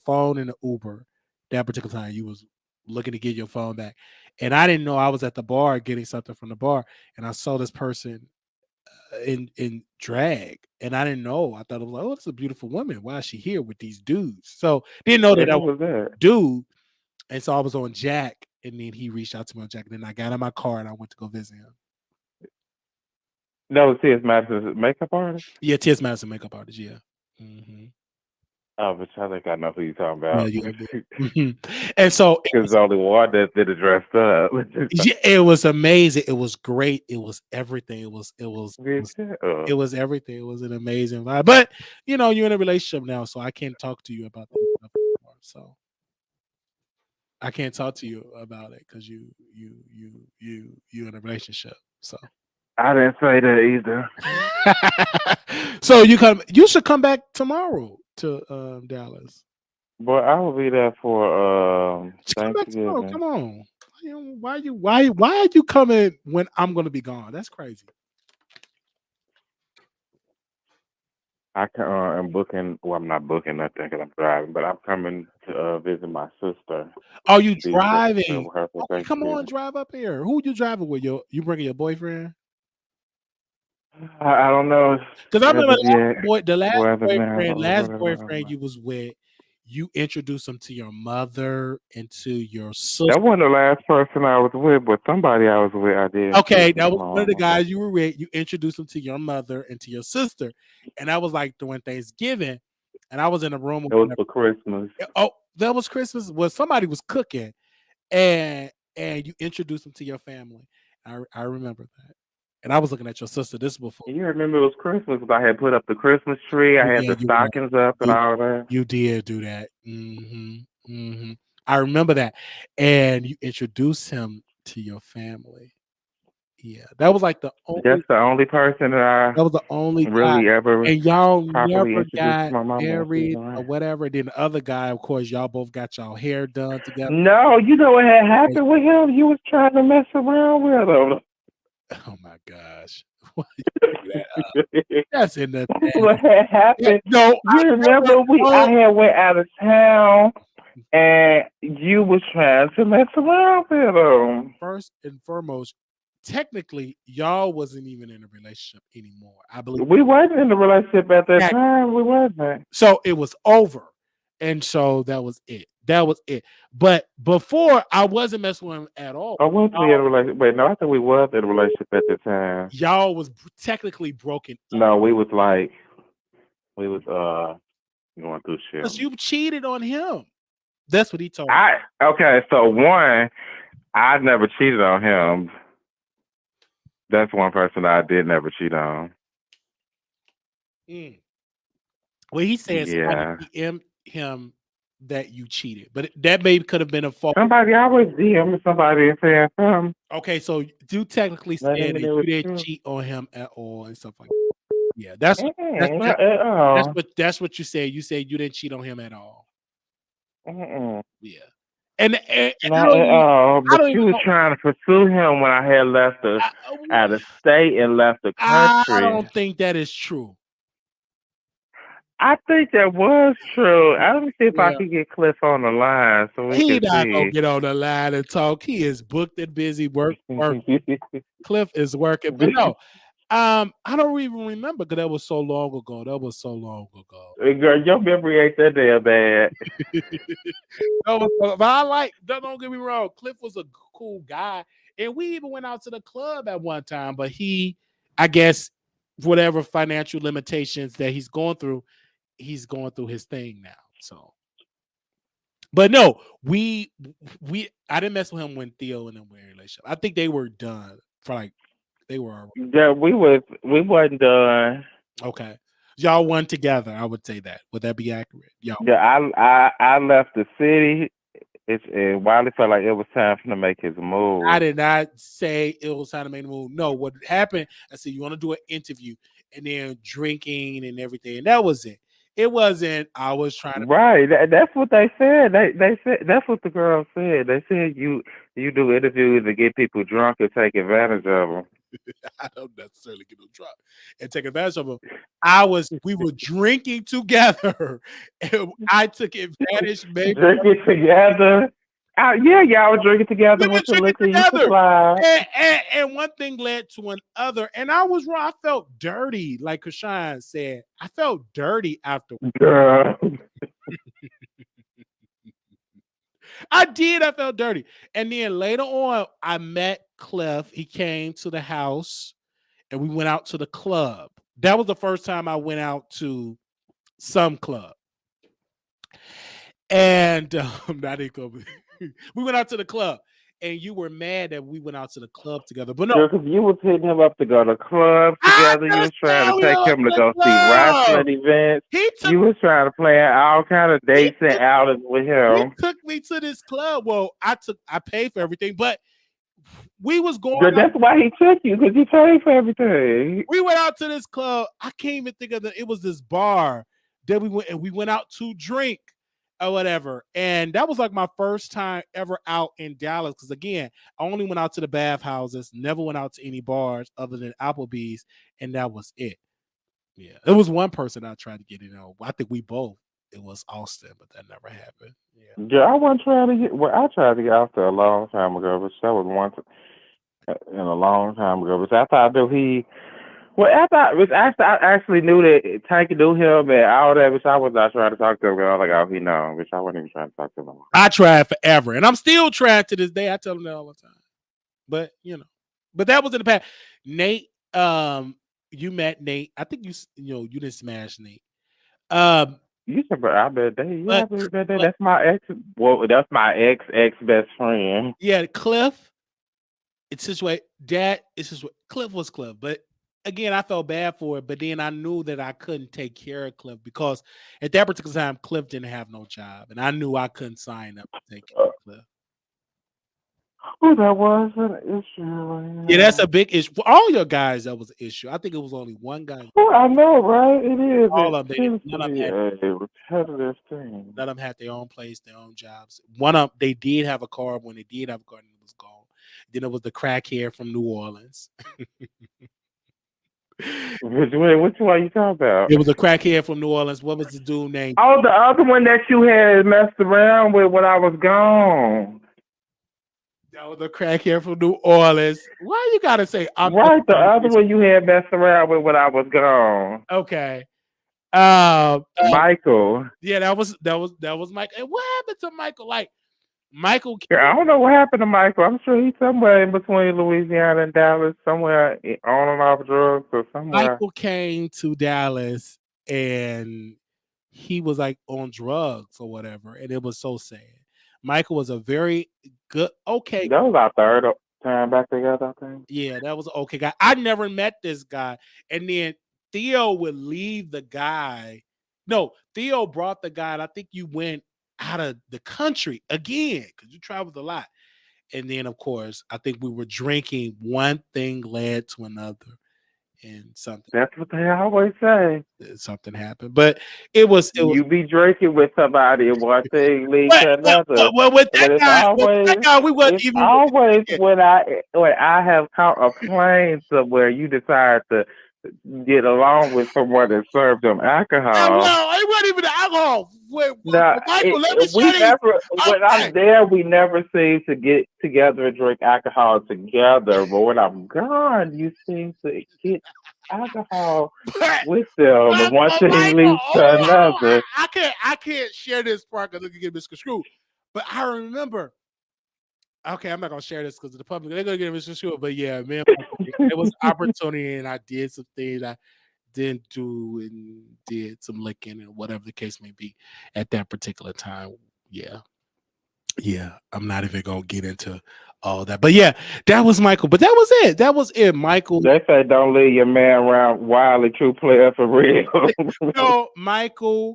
phone in the Uber. That particular time, you was looking to get your phone back, and I didn't know I was at the bar getting something from the bar, and I saw this person in drag, and I didn't know. I thought it was like, oh, it's a beautiful woman. Why is she here with these dudes? So didn't know that And I who was was that? a dude, and so I was on Jack, and then he reached out to me on Jack, and then I got in my car and I went to go visit him. No, T.S. Madison's makeup artist. Yeah, T.S. Madison makeup artist. Yeah. Mm-hmm. Oh, but I think I know who you're talking Yeah, about. and so Because the only one that did it dressed up. it was amazing. It was great. It was everything. It was everything. It was an amazing vibe. But you're in a relationship now, so I can't talk to you about that stuff anymore. So I can't talk to you about it because you in a relationship. So I didn't say that either. so you should come back tomorrow to Dallas. Boy, I will be there for Just come back tomorrow. Thanksgiving. Come on. Why are you coming when I'm gonna be gone? That's crazy. I'm booking. Well, I'm not booking nothing because I'm driving, but I'm coming to visit my sister. Oh, you Be driving? with her for Okay, come on, Thanksgiving. drive up here. Who you driving with? You bringing your boyfriend? I don't know Because I as remember of yet the whether now or last whatever. boyfriend you was with, you introduced him to your mother and to your sister. That wasn't the last person I was with, but somebody I was with, I did. Okay, that was one of the guys you were with. You introduced him to your mother and to your sister, and that was like during Thanksgiving, and I was in a room. It was for Christmas. Oh, that was Christmas. Well, somebody was cooking, and you introduced them to your family. I remember that, and I was looking at your sister. This before. You remember it was Christmas because I had put up the Christmas tree. I had Yeah, the stockings up and all that. You did do that. I remember that, and you introduced him to your family. Yeah, that was like the only. That's the only person that That was the only guy, really ever and y'all properly never introduced got my mama. married or whatever. Then the other guy, of course, y'all both got y'all hair done together. No, you know what had happened with him? You was trying to mess around with him. Oh my gosh. Why you bring that up? That's in the What had happened? No, you remember I had went out of town and you was trying to mess around with him. First and foremost, technically, y'all wasn't even in a relationship anymore. I believe we wasn't in a relationship at that time. We wasn't. So it was over, and so that was it. That was it. But before, I wasn't messing with him at all. I wasn't in a relationship. Wait, no, I think we was in a relationship at the time. Y'all was technically broken. No, we was going through shit. Because you cheated on him. That's what he told me. Okay, so one, I never cheated on him. That's one person I did never cheat on. Well, he said somebody him that you cheated, but that maybe could have been a fault. Somebody always DM somebody and saying something. Okay, so you technically saying that you didn't cheat on him at all and stuff like that. Yeah, that's what you said. You said you didn't cheat on him at all. Yeah. And not at all. But you was trying to pursue him when I had left out of state and left the country. I don't think that is true. I think that was true. Let me see if I can get Cliff on the line so we He can not see. Gonna get on the line and talk. He is booked and busy. Work. Cliff is working, but no, I don't even remember because that was so long ago. That was so long ago. Hey, girl, your memory ain't that damn bad. But I like. Don't get me wrong. Cliff was a cool guy, and we even went out to the club at one time. But he, I guess, whatever financial limitations that he's going through his thing now. So, but no, I didn't mess with him when Theo and them were in a relationship. I think they were done for like they were already. Yeah, we wasn't done. Okay. Y'all won together. I would say that. Would that be accurate? Y'all. Yeah, I left the city. And Wiley felt like it was time for him to make his move. I did not say it was time to make the move. No, what happened? I said you want to do an interview, and then drinking and everything. And that was it. It wasn't. I was trying to. Right. That's what they said. They said that's what the girl said. They said you do interviews to get people drunk and take advantage of them. I don't necessarily get no drunk and take advantage of them. We were drinking together, and I took advantage. Maybe drinking together. Yeah, y'all were drinking together with the liquor you supplied. And one thing led to another, and I was wrong. I felt dirty, like Kashan said. I felt dirty after. Girl. I did. I felt dirty. And then later on, I met Cliff. He came to the house and we went out to the club. That was the first time I went out to some club. And we went out to the club. And you were mad that we went out to the club together. But no. Because you was hitting him up to go to clubs together. You was trying to take him to go see wrestling events. You was trying to plan all kind of dates and outings with him. He took me to this club. Well, I paid for everything, but we was going. That's why he took you, because he paid for everything. We went out to this club. I can't even think of it was this bar that we went out to drink or whatever. And that was like my first time ever out in Dallas. Because again, I only went out to the bathhouses, never went out to any bars other than Applebee's, and that was it. Yeah. It was one person I tried to get in on. I think we both. It was Austin, but that never happened. Yeah, I wasn't trying to get. Well, I tried to get out there a long time ago, but that was once in a long time ago. But after I knew he, after I actually knew that Tank knew him and all that, which I was not trying to talk to him. I was like, oh, he know, which I wasn't even trying to talk to him. I tried forever, and I'm still trying to this day. I tell him that all the time. But but that was in the past. Nate, you met Nate. I think you didn't smash Nate. You said, but I bet that's my ex. Well, that's my ex best friend. Yeah, Cliff. It's his way. Cliff was Cliff, but again, I felt bad for it. But then I knew that I couldn't take care of Cliff because at that particular time, Cliff didn't have no job, and I knew I couldn't sign up to take care of Cliff. Oh, that was an issue. Yeah, that's a big issue. For all your guys, that was an issue. I think it was only one guy. Oh, I know, right? It is. All of them. None of them had their own place, their own jobs. One of them, they did have a car. When they did have a car, it was gone. Then it was the crackhead from New Orleans. Which one are you talking about? It was a crackhead from New Orleans. What was the dude named? Oh, the other one that you had messed around with when I was gone. That was a crackhead from New Orleans. Why you gotta say I'm right? The other one you had messed around with when I was gone. Okay. Michael. Yeah, that was Michael. And what happened to Michael? Like Michael. I don't know what happened to Michael. I'm sure he's somewhere in between Louisiana and Dallas, somewhere on and off drugs or somewhere. Michael came to Dallas and he was like on drugs or whatever, and it was so sad. Michael was a very good, okay. That was our third time back together, I think. Yeah, that was an okay guy. I never met this guy. And then Theo would leave the guy. No, Theo brought the guy, and I think you went out of the country again because you traveled a lot. And then, of course, I think we were drinking. One thing led to another. And something. That's what they always say. Something happened, but it was you be drinking with somebody, and one thing leads to another. Well, with that guy, we wasn't even. Always when I have caught a plane somewhere, you decide to get along with someone that served them alcohol. No, it wasn't even the alcohol. When I'm there, we never seem to get together and drink alcohol together. But when I'm gone, you seem to get alcohol But, with them. The one but thing Michael, leads to another. I can't share this part because we can get misconstrued. But I remember. Okay, I'm not gonna share this because the public they're gonna get misconstrued. But yeah, man, it was an opportunity, and I did some things I didn't do, and did some licking, and whatever the case may be at that particular time. Yeah, yeah, I'm not even gonna get into all that. But yeah, that was Michael. But that was it. That was it, Michael. They say don't leave your man around wildly true player for real. No, Michael,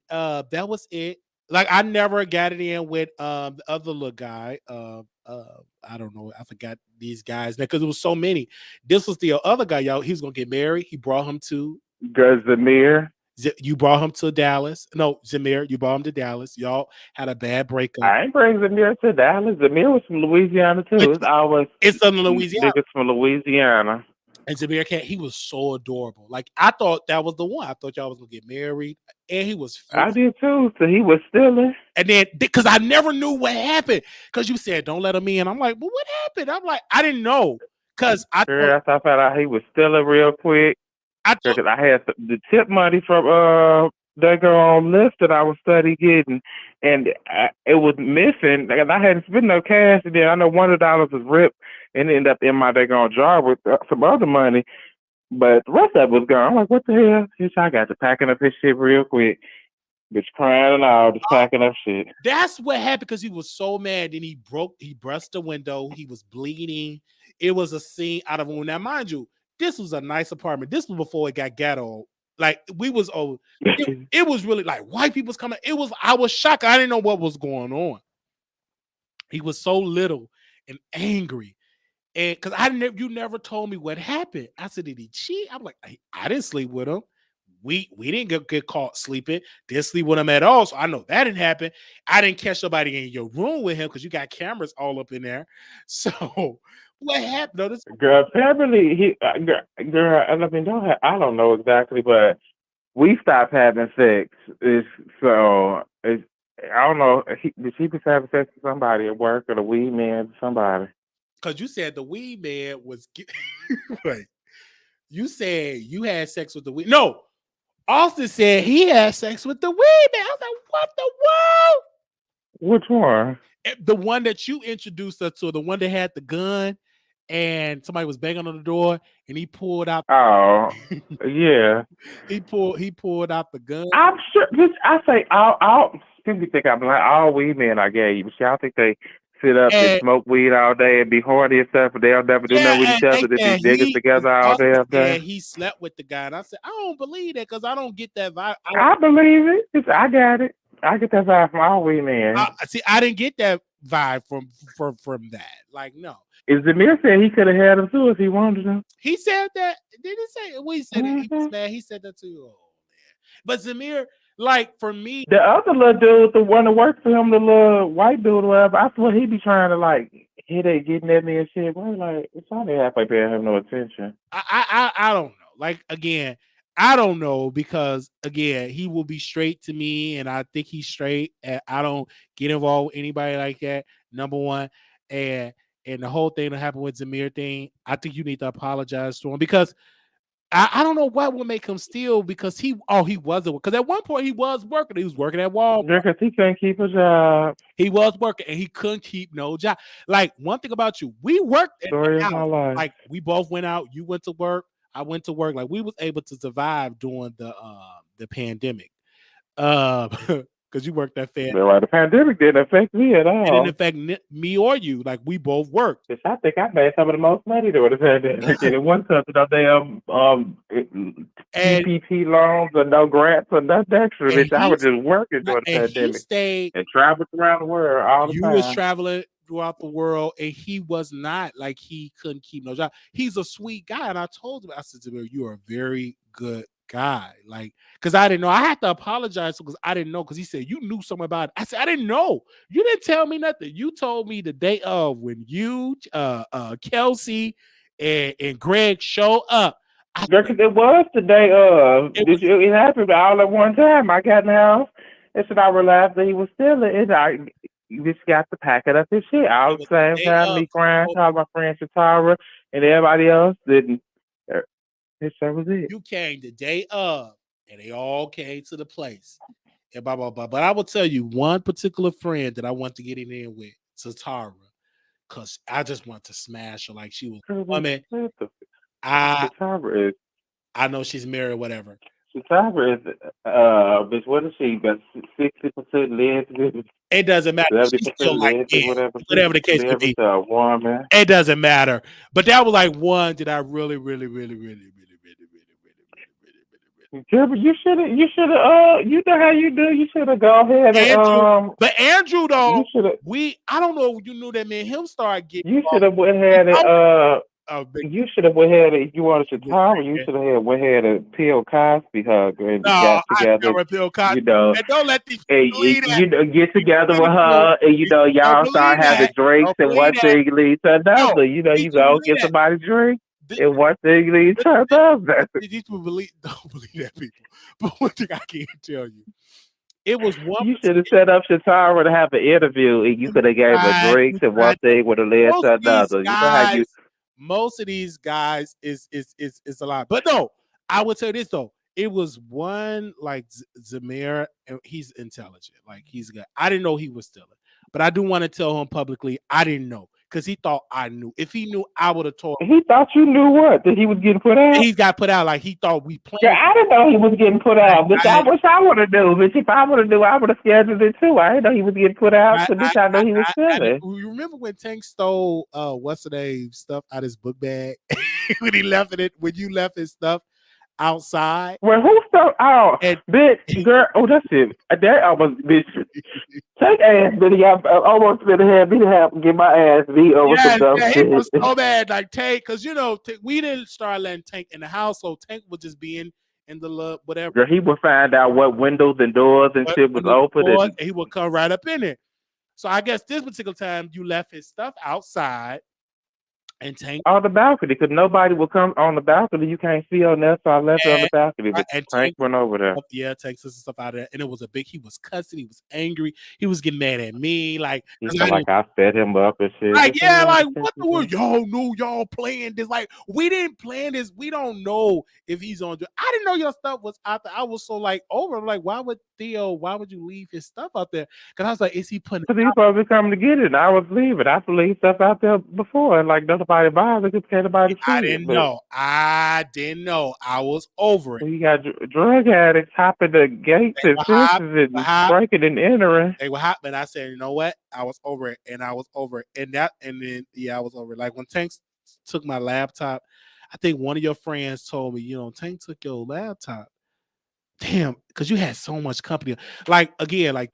that was it. Like I never got it in with the other little guy. I don't know. I forgot these guys because it was so many. This was the other guy, y'all. He was gonna get married. He brought him to Zamir. you brought him to Dallas. No, Zamir, you brought him to Dallas. Y'all had a bad breakup. I ain't bring Zamir to Dallas. Zamir was from Louisiana too. It's always Southern Louisiana. Niggas from Louisiana. And Zamir Cat, he was so adorable. Like I thought that was the one. I thought y'all was gonna get married, and he was. I did too. So he was stealing. And then because I never knew what happened, because you said don't let him in. I'm like, well, what happened? I'm like, I didn't know because I found out he was stealing real quick. Because I had the tip money from that girl on list that I was study getting, and it was missing. And I hadn't spent no cash. And then I know $100 was ripped and ended up in my daggone jar with some other money. But the rest of it was gone. I'm like, what the hell? Bitch, I got to packing up his shit real quick. Bitch crying and all, just packing up shit. That's what happened because he was so mad. Then he burst the window. He was bleeding. It was a scene out of a window. Now, mind you, this was a nice apartment. This was before it got ghetto. Like we was it was really like white people's coming. I was shocked. I didn't know what was going on. He was so little and angry. And because you never told me what happened. I said, did he cheat? I'm like, I didn't sleep with him. We didn't get caught sleeping. Didn't sleep with him at all. So I know that didn't happen. I didn't catch nobody in your room with him because you got cameras all up in there. So what happened? No, this girl, apparently girl. I mean, I don't know exactly, but we stopped having sex. I don't know. Did she was having sex with somebody at work or the weed man? Somebody. Because you said the weed man was. Wait. You said you had sex with the weed. No. Austin said he had sex with the weed man. I was like, what the world? Which one? The one that you introduced us to, the one that had the gun and somebody was banging on the door and he pulled out. Oh, yeah. He pulled out the gun. I'm sure. I say, people think I'm like all weed men I gave you, but y'all think they sit up and smoke weed all day and be horny and stuff, but they'll never do nothing with each other. They be digging together all day. He slept with the guy, and I said, I don't believe that because I don't get that vibe. I believe it. I got it. I get that vibe from all weed men. I didn't get that vibe from that. Like, no. Is Zamir said he could have had him too if he wanted him? He said that. Did he say? Well, he said he was mad. He said that too. Oh man! But Zamir, like for me, the other little dude, the one that worked for him, the little white dude, or whatever, I swear he be trying to like hit it, getting at me and shit. But like, it's not halfway paying him no attention. I don't know. Like again, I don't know because again, he will be straight to me, and I think he's straight. And I don't get involved with anybody like that. Number one, and the whole thing that happened with Zamir thing, I think you need to apologize to him because I don't know what would make him steal because he wasn't, because at one point he was working. He was working at Walmart. Yeah, because he couldn't keep a job. He was working and he couldn't keep no job. Like one thing about you, we worked at the house. Like we both went out. You went to work. I went to work. Like we was able to survive during the pandemic. Because you worked that fast. Right, the pandemic didn't affect me at all. It didn't affect me or you. Like we both worked. I think I made some of the most money during the pandemic. And it wasn't something that PPP loans or no grants or nothing extra. Bitch, I was just working during the pandemic. He stayed and traveled around the world all the time. You was traveling throughout the world, and he was not like he couldn't keep no job. He's a sweet guy, and I told him, I said to him, "You are a very good guy." Like, because I didn't know. I had to apologize because I didn't know. Because he said you knew something about it. I said I didn't know. You didn't tell me nothing. You told me the day of when you, Kelsey, and Greg show up. It was the day of. It happened all at one time. I got in the house and said I realized that he was stealing it. I just got to pack it up his shit all the same time. Me crying, called my friend Shatara and everybody else. Didn't. Yes, that was it. You came the day of, and they all came to the place. And blah, blah, blah. But I will tell you one particular friend that I want to get in there with, Satara, because I just want to smash her like she was a woman. I know she's married or whatever. Satara is, bitch, what is she? About 60% lesbian, It doesn't matter. 70% She's still like, lesbian, whatever. whatever the case may be. To a woman. It doesn't matter. But that was like one that I really, really, really, really, really, Yeah, but you should have, you know how you do. You should have go ahead and, But Andrew, though, I don't know if you knew that me and him started getting. You should have went ahead and, you should have went ahead and, if you wanted to talk, you should have went ahead and Bill Cosby hug and got together. You know, and don't let these get together with her, and y'all start having drinks, and one thing leads to another. You go get somebody drink. And one thing leads to another. These people don't believe that, people. But one thing I can't tell you, it was one. You should have set up Shatara to have an interview, and you could have gave her drinks, and one thing would have led to another. You know how you. Most of these guys is a lot, but no, I would say this though. It was one like Zamir, and he's intelligent, like he's good. I didn't know he was stealing, but I do want to tell him publicly I didn't know. Because he thought I knew. If he knew, I would have told him. He thought you knew what? That he was getting put out? He got put out like he thought we played. Yeah, I didn't know he was getting put out. Bitch, I wish I would have knew. Bitch, if I would have knew, I would have scheduled it too. I didn't know he was getting put out. So bitch, I know he was stealing. You remember when Tank stole what's the name stuff out his book bag? When he left it, when you left his stuff outside. Well, who stole? Oh, bitch, girl. Oh, that's it. That almost, bitch. Tank ass, bitch. Almost been had me to have get my ass beat over some dumb shit. He was so bad, like Tank, because we didn't start letting Tank in the house, so Tank would just be in the whatever. Girl, he would find out what windows and doors and shit was open, and he would come right up in it. So I guess this particular time you left his stuff outside. And Tank on the balcony, because nobody will come on the balcony. You can't see on there, so I left it on the balcony. But Tank went over there. Yeah, Tank took some stuff out of there, and it was he was cussing, he was angry, he was getting mad at me, like I fed him up and shit. Like, yeah, like what the world? Y'all knew y'all playing this. Like, we didn't plan this. We don't know if he's on. I didn't know your stuff was out there. I was so like over. I'm like, why would you leave his stuff out there? Because I was like, is he putting? Because he's supposed to come to get it. And I was leaving. I leave stuff out there before, and like nobody bothered because nobody. I didn't know. I was over it. You got drug addicts hopping the gates and fences and breaking and entering. They were hot, but I said, you know what? I was over it, and I was over it, and then I was over it. Like when Tank took my laptop, I think one of your friends told me, Tank took your laptop. Damn, because you had so much company. Like again, like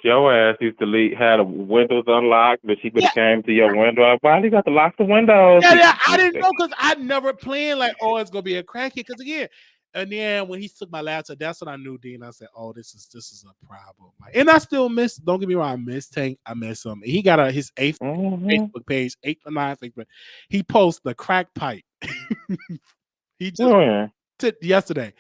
your ass used to had the windows unlocked, but she could have came to your window. Why you got to lock the windows? Yeah, I didn't know because I never planned like, oh, it's gonna be a crackhead. Because again, and then when he took my laptop, that's when I knew. Then I said, oh, this is a problem. Like, and I still miss. Don't get me wrong, I miss Tank. I miss him. He got his 8th Facebook page, 8th or 9th Facebook. He posted the crack pipe. He just yesterday.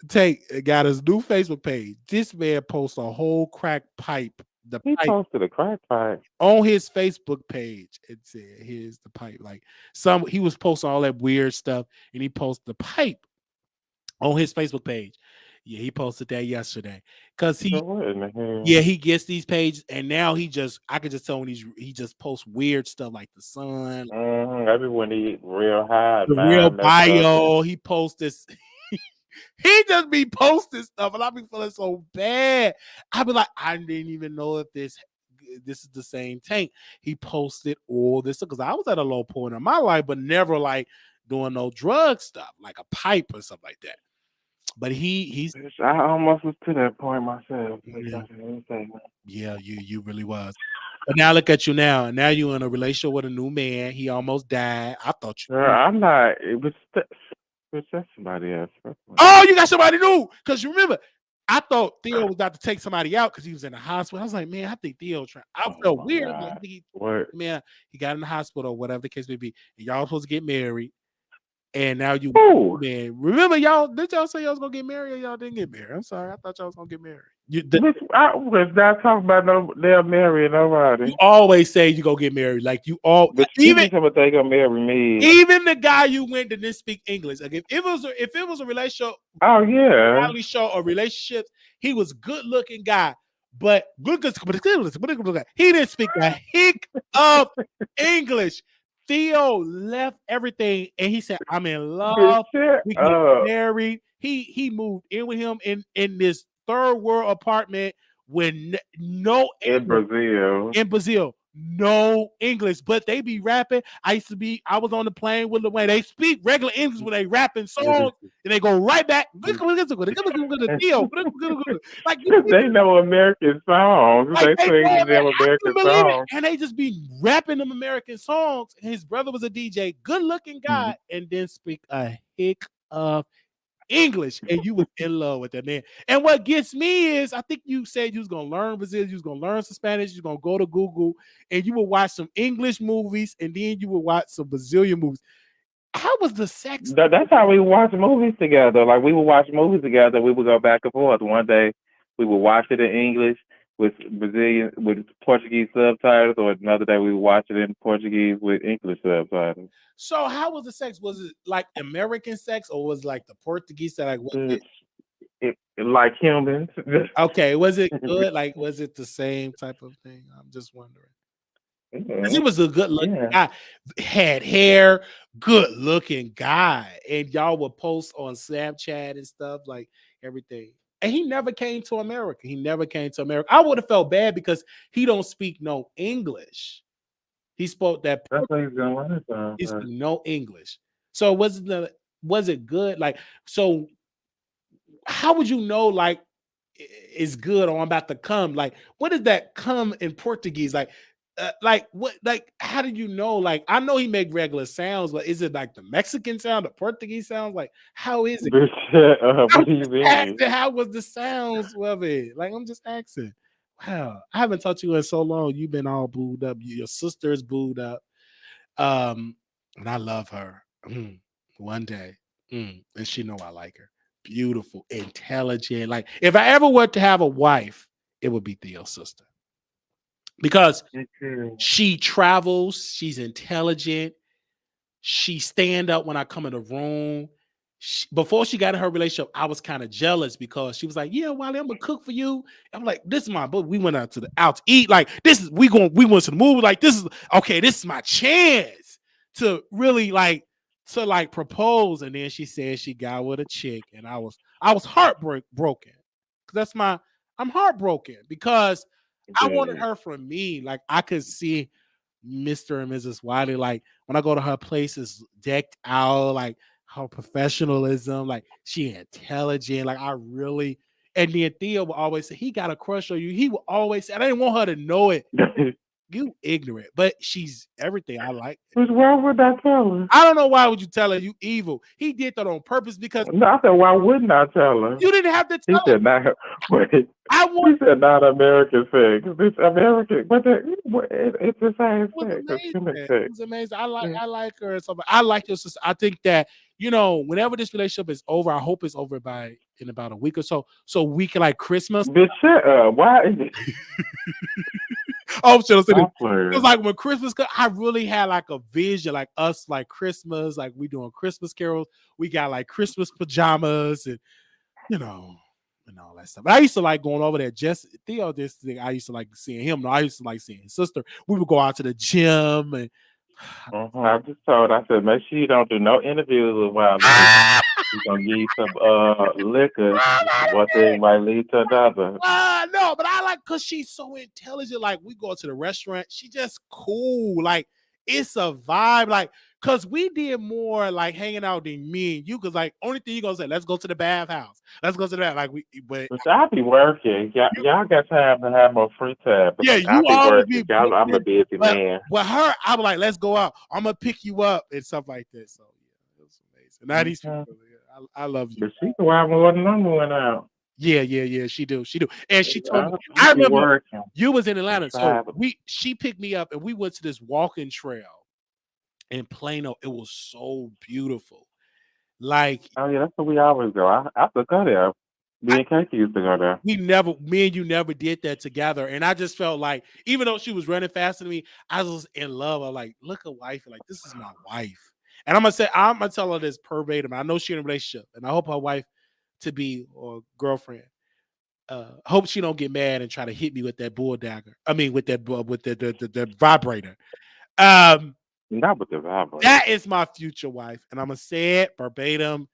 Tank got his new Facebook page. This man posts a whole crack pipe. He posted a crack pipe on his Facebook page. It said, "Here's the pipe." Like he was posting all that weird stuff, and he posted the pipe on his Facebook page. Yeah, he posted that yesterday because he gets these pages, and now I could just tell when he just posts weird stuff like the sun. Everyone he real high, the real bio. He posts this. He just be posting stuff, and I be feeling so bad. I be like, I didn't even know if this is the same Tank. He posted all this because I was at a low point in my life, but never like doing no drug stuff, like a pipe or something like that. But he's. I almost was to that point myself. Yeah, you really was. But now look at you now. Now you're in a relationship with a new man. He almost died. I thought you. I'm not. It was. That's somebody else. Oh, you got somebody new. Because you remember, I thought Theo was about to take somebody out because he was in the hospital. I was like, man, I think Theo trying. I felt weird. Like, he got in the hospital or whatever the case may be. And y'all supposed to get married. and now you Ooh. man. Remember y'all? Did y'all say y'all was gonna get married? Or y'all didn't get married. I'm sorry, I thought y'all was gonna get married. I was not talking about no damn marrying nobody. You always say you go get married, like you all. But Even they gonna marry me. even the guy you went to didn't speak English. Like if it was a relationship, Oh yeah, reality show or relationships, he was good looking guy, but he didn't speak a hick of English. Theo left everything and he said, "I'm in love. We get married." He moved in with him in this third world apartment with no in Brazil. In Brazil, no English, but they be rapping. I was on the plane with Lil Wayne. They speak regular English when they rapping songs, and they go right back. Like they know American songs. like they sing them American songs. And they just be rapping them American songs. His brother was a DJ, good looking guy, and then speak a hick of English, and you was in love with that man. And what gets me is, I think you said you was gonna learn Brazil, you was gonna learn some Spanish, you was gonna go to Google, and you would watch some English movies, and then you would watch some Brazilian movies. How was the sex? That's how we watch movies together. Like we would watch movies together. We would go back and forth. One day we would watch it in English with Portuguese subtitles, or another day we would watch it in Portuguese with English subtitles. So how was the sex? Was it like American sex, or was it like the Portuguese sex? Like was it like humans. Okay, was it good? Like was it the same type of thing? I'm just wondering. He was a good looking guy, had hair, good looking guy, and y'all would post on Snapchat and stuff, like everything. And he never came to America. I would have felt bad because he don't speak no English. He spoke that. That's what he's gonna learn from. He speak no English. So was it good? Like, so how would you know like it's good or I'm about to come? Like, what is that come in Portuguese? Like what? Like how did you know? Like I know he make regular sounds, but is it like the Mexican sound, the Portuguese sounds? Like how is it? What do you mean? How was the sounds of it? Like I'm just asking. Wow, I haven't talked to you in so long. You've been all booed up. Your sister is booed up. And I love her. One day, and she know I like her. Beautiful, intelligent. Like if I ever were to have a wife, it would be Theo's sister. Because she travels, she's intelligent, she stand up when I come in the room. Before she got in her relationship, I was kind of jealous because she was like, "Yeah, Wiley, I'm gonna cook for you." I'm like, "This is my book." We went out to eat. Like we went to the movie. Like this is okay. This is my chance to really to propose. And then she said she got with a chick, and I was heartbroken. I'm heartbroken because I wanted her for me. Like I could see Mr. and Mrs. Wiley. Like when I go to her place, it's decked out, like her professionalism, like she intelligent. Like I really, and then Theo will always say he got a crush on you. He will always say, I didn't want her to know it. You ignorant, but she's everything I like. Why would I tell her? I don't know why would you tell her you evil. He did that on purpose because no, I said why wouldn't I tell her? You didn't have to tell her. He said not. Wait, he said not American sex. It's American, but it's the same sex. It was amazing. I like her. So I like your sister. I think that whenever this relationship is over, I hope it's over in about a week or so. So we can like Christmas. Bitch, shut up. Why is it? Oh, shit! It was like when Christmas comes, I really had like a vision, like us, like Christmas, like we doing Christmas carols. We got like Christmas pajamas and and all that stuff. But I used to like going over there. Theo, this thing, I used to like seeing him. No, I used to like seeing his sister. We would go out to the gym and. I just told. I said, make sure you don't do no interviews with Wiley. He's gonna give you some liquor. One thing might lead to another. No, but I like because she's so intelligent. Like we go to the restaurant, she just cool. Like it's a vibe. Like because we did more like hanging out than me and you. Because like only thing you gonna say, let's go to the bathhouse. Let's go to the bath. Like but I be working. Y'all got time to have more free time. Yeah, you always be. I'm a busy man. With her, I'm like, let's go out. I'm gonna pick you up and stuff like that. So yeah, it was amazing. Now these people, I love you. But she can wild more than I'm going out. Yeah. She do. And she told me. I remember you was in Atlanta, so she picked me up and we went to this walking trail in Plano. It was so beautiful. Like, Oh yeah, that's where we always go. I used to go there. Me and Casey used to go there. me and you never did that together. And I just felt like, even though she was running faster than me, I was in love. I'm like, look at wife, like this is my wife. And I'm gonna tell her this verbatim. I know she's in a relationship, and I hope her wife to be or girlfriend. Hope she don't get mad and try to hit me with that bull dagger. I mean, with the vibrator. Not with the vibrator. That is my future wife, and I'm gonna say it verbatim.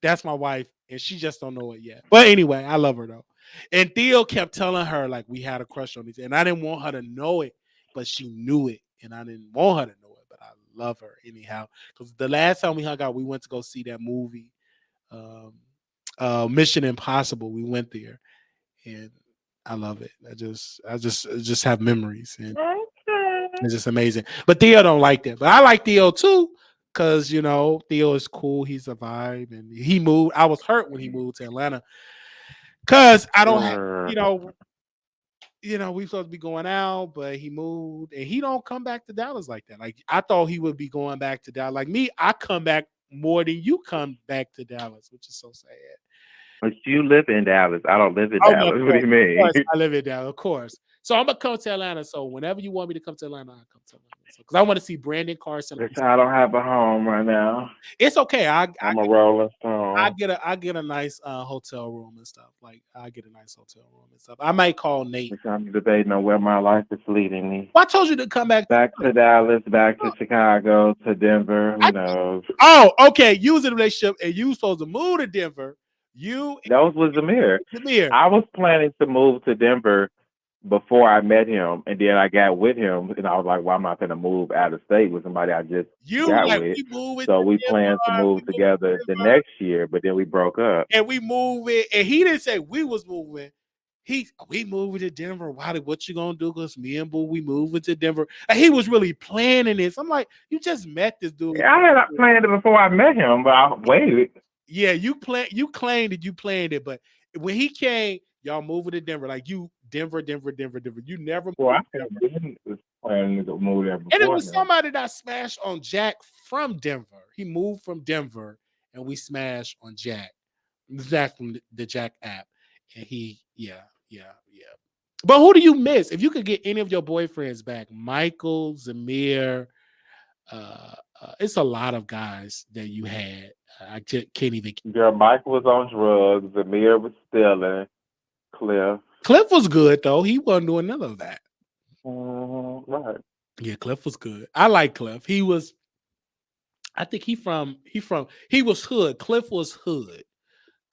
That's my wife, and she just don't know it yet. But anyway, I love her though. And Theo kept telling her like we had a crush on each other, and I didn't want her to know it, but she knew it, and I didn't want her to know it, but I love her anyhow. Because the last time we hung out, we went to go see that movie, Mission Impossible. We went there, and I love it. I just have memories, and it's just amazing. But Theo don't like that, but I like Theo too. Cause Theo is cool. He's a vibe, and he moved. I was hurt when he moved to Atlanta, cause I don't have, we supposed to be going out, but he moved, and he don't come back to Dallas like that. Like I thought he would be going back to Dallas. Like me, I come back more than you come back to Dallas, which is so sad. But you live in Dallas. I don't live in Dallas. What do you mean? Of course, I live in Dallas, of course. So I'm gonna come to Atlanta. So whenever you want me to come to Atlanta, I'll come to Atlanta. Because I want to see Brandon Carson. I don't have a home right now. It's okay. I'm a Rolling Stone. I get a nice hotel room and stuff. Like I get a nice hotel room and stuff. I might call Nate. I'm debating on where my life is leading me. Well, I told you to come back to Dallas, back to Chicago, to Denver. Who knows? Oh, okay. You was in a relationship and you supposed to move to Denver. That was Zamir. I was planning to move to Denver before I met him, and then I got with him, and I was like, "Well, I'm not going to move out of state with somebody I just got with." So we planned to move together the next year, but then we broke up. And we moved it, and he didn't say we was moving. We moving to Denver. What you gonna do? Because me and Boo, we moving to Denver. And he was really planning this. I'm like, you just met this dude. Yeah, I had planned it before I met him, but I waited. Yeah, you claimed that you planned it, but when he came, y'all moving to Denver. Like you, Denver. You never. Well, I didn't plan to move there before. And it was somebody that smashed on Jack from Denver. He moved from Denver, and we smashed on Jack. Jack from the Jack app, and yeah. But who do you miss? If you could get any of your boyfriends back, Michael, Zamir, it's a lot of guys that you had. I can't even. Girl, Michael was on drugs. Zamir was stealing. Cliff was good though. He wasn't doing none of that. Right. Yeah, Cliff was good. I like Cliff. He was. I think he was hood. Cliff was hood.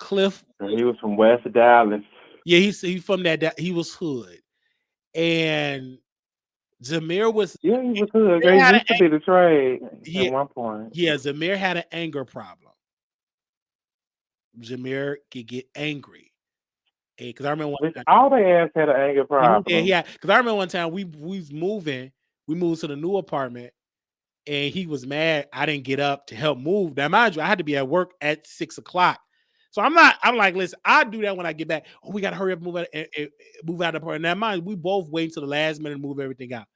He was from West Dallas. Yeah, he's from that. He was hood, and Zamir was. Yeah, he was hood. They used to be the trade at one point. Yeah, Zamir had an anger problem. Zamir could get angry. Because I remember all they ass had an anger problem. Yeah. Because I remember one time we was moving. We moved to the new apartment, and he was mad I didn't get up to help move. Now, mind you, I had to be at work at 6 o'clock. So I'm like, listen, I do that when I get back. Oh, we gotta hurry up and move out of the apartment. Now, mind you, we both wait until the last minute to move everything out.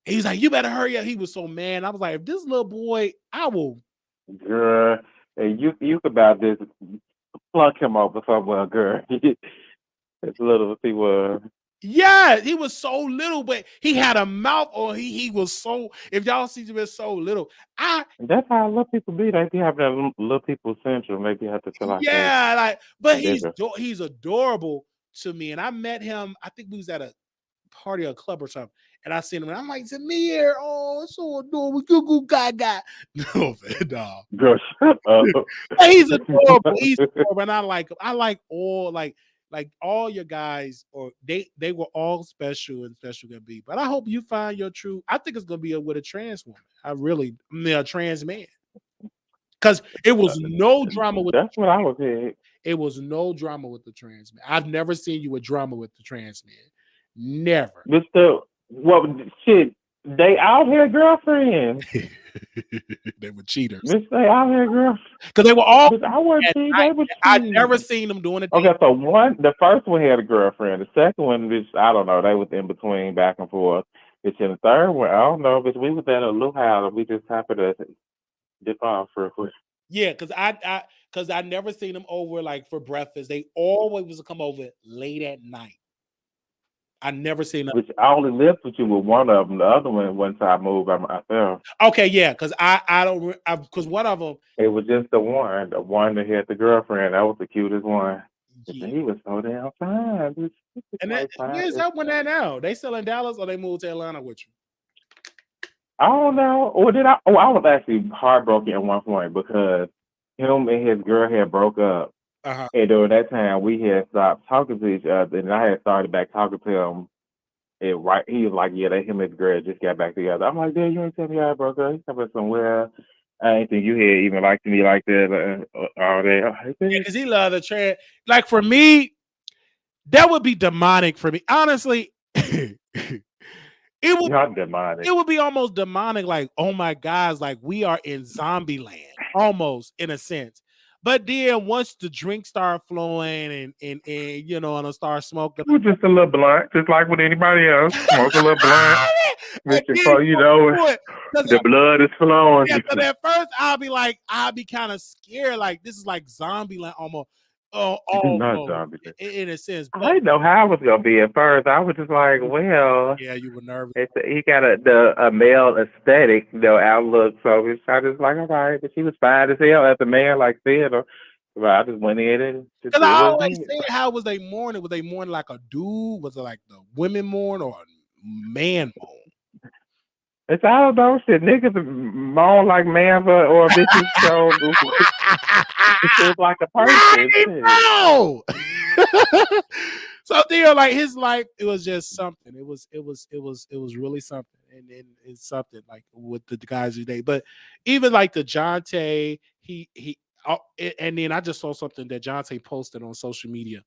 And he was like, you better hurry up. He was so mad. I was like, if this little boy, I will. Girl, and you about this. Plunk him over somewhere, girl. As little as he was. Yeah, he was so little, but he had a mouth, or he was so. If y'all see him as so little, that's how little people be. They be having that little people syndrome. Maybe you have to feel like that. But he's adorable to me. And I met him. I think we was at a party or a club or something, and I seen him. And I'm like, Zamir, oh, it's so adorable, goo gaga. No, man, dog. Girl, shut up. He's adorable. He's adorable, and I like him. I like all like all your guys, or they were all special and special can be. But I hope you find your true. I think it's gonna be with a trans woman. A trans man. Because it was no drama with. That's what I was saying. It was no drama with the trans man. I've never seen you with drama with the trans man. Never. Shit. They out here girlfriends. They were cheaters. They out here girls. Because they were all. I never seen them doing it. Okay, so the first one had a girlfriend. The second one, bitch, I don't know. They was in between, back and forth. Bitch, and the third one, I don't know. Bitch, we was at a luau. We just happened to dip off real quick. Yeah, because I never seen them over like for breakfast. They always come over late at night. I never seen them. Which I only lived with you with one of them. The other one, once I moved by myself. Okay, yeah, because I don't because one of them. It was just the one that had the girlfriend. That was the cutest one. Yeah. He was so damn fine. And where's that one at now? They still in Dallas or they moved to Atlanta with you? I don't know. Or did I? Oh, I was actually heartbroken at one point because him and his girl had broke up. Uh-huh. And during that time, we had stopped talking to each other, and I had started back talking to him. And right, he was like, "Yeah, him and his girl just got back together." I'm like, "Damn, you ain't tell me I broke up." He said, "Somewhere." I didn't think you had even liked me like that. All that. Yeah, because he loved the trend. Like for me, that would be demonic for me. Honestly, it would Not demonic. It would be almost demonic, like, oh my gosh, like we are in zombie land, almost in a sense. But then once the drinks start flowing and you know, and I start smoking, It was just a little blunt, just like with anybody else. Smoke a little blunt. Before you know it, the blood is flowing. Yeah, but at first I'll be kind of scared, like this is like zombie land almost. Not zombie. In a sense. I didn't know how it was gonna be at first. I was just like, well, yeah, you were nervous. He got a male aesthetic, outlook. So I just like, all right, but she was fine as hell as a man, like said. But I just went in and because I always said, how was they mourning? Was they mourning like a dude? Was it like the women mourn or a man mourn? It's all those shit. Niggas moan like man or bitches. So it's like a person. No. So like his life, it was just something. It was really something, and it's something like with the guys today. But even like the Jonte, and then I just saw something that Jonte posted on social media.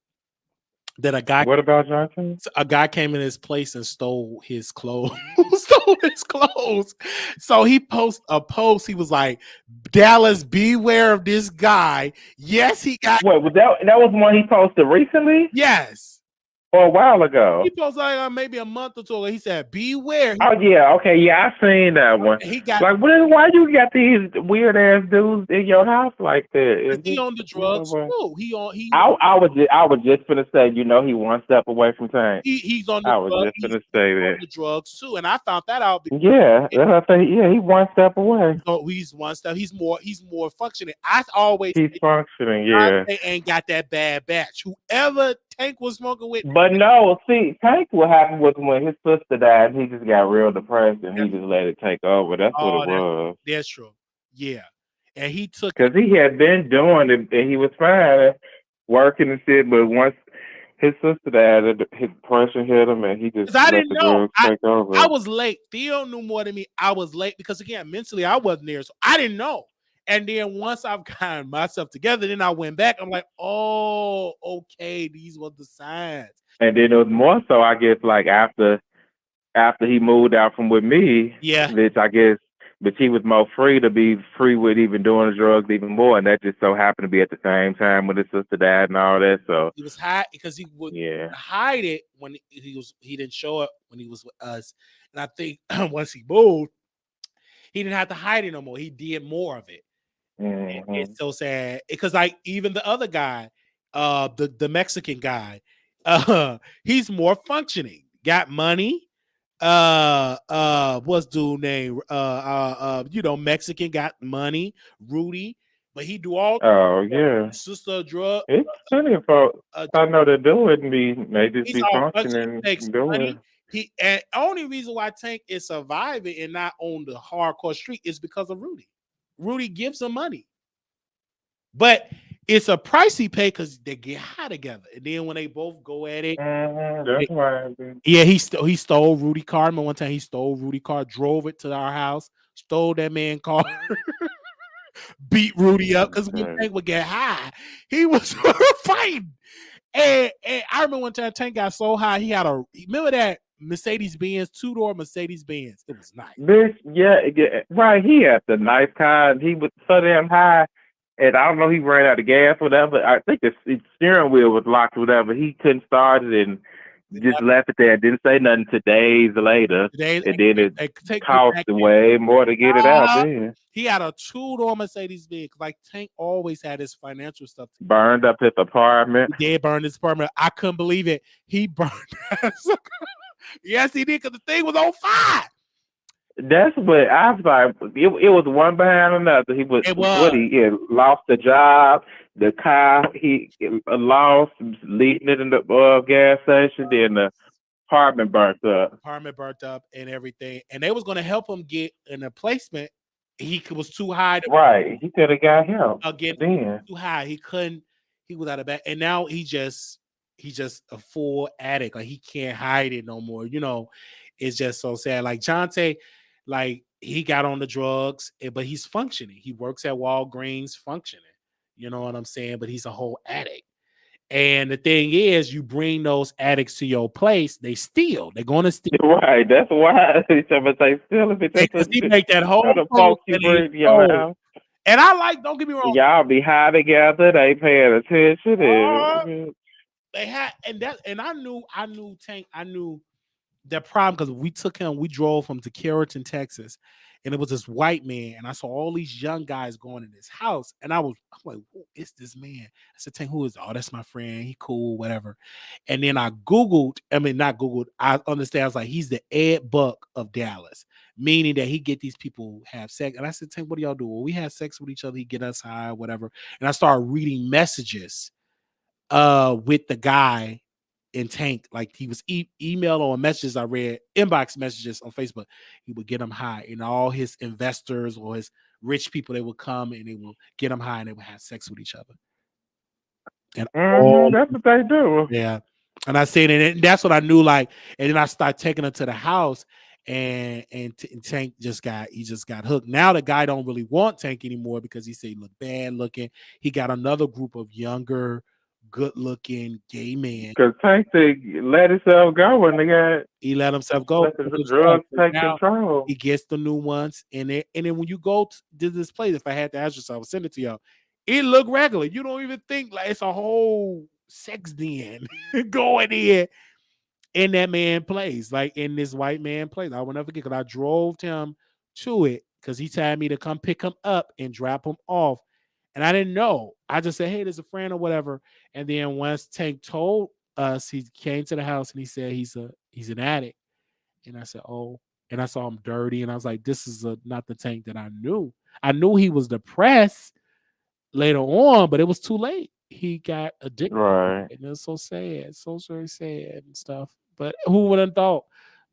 That a guy. What about Johnson? A guy came in his place and stole his clothes. Stole his clothes. So he posted a post. He was like, "Dallas, beware of this guy." Yes, he got. Wait, was that was one he posted recently? Yes. Or a while ago. He posted like maybe a month or two ago. He said, "Beware." Oh yeah, okay, yeah, I seen that one. He got like, why you got these weird ass dudes in your house like that? Is he on the drugs too? I was just gonna say, he one step away from Tank. He's on the I was just gonna say that. The drugs too, and I found that out. Yeah, that's what I say. Yeah, he's one step away. So he's one step. He's more functioning. I always he's functioning. Yeah, ain't got that bad batch. Whoever Tank was smoking with. But no, see, Tank, what happened was when his sister died, he just got real depressed and he just let it take over. That's what it was. That's true. Yeah, and he took because he had been doing it and he was fine, working and shit. But once his sister died, his depression hit him and he just let the drugs take over. I was late. Theo knew more than me. I was late because again, mentally I wasn't there, so I didn't know. And then once I've gotten myself together, then I went back. I'm like, oh, okay, these were the signs. And then it was more so, I guess, like after he moved out from with me, which I guess, but he was more free to be free with even doing the drugs even more. And that just so happened to be at the same time when his sister died and all that. So he was high because he would hide it when he didn't show up when he was with us. And I think once he moved, he didn't have to hide it no more. He did more of it. Mm-hmm. It's so sad because like even the other guy, the Mexican guy, he's more functioning, got money. What's dude name? Mexican, got money, Rudy, but he do all. Oh yeah, sister drug. It's plenty of folks. I know they do it and they just be functioning. Doing. And only reason why Tank is surviving and not on the hardcore street is because of Rudy. Rudy gives him money, but it's a price he pay because they get high together. And then when they both go at it, that's right. Yeah, he stole Rudy car. Remember one time he stole Rudy car, drove it to our house, stole that man car, beat Rudy up because when Tank would get high, he was fighting. And I remember one time Tank got so high, he had remember that Mercedes-Benz, 2-door Mercedes-Benz. It was nice. Bitch, yeah, right. He had the nice car and he was so damn high. And I don't know, he ran out of gas or whatever. I think the steering wheel was locked or whatever. He couldn't start it and just left it there. Didn't say nothing to days later. They And then it take me cost back. way more to get it out then. He had a two-door Mercedes Benz. Like Tank always had his financial stuff. Burned up his apartment. He did burn his apartment. I couldn't believe it. He burned. Yes, he did, because the thing was on fire. That's what I was like. It was one behind another. He was. It was. What he lost the job, the car he lost, leaving it in the gas station. Then the apartment burnt up. And everything. And they was going to help him get an placement. He was too high. Right. He could have got help. Again, then too high. He couldn't. He was out of bed, and now he's just a full addict. Like he can't hide it no more. You know, it's just so sad. Like Jonte, like he got on the drugs, but he's functioning. He works at Walgreens, functioning. You know what I'm saying? But he's a whole addict. And the thing is, you bring those addicts to your place, they steal. They're going to steal. Right. That's why someone say steal if Because he make that whole the folks you bring to your house. And I like, don't get me wrong, y'all be high together. They paying attention. They had, and I knew Tank. I knew the problem because we drove him to Carrollton, Texas, and it was this white man, and I saw all these young guys going in his house, and I'm like, who is this man? I said, Tank, who is? Oh, that's my friend. He cool, whatever. And then I I understand. I was like, he's the Ed Buck of Dallas, meaning that he get these people have sex. And I said, Tank, what do y'all do? Well, we have sex with each other. He get us high, whatever. And I started reading messages with the guy in Tank. Like he was email or messages I read, inbox messages on Facebook. He would get them high, and all his investors or his rich people, they would come and they will get them high and they would have sex with each other. And that's what they do. Yeah. And I said, and that's what I knew. Like, and then I started taking her to the house, and Tank just got hooked. Now the guy don't really want Tank anymore because he said he looked bad looking. He got another group of younger, good-looking gay men. Because Tank let himself go when he let himself go. Let the drugs take control. He gets the new ones, and then when you go to this place, if I had the address, I would send it to y'all. It look regular. You don't even think like it's a whole sex den going in that man place, like in this white man place. I will never forget because I drove him to it because he told me to come pick him up and drop him off. And I didn't know. I just said, hey, there's a friend or whatever. And then once Tank told us, he came to the house and he said he's an addict. And I said, oh, and I saw him dirty. And I was like, this is not the Tank that I knew. I knew he was depressed later on, but it was too late. He got addicted. Right. And it's so sad, so very sad and stuff. But who would have thought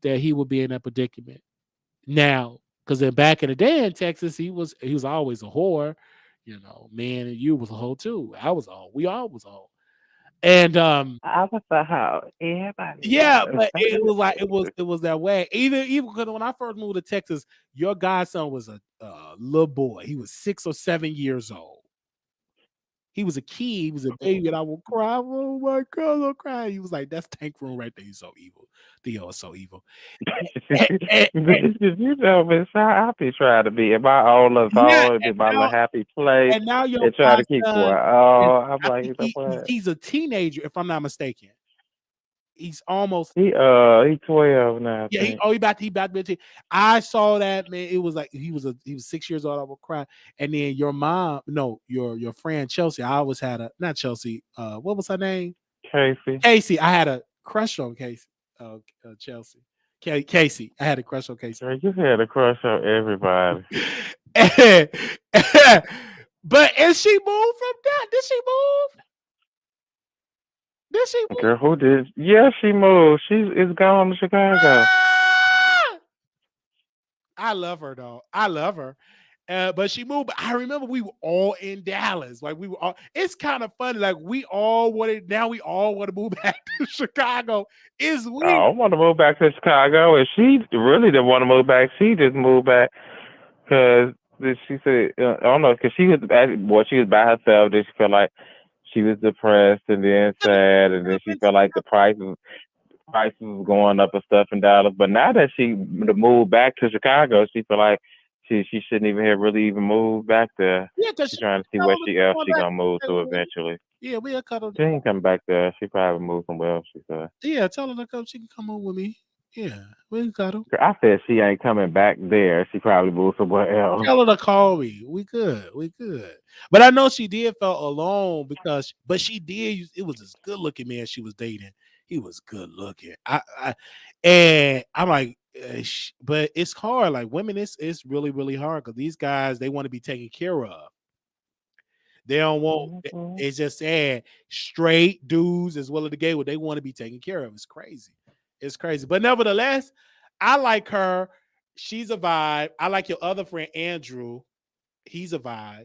that he would be in that predicament now? Because then back in the day in Texas, he was always a whore. You know, man, and you was a hoe too. I was a hoe. We all was a hoe. And I was a hoe. Everybody. Yeah, but it was like it was that way. Even because when I first moved to Texas, your godson was a little boy. He was 6 or 7 years old. He was a kid. He was a baby, and I would cry. Oh my God, I'm crying. He was like, "That's Tank Room right there. He's so evil. Theo is so evil." You know, Miss, I be trying to be in my own little zone, in my little happy place, and now you're trying to keep quiet. Oh, I'm like, you know what? He's a teenager, if I'm not mistaken. He's almost he 12 now. Yeah, he about to be. I saw that, man. It was like he was 6 years old. I would cry. And then your mom, no, your friend Chelsea. I always had not Chelsea. What was her name? Casey. I had a crush on Casey. Chelsea. Casey. I had a crush on Casey. You had a crush on everybody. But and she moved from that. Did she move? Girl, who did? Yeah, she moved. She's gone to Chicago. I love her though. I love her. But she moved. But I remember we were all in Dallas. Like we were all. It's kind of funny. Like we all wanted. Now we all want to move back to Chicago. It's weird. I want to move back to Chicago, and she really didn't want to move back. She just moved back because she said, I don't know, because she was by herself. Then she felt like she was depressed and then sad, and then she felt like the prices was going up and stuff in Dallas. But now that she moved back to Chicago, she feel like she shouldn't even have really even moved back there. Yeah, because she's trying to see where she gonna move to eventually. Yeah, we'll cuddle. She ain't come back there. She probably moved somewhere else. She said. Yeah, tell her to come. She can come on with me. Yeah, we can cuddle. I said she ain't coming back there. She probably moved somewhere else. Tell her to call me. We good. We good. But I know she did felt alone but she did. It was this good looking man she was dating. He was good looking. And I'm like, but it's hard. Like women, it's really really hard because these guys they want to be taken care of. They don't want. Mm-hmm. It's just sad. Straight dudes as well as the gay, what they want to be taken care of. It's crazy. It's crazy. But nevertheless, I like her. She's a vibe. I like your other friend Andrew. He's a vibe.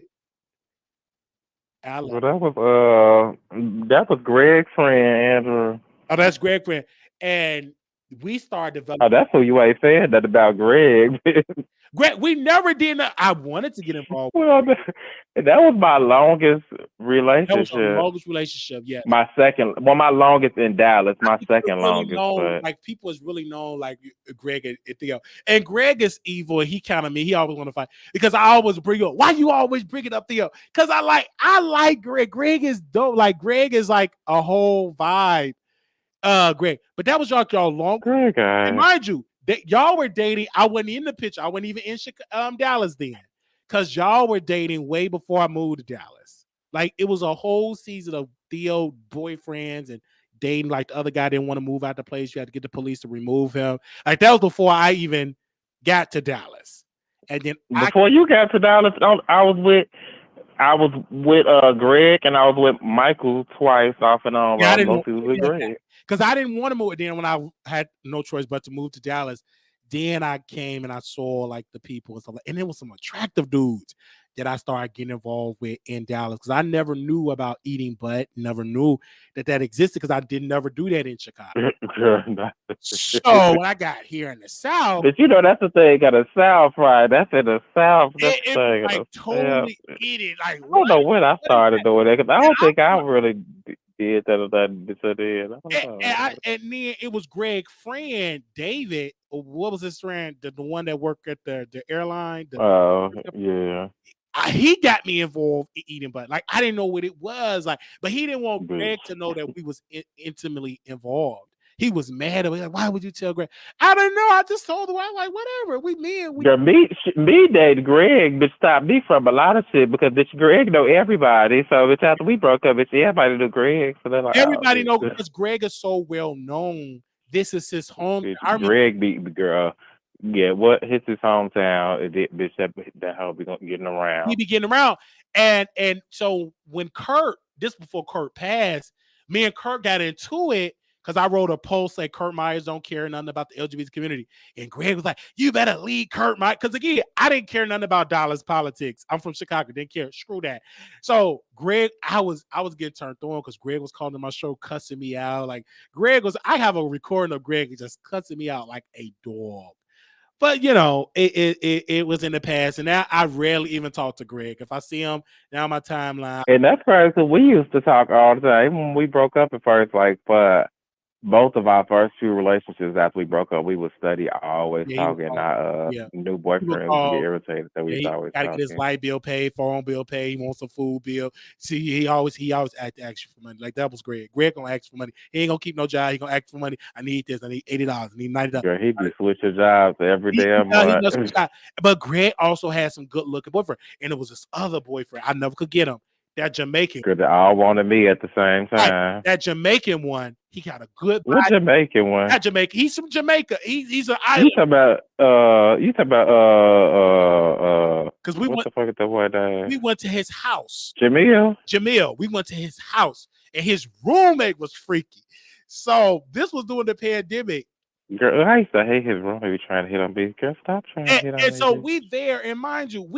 Well, that was Greg's friend, Andrew. Oh, that's Greg friend. And we started developing. Oh, that's who you ain't said that about Greg. Greg, we never did. I wanted to get involved. Well, that was my longest relationship. That was our longest relationship. Yeah. My longest in Dallas. My second really longest. Known, but like people is really known, like Greg and Theo. And Greg is evil. And he kind of me. He always want to fight because I always bring up. Why you always bring it up, Theo? Because I like Greg. Greg is dope. Like Greg is like a whole vibe. Greg. But that was y'all long. Greg, and mind you, y'all were dating. I wasn't in the picture. I wasn't even in Dallas then, because y'all were dating way before I moved to Dallas. Like it was a whole season of Theo boyfriends and dating. Like the other guy didn't want to move out the place. You had to get the police to remove him. Like that was before I even got to Dallas. And then before you got to Dallas, I was with Greg and I was with Michael twice off and on. Yeah, I didn't was with Greg because I didn't want to move. Then when I had no choice but to move to Dallas, then I came and I saw like the people and stuff, and there was some attractive dudes that I started getting involved with in Dallas because I never knew about eating butt, never knew that existed because I didn't never do that in Chicago. So when I got here in the South, but that's the thing, got a South, right? That's in the South. That's the thing. Like totally eat it. Like I don't know when I started doing that because I don't think I really did that. And then it was Greg's friend David. What was his friend? The one that worked at the airline. Yeah. He got me involved in eating butt. Like I didn't know what it was. Like, but he didn't want Greg to know that we was intimately involved. He was mad at me. Like, why would you tell Greg? I don't know. I just told him. I'm like, whatever. We men. Me dated Greg, but stopped me from a lot of shit because Greg know everybody. So it's after we broke up, everybody knew Greg. So they're like, everybody know because Greg is so well known. This is his home. Greg beat the girl. Yeah, what hits his hometown? Bitch, that hoe be getting around. He be getting around, and so when this before Kurt passed, me and Kurt got into it because I wrote a post like Kurt Myers don't care nothing about the LGBT community, and Greg was like, "You better leave Kurt Myers," because again, I didn't care nothing about Dallas politics. I'm from Chicago, didn't care. Screw that. So Greg, I was getting turned on because Greg was calling my show, cussing me out. Like I have a recording of Greg just cussing me out like a dog. But it was in the past, and now I rarely even talk to Greg. If I see him now, on my timeline. And that's person we used to talk all the time. Even when we broke up at first, like both of our first few relationships after we broke up, we would study always talking. Our new boyfriend would get irritated, so we always gotta get his light bill paid, phone bill paid. He wants a food bill. See, he always ask you for money. Like that was Greg. Greg gonna ask for money. He ain't gonna keep no job. He gonna ask for money. I need this. I need $80. I need $90. Girl, he be switching jobs every damn month. But Greg also had some good looking boyfriend, and it was this other boyfriend. I never could get him. That Jamaican. They all wanted me at the same time. Right. That Jamaican one, he got a good. What Jamaican one? Not Jamaica. He's from Jamaica. He's an island. You talking about because we what the fuck is that white name? We went to his house. Jamil. We went to his house, and his roommate was freaky. So this was during the pandemic. Girl, I used to hate his roommate trying to hit on me. Girl, stop trying to hit on me. And so we there, and mind you,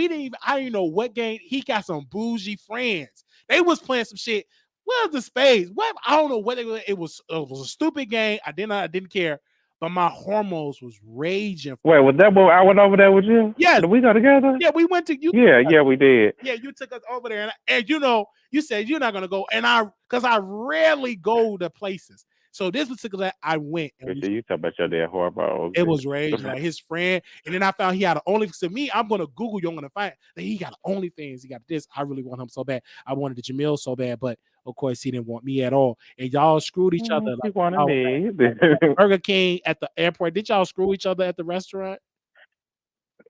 I didn't know what game. He got some bougie friends. They was playing some shit. Where's the spades? What? I don't know what they were. It was a stupid game. I didn't care. But my hormones was raging. Wait, was that when I went over there with you? Yeah. Did we go together? Yeah, we went to you. Yeah, we did. Yeah, you took us over there, and you said you're not gonna go, and because I rarely go to places. So this particular I went. And you talk about your damn hormones. It was raging. Like his friend, and then I found he had an OnlyFans. To me, I'm gonna Google you. I'm gonna find that he got OnlyFans. He got this. I really want him so bad. I wanted the Jamil so bad, but Of course, he didn't want me at all, and y'all screwed each other. He Like, wanted me. Burger King at the airport. Did y'all screw each other at the restaurant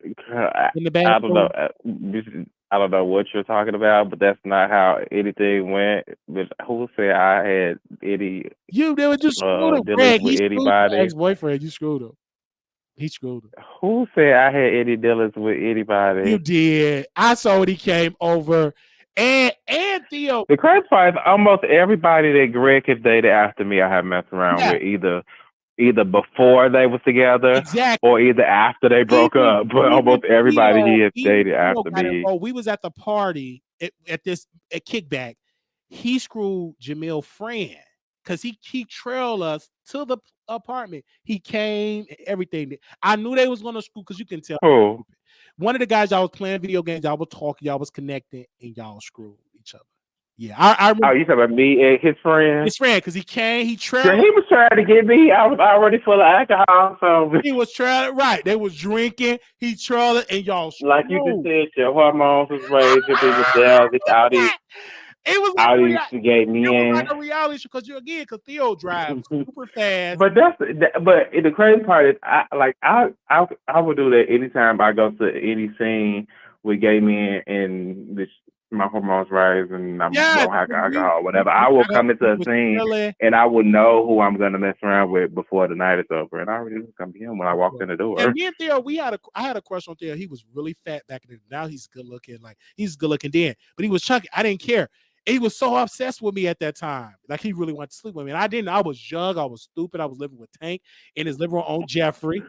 in the I don't know. bathroom? I don't know what you're talking about, but that's not how anything went. But who said I had any They were just screwed him. dealings Greg, with he screwed your anybody? ex-boyfriend. You screwed him. He screwed him. Who said I had any dealings with anybody? You did. I saw when he came over. And Theo. The crazy part is almost everybody that Greg has dated after me, I have messed around with either before they was together or either after they broke up. But almost everybody he has dated after me. Oh, we was at the party at Kickback. He screwed Jamil's friend because he trailed us to the apartment. He came and everything. I knew they was gonna screw because you can tell. Who? One of the guys y'all was playing video games, y'all was talking, y'all was connecting, and y'all screwed each other. Yeah, I remember. Oh, you talking about me and his friend? His friend, because he came, he trailed. He was trying to get me. I was already full of alcohol, so he was trailing. Right, they was drinking. He trailed, and y'all screwed. Like you just said, your hormones was raised. It was there. This all these. It was like a reality show because Theo drives super fast. But the crazy part is I would do that anytime I go to any scene with gay men and my hormones rise and I'm don't have alcohol or whatever. I will come into a scene and I will know who I'm gonna mess around with before the night is over. And I already knew come to him when I walked in the door. And me and Theo, I had a crush on Theo. He was really fat back then. Now he's good looking, he's good looking then. But he was chunky. I didn't care. He was so obsessed with me at that time. Like he really wanted to sleep with me. And I didn't. I was young. I was stupid. I was living with Tank in his living room on Jeffrey.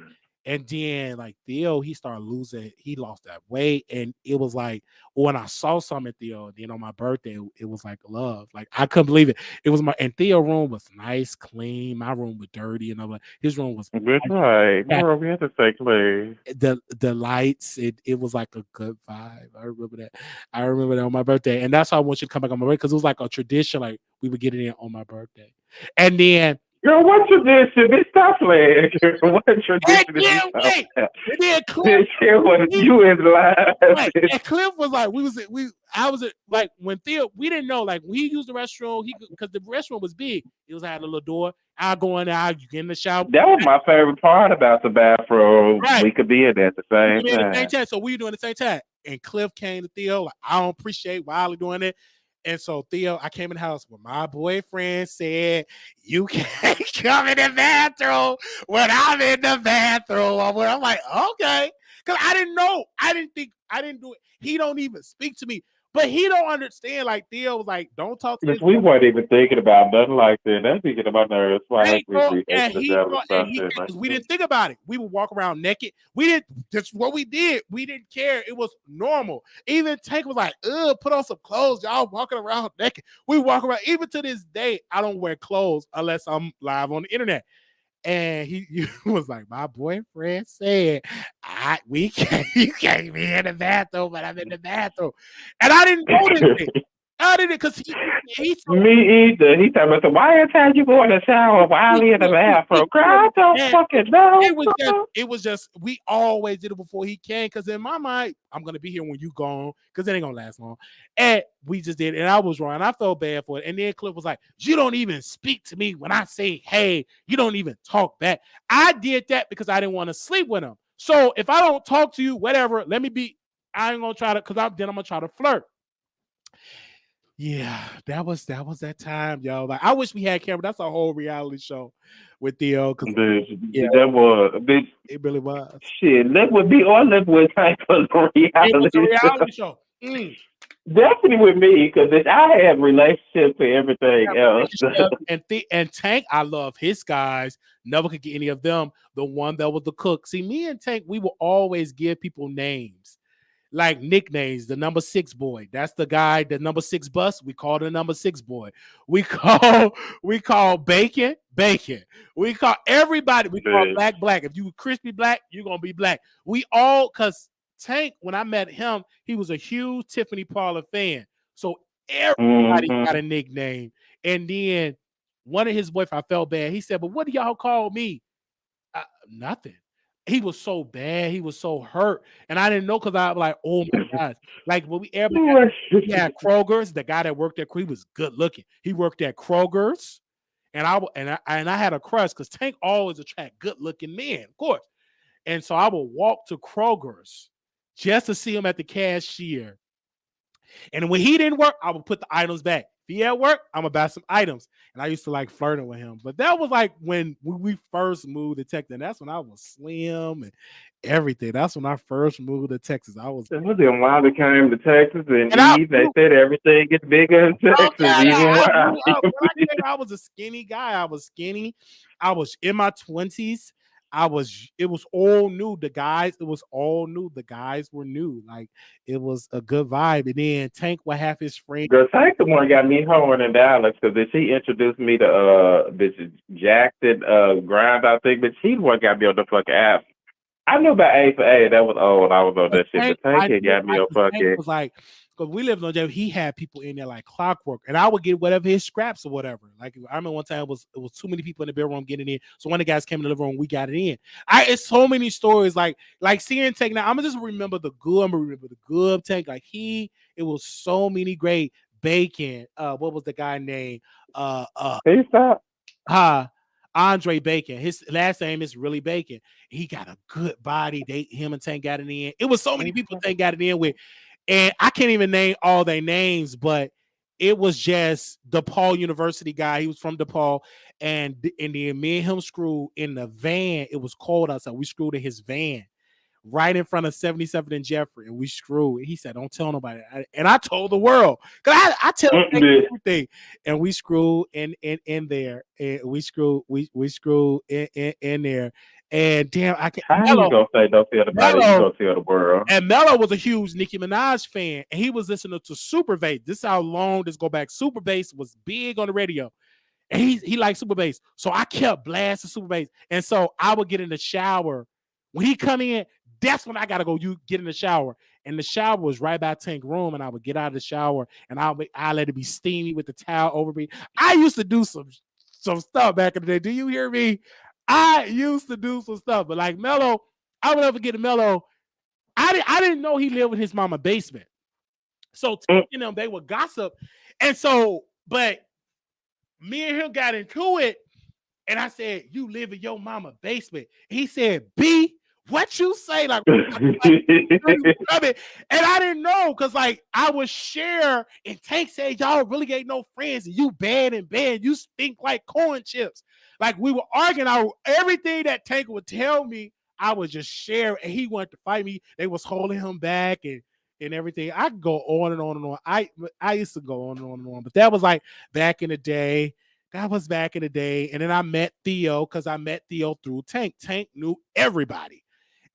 And then Theo, he started losing. He lost that weight. And it was like when I saw something at Theo, then on my birthday, it was like love. Like I couldn't believe it. It was and Theo's room was nice, clean. My room was dirty. And his room was right. Girl, we had to say clean. The lights, it was like a good vibe. I remember that. On my birthday. And that's why I want you to come back on my birthday, because it was like a tradition, like we would get it in on my birthday. And then girl, what tradition? This stuff like what tradition is this? And then Cliff, you is lying. Right. And Cliff was like, I was like when Theo, we didn't know, like we used the restroom, because the restroom was big. It had a little door. I'll go in there, you get in the shower. That was my favorite part about the bathroom. Right. We could be in there at the same time. So we doing the same time. And Cliff came to Theo, like, I don't appreciate Wiley doing it. And so Theo, I came in the house when my boyfriend said, you can't come in the bathroom when I'm in the bathroom. I'm like, okay. Because I didn't know. I didn't do it. He don't even speak to me. But he don't understand. Like Theo was like, don't talk to me. We weren't even thinking about nothing like that. That's thinking about nerves. We didn't think about it. We would walk around naked. We didn't. That's what we did. We didn't care. It was normal. Even Tank was like, put on some clothes. Y'all walking around naked. We walk around. Even to this day, I don't wear clothes unless I'm live on the internet. And he was like, my boyfriend said, you can't be in the bathroom, but I'm in the bathroom. And I didn't notice it. I didn't, because he me either. He told me, so why every time you go in the shower, Wiley in the bathroom? Girl, I don't fucking know. It was just, we always did it before he came, because in my mind, I'm going to be here when you gone, because it ain't going to last long. And we just did it, and I was wrong. I felt bad for it. And then Cliff was like, you don't even speak to me when I say, hey, you don't even talk back. I did that because I didn't want to sleep with him. So if I don't talk to you, whatever, I ain't going to try to, because then I'm going to try to flirt. Yeah, that was that time, yo. Like I wish we had camera. That's a whole reality show with Theo. That was, bitch. It really was. Shit, that would be all that was type of reality. It was a reality show. Definitely with me, because I have relationships to everything else. And Tank, I love his guys. Never could get any of them. The one that was the cook. See, me and Tank, we will always give people names. Like nicknames, the number 6 boy. That's the guy, the number 6 bus. We call the number 6 boy. We call Bacon. We call everybody. We call Black. If you crispy black, you're gonna be black. We all, because Tank, when I met him, he was a huge Tiffany Parlor fan. So everybody got a nickname. And then one of his boyfriends, I felt bad. He said, "But what do y'all call me?" Nothing. he was so bad, he was so hurt, and I didn't know because I was like, oh my gosh, like when we had Kroger's, the guy that worked at he was good looking. He worked at Kroger's, and I had a crush because Tank always attract good looking men, of course. And so I would walk to Kroger's just to see him at the cashier. And when he didn't work, I would put the items back. If he at work, I'm gonna buy some items. And I used to like flirting with him. But that was like when we first moved to Texas. And that's when I was slim and everything. That's when I first moved to Texas. I was. It was then while they came to Texas and I Eve, they said everything gets bigger in Texas, even while. I was a skinny guy. I was skinny. I was in my 20s. It was all new. It was all new. The guys were new. Like it was a good vibe. And then Tank would have his friend. Girl, Tank the one got me hoeing in Dallas because she introduced me to bitch Jackson Grind, I think, but she the one got me on the fucking app. I knew about A for A, that was old. I was on that shit, but Tank had got me on fucking. Tank was like, because we lived on jail, he had people in there like clockwork, and I would get whatever his scraps or whatever. Like I remember one time it was too many people in the bedroom getting in, so one of the guys came in the living room, we got it in. It's so many stories like seeing Tank. Now I'm gonna just remember the good. I'm gonna remember the good Tank. Like it was so many great Bacon. What was the guy named? Hey, stop. Andre Bacon. His last name is really Bacon. He got a good body. Him and Tank got it in. It was so many people Tank got it in with. And I can't even name all their names, but it was just DePaul University guy. He was from DePaul. And then me and him screwed in the van. It was cold outside. We screwed in his van right in front of 77 and Jeffrey. And we screwed. He said, don't tell nobody. And I told the world. Because I tell everything. And we screwed in there. And we screwed in there. And damn, I can't. How you gonna say don't tell nobody? You gonna tell the world? And Mello was a huge Nicki Minaj fan, and he was listening to Super Bass. This is how long this go back. Super Bass was big on the radio, and he liked Super Bass. So I kept blasting Super Bass, and so I would get in the shower when he come in. That's when I gotta go. You get in the shower, and the shower was right by Tank room, and I would get out of the shower, and I let it be steamy with the towel over me. I used to do some stuff back in the day. Do you hear me? I used to do some stuff, but like Mello, I would never get a Mello. I didn't know he lived in his mama basement. So them, they would gossip. And so, but me and him got into it, and I said, you live in your mama basement. He said, B, what you say? Like, and I didn't know because like I would share, and Tank said, y'all really ain't no friends, and you bad and bad. You stink like corn chips. Like we were arguing. Everything that Tank would tell me, I would just share, and he wanted to fight me. They was holding him back and everything. I could go on and on and on. I used to go on and on and on, but that was like back in the day. That was back in the day. And then I met Theo because I met Theo through Tank. Tank knew everybody.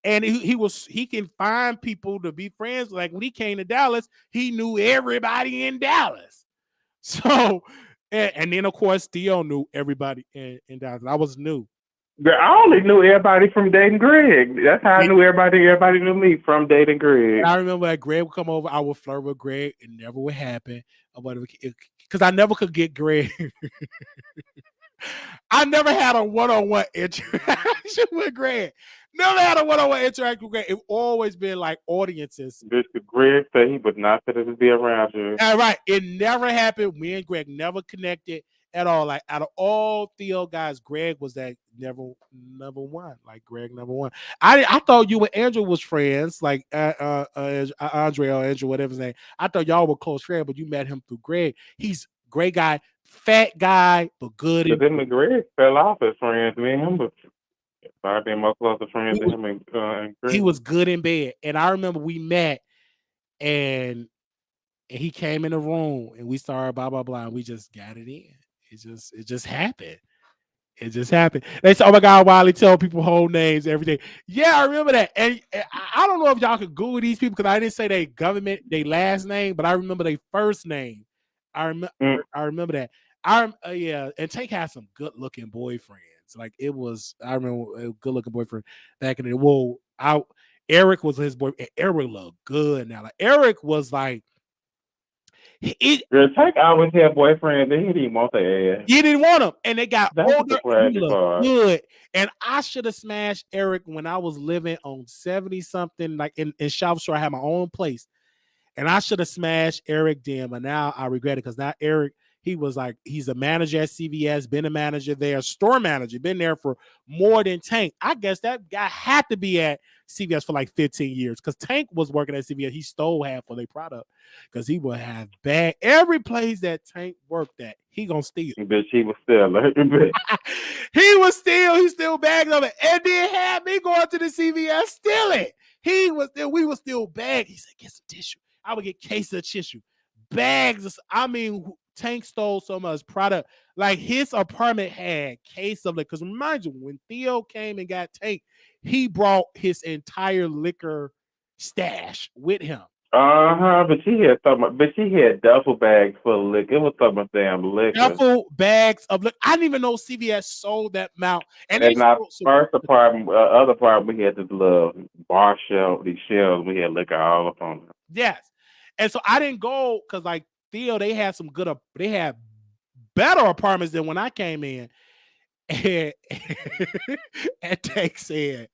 And he can find people to be friends. Like when he came to Dallas, he knew everybody in Dallas. So, and then of course Theo knew everybody in Dallas. I was new. I only knew everybody from dating Greg. That's how I knew everybody. Everybody knew me from dating Greg. And I remember that Greg would come over. I would flirt with Greg. It never would happen. Because I never could get Greg. I never had a one-on-one interaction with Greg. Never had a one-on-one interaction with Greg. It always been like audiences. Mr. Greg said he would not fit to be around you. All right. It never happened. Me and Greg never connected at all. Like out of all Theo guys, Greg was that never one. Like Greg never won. I thought you and Andrew was friends, like Andre or Andrew, whatever his name. I thought y'all were close friends, but you met him through Greg. He's a great guy, fat guy, but good. But then Greg fell off as friends. Me and him was started being more closer friends than him and Greg. He was good in bed. And I remember we met and he came in the room and we started blah blah blah and we just got it in. It just happened. It just happened. They said, "Oh my God, Wiley, tell people whole names, everything." Yeah, I remember that. And I don't know if y'all could Google these people because I didn't say their last name, but I remember their first name. I remember that. Yeah, and Tank had some good looking boyfriends. Like I remember a good looking boyfriend back in the day. Well, Eric was his boy. And Eric looked good now. Like Eric was like, Tank always had boyfriends and he didn't want their ass. He didn't want them, and they got That's older. the crazy part. Good, and I should have smashed Eric when I was living on 70 something, like in South Shore. I had my own place, and I should have smashed Eric then, but now I regret it because now Eric, he's a manager at CVS, been a manager there, store manager, been there for more than Tank. I guess that guy had to be at CVS for like 15 years because Tank was working at CVS. He stole half of their product because he would have bag every place that Tank worked at. He gonna steal. Bitch, he was still he still bagged of it, and then had me going to the CVS stealing. We was still bagged. He said, "Get some tissue." I would get cases of tissue, bags. Tank stole so much product. Like his apartment had case of because remind you, when Theo came and got Tank, he brought his entire liquor stash with him. But she had duffel bags full of liquor. It was so much damn liquor. Duffel bags of liquor. I didn't even know CVS sold that amount. And our first apartment, other apartment, we had this little bar shelf, these shelves. We had liquor all up on them. Yes, and so I didn't go because like Theo, they had better apartments than when I came in. And Tank said,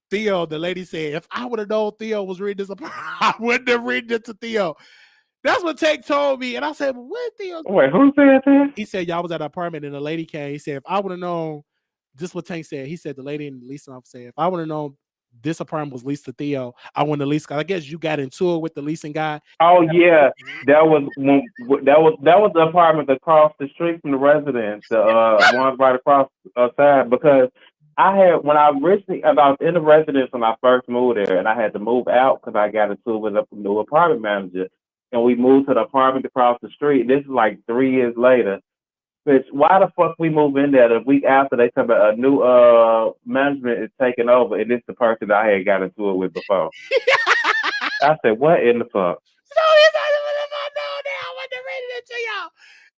Theo, the lady said, if I would have known Theo was reading this apartment, I wouldn't have read it to Theo. That's what Tank told me. And I said, well, where Theo? Wait, who said that? He said, y'all was at the apartment and the lady came. He said, if I would have known, this is what Tank said. He said, the lady in the leasing office said, if I would have known this apartment was leased to Theo, I wouldn't have leased. I guess you got into it with the leasing guy. Oh yeah, that was the apartment across the street from the residence, the ones right across side. Because I was in the residence when I first moved there, and I had to move out because I got into it with a new apartment manager, and we moved to the apartment across the street. This is like 3 years later. Bitch, why the fuck we move in there the week after they come back, a new management is taking over, and it's the person that I had got into it with before. I said, what in the fuck? So he's like, I want to read it to y'all.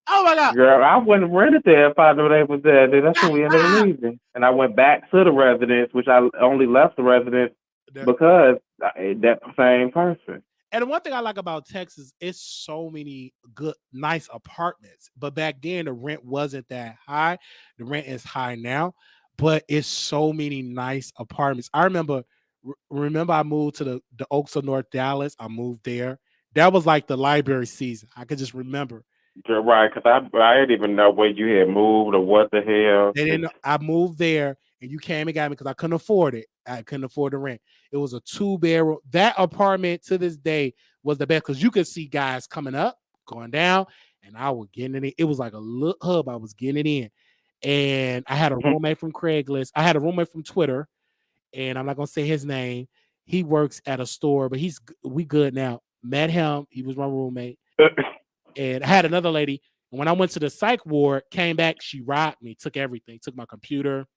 Oh my God. Girl, I wouldn't have rented there if I knew they was there. That's when we ended up leaving. And I went back to the residence, which I only left the residence because that same person. And the one thing I like about Texas is so many good, nice apartments. But back then, the rent wasn't that high. The rent is high now, but it's so many nice apartments. I remember I moved to the Oaks of North Dallas. I moved there. That was like the library season. I could just remember. You're right, because I didn't even know where you had moved or what the hell. They didn't know. I moved there, and you came and got me because I couldn't afford it. I couldn't afford the rent. It was a 2-bedroom. That apartment to this day was the best because you could see guys coming up, going down, and I was getting it in. It was like a little hub. I was getting it in. And I had a roommate from Craigslist. I had a roommate from Twitter, and I'm not going to say his name. He works at a store, but we good now. Met him. He was my roommate. And I had another lady. And when I went to the psych ward, came back, she robbed me, took everything, took my computer,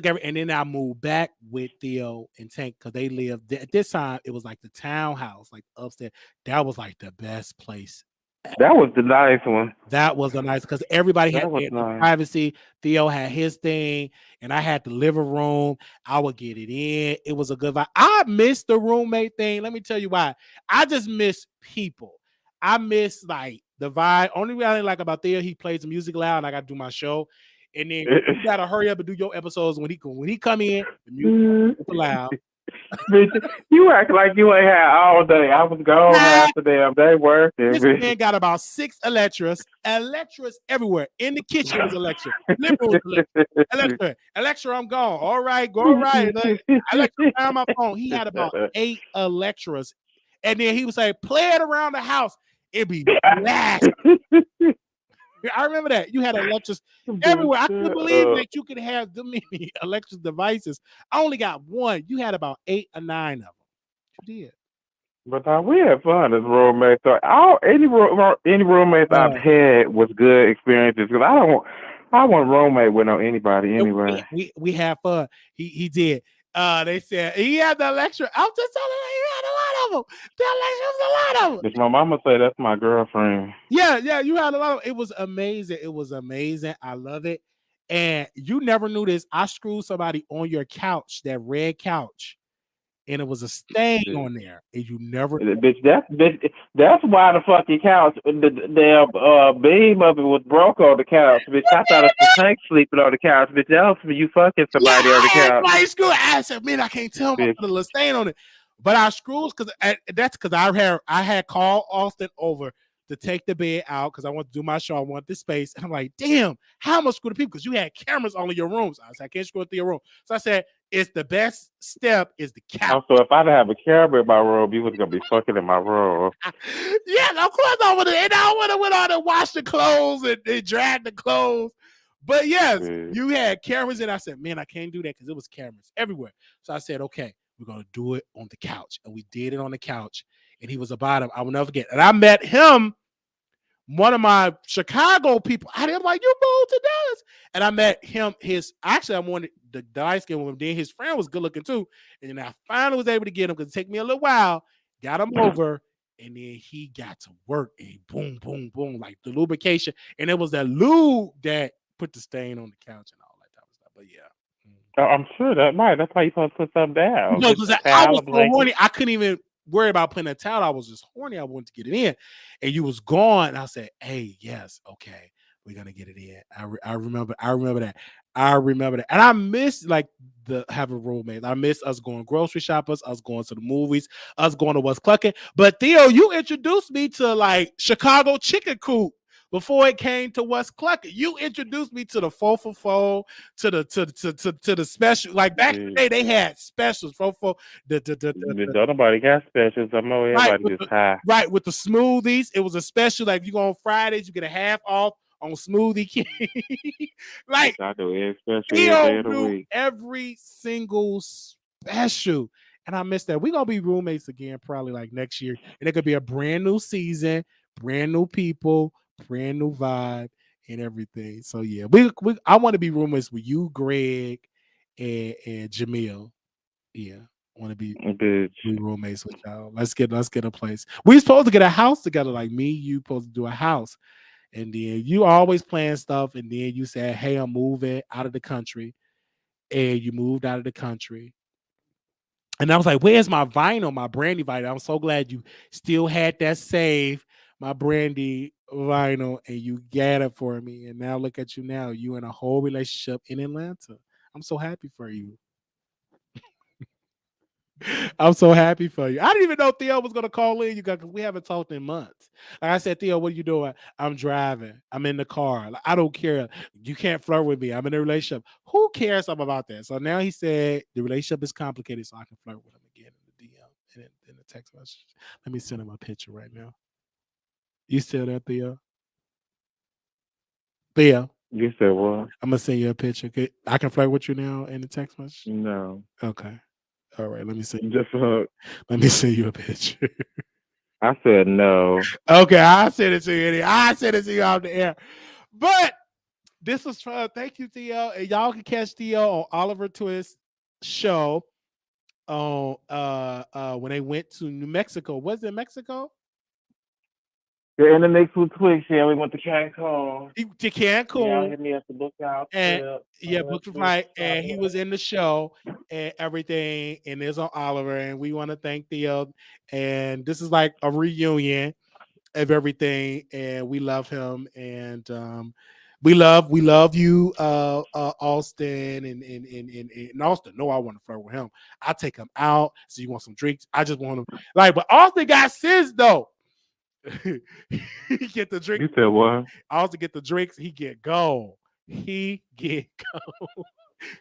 and then I moved back with Theo and Tank because they lived at this time. It was like the townhouse, like upstairs. That was like the best place. That was the nice one. That was the nice because everybody had their privacy. Theo had his thing, and I had the living room. I would get it in. It was a good vibe. I miss the roommate thing. Let me tell you why. I just miss people. I miss like the vibe. Only thing I didn't like about Theo, he plays the music loud, and I got to do my show. And then you gotta hurry up and do your episodes when he come in. The music is loud. You act like you ain't had all day. I was gone after them. They working. This man got about 6 Electras everywhere. In the kitchen was Electra. Electra, I'm gone. All right, go right. Electra found my phone. He had about 8 Electras, and then he would say, "Play it around the house." It'd be blast. I remember that. You had Electras everywhere. I couldn't believe that you could have them many Electric devices. I only got one. You had about 8 or 9 of them. You did. But we had fun as roommates. So any roommates I've had was good experiences because I want roommate with anybody anyway. We had fun. He did. They said he had the Electra. I'm just telling you, he had a lot of them. The Electra was a lot of them. Did my mama say that's my girlfriend? Yeah, you had a lot of them. It was amazing. I love it. And you never knew this. I screwed somebody on your couch, that red couch. and it was a stain on there, and you never. Bitch, that's why the fucking couch, the beam of it was broke on the couch, bitch. I thought it was Hank sleeping on the couch, bitch. That was for you fucking somebody on the couch. I screw. I said, man, I can't tell him I put a little stain on it, but I screws because that's because I had called Austin over to take the bed out because I want to do my show. I want this space. And I'm like, damn, how much screw the people? Because you had cameras all in your rooms. I said, I can't screw it through your room. So I said, it's the best step is the couch. Also, if I didn't have a camera in my room, you was going to be fucking in my room. Yeah, of course I would have. And I would have went on and washed the clothes and dragged the clothes. But yes, you had cameras. And I said, man, I can't do that because it was cameras everywhere. So I said, okay, we're going to do it on the couch. And we did it on the couch. And he was about him. I will never forget. And I met him, one of my Chicago people. I didn't like, you moved to Dallas. And I met him. I wanted the light skin woman. Then his friend was good looking too. And then I finally was able to get him because it took me a little while. Got him over. And then he got to work. And boom, boom, boom. Like the lubrication. And it was that lube that put the stain on the couch and all that type of stuff. But yeah. I'm sure that might. That's why you supposed to put something down. No, because I was so horny. I couldn't even worry about putting a towel. I was just horny. I wanted to get it in. And you was gone. And I said, hey, yes, okay, we're gonna get it in. I remember that. And I miss like having roommates. I miss us going grocery shoppers, us going to the movies, us going to West Clucking. But Theo, you introduced me to like Chicago Chicken Coop before it came to West Clucking. You introduced me to the 4 for 4, to the special. Like back in the day, they had specials. 4 for 4. Nobody got specials. I'm know everybody just high. Right, with the smoothies, it was a special. Like if you go on Fridays, you get a half off on Smoothie King. Like I do every special every single special. And I miss that. We're gonna be roommates again probably like next year. And it could be a brand new season, brand new people, brand new vibe and everything. So yeah, I want to be roommates with you, Greg, and Jamil. Yeah, I want to be roommates with y'all. Let's get a place. We supposed to get a house together. Like me, you supposed to do a house, and then you always plan stuff, and then you said, "Hey, I'm moving out of the country," and you moved out of the country. And I was like, where's my vinyl, my brandy vinyl? I'm so glad you still had that save, my brandy vinyl, and you got it for me. And now look at you now. You in a whole relationship in Atlanta. I'm so happy for you. I'm so happy for you. I didn't even know Theo was going to call in, you guys, because we haven't talked in months. Like I said, Theo, what are you doing? I'm driving. I'm in the car. Like, I don't care. You can't flirt with me. I'm in a relationship. Who cares about that? So now he said the relationship is complicated, so I can flirt with him again in the DM and in the text message. Let me send him a picture right now. You still there, Theo? Theo? You said what? I'm going to send you a picture. Okay? I can flirt with you now in the text message? No. Okay. All right, let me see. Let me send you a picture. I said no. Okay, I sent it to you. I sent it to you out the air. But this was fun. Thank you, Theo. And y'all can catch Theo on Oliver Twist's show on when they went to New Mexico. Was it Mexico? Yeah, in the mix with Twix. Yeah, we went to Cancun. To Cancun. Yeah, hit me at the book out. And booked flight. And he was in the show and everything. And it's on Oliver. And we want to thank Theo. And this is like a reunion of everything. And we love him. And we love you, Austin and Austin. No, I want to flirt with him. I take him out. So you want some drinks? I just want him but Austin got sense though. He get the drink. You said what? Austin get the drinks. He get gold. He get gold.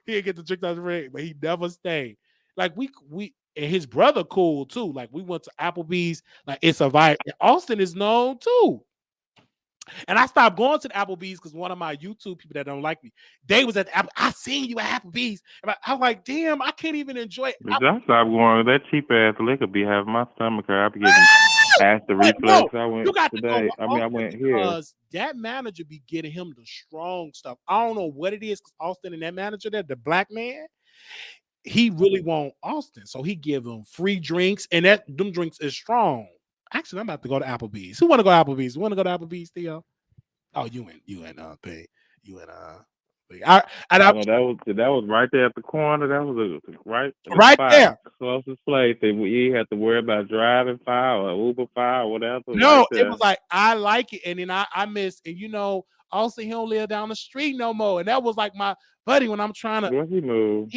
He get the drink out the ring, but he never stayed. Like we and his brother cool too. Like we went to Applebee's. Like it's a vibe. And Austin is known too. And I stopped going to the Applebee's because one of my YouTube people that don't like me, they was at the I seen you at Applebee's. And I was like, damn, I can't even enjoy it. I stopped going. That cheap ass liquor be having my stomach hurt. I be getting asked the reflex. I went today. I went here. Because that manager be getting him the strong stuff. I don't know what it is because Austin and that manager there, the black man, he really want Austin. So he give him free drinks, and them drinks is strong. Actually, I'm about to go to Applebee's. Who want to go to Applebee's? You want to go to Applebee's, Theo? Oh, you in thing. You in That was right there at the corner. That was right in the Right spot, there. closest place. You had to worry about driving fire or Uber fire or whatever. No, Right it there. was like I like it, and then I miss, and also he don't live down the street no more, and that was like my buddy when I'm trying to. Where he moved?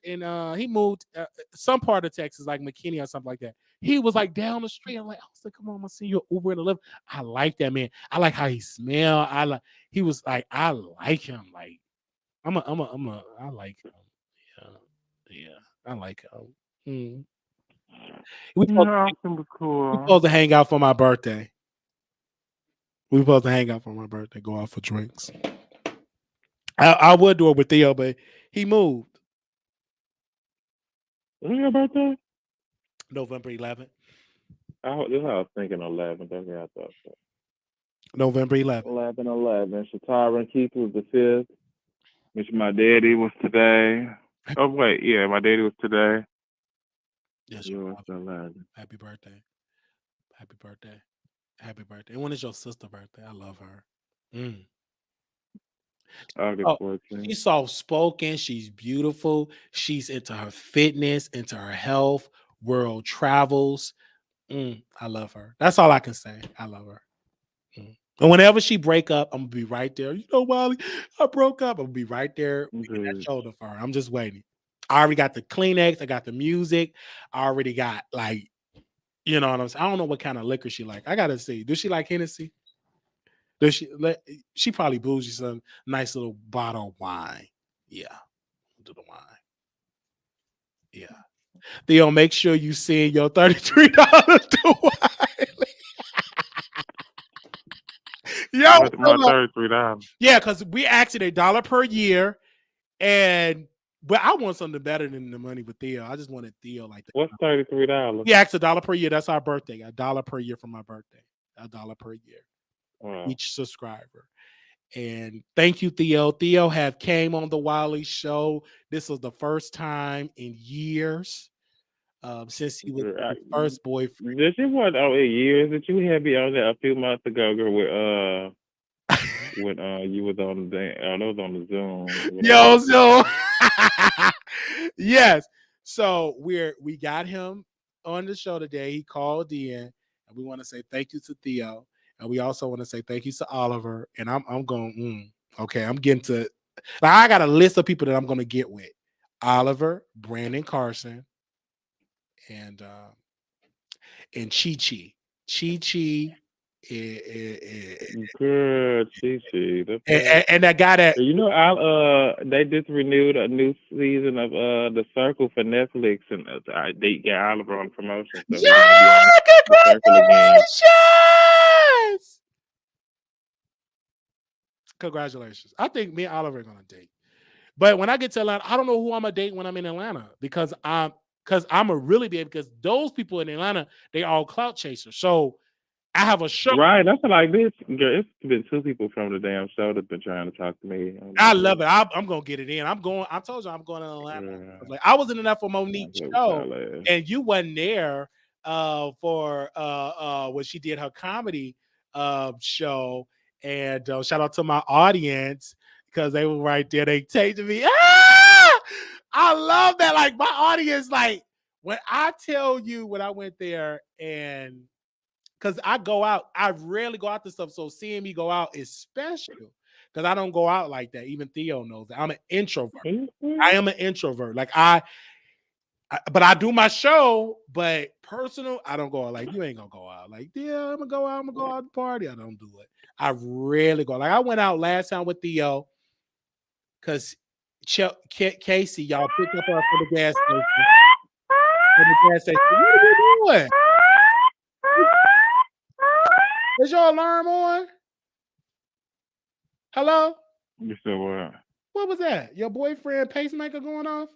He moved some part of Texas, like McKinney or something like that. He was like down the street. I'm like, I was like, come on, I'm gonna see you Uber and a Lyft. I like that man. I like how he smelled. He was like, I like him. Like, I like him. Yeah, I like him. We Austin was cool. supposed to hang out for my birthday. We supposed to hang out for my birthday, go out for drinks. I would do it with Theo, but he moved. When your birthday? November 11th. This is how I was thinking 11th. That's what I thought. November 11th. 11. Shatara and Keith was the 5th. Which my daddy was today. Oh wait, yeah, my daddy was today. Yes, Yours 11. Happy birthday. Happy birthday. Happy birthday. And when is your sister's birthday? I love her. August 14th. She's soft spoken. She's beautiful. She's into her fitness, into her health, world travels. I love her. That's all I can say. I love her. And whenever she break up, I'm gonna be right there. You know, Wally, I broke up. I'm gonna be right there with that shoulder for her. I'm just waiting. I already got the Kleenex. I got the music. I already got like, you know what I'm saying? I don't know what kind of liquor she like. I gotta see. Does she like Hennessy? Does she probably bougie some nice little bottle of wine. Yeah. Do the wine. Yeah. Theo, make sure you send your $33 to Wiley. Yo, my $33. Yeah, because we asked it $1 per year, but I want something better than the money with Theo. I just wanted Theo like that. What's $33? We asked $1 per year. That's our birthday. $1 per year for my birthday. $1 per year. Wow. Each subscriber. And thank you, Theo. Theo have came on the Wiley Show. This was the first time in years since he was his first boyfriend. This is what years that you had me on there a few months ago, girl, with when you was on the Zoom. Yo, Zoom. Yes. So we got him on the show today. He called in, and we want to say thank you to Theo. And we also want to say thank you to Oliver. And I'm going, okay, I'm getting to, I got a list of people that I'm going to get with. Oliver, Brandon Carson, and Chi-Chi. Chi-Chi. Good, Chi-Chi. And that guy that, you know, they just renewed a new season of The Circle for Netflix, and they got Oliver on promotion. So yeah, congratulations. I think me and Oliver are gonna date. But when I get to Atlanta, I don't know who I'm gonna date when I'm in Atlanta because I'm a really big, because those people in Atlanta, they all clout chasers. So I have a show. Right, that's like this. Girl, it's been 2 people from the damn show that's been trying to talk to me. I love it. I'm gonna get it in. I told you I'm going to Atlanta. Yeah. Like I was in Atlanta for Monique's show, and you wasn't there for when she did her comedy show. And shout out to my audience because they were right there. They texted me. I love that. Like my audience, like when I tell you when I went there, and because I go out, I rarely go out to stuff. So seeing me go out is special because I don't go out like that. Even Theo knows that I'm an introvert. I am an introvert. Like but I do my show, but personal, I don't go out. Like you ain't gonna go out. Like yeah, I'm gonna go out and party. I don't do it. I rarely go. Like I went out last time with Theo because Casey, y'all picked up her for the gas station. What are you doing? Is your alarm on? Hello? You said what? What was that? Your boyfriend pacemaker going off?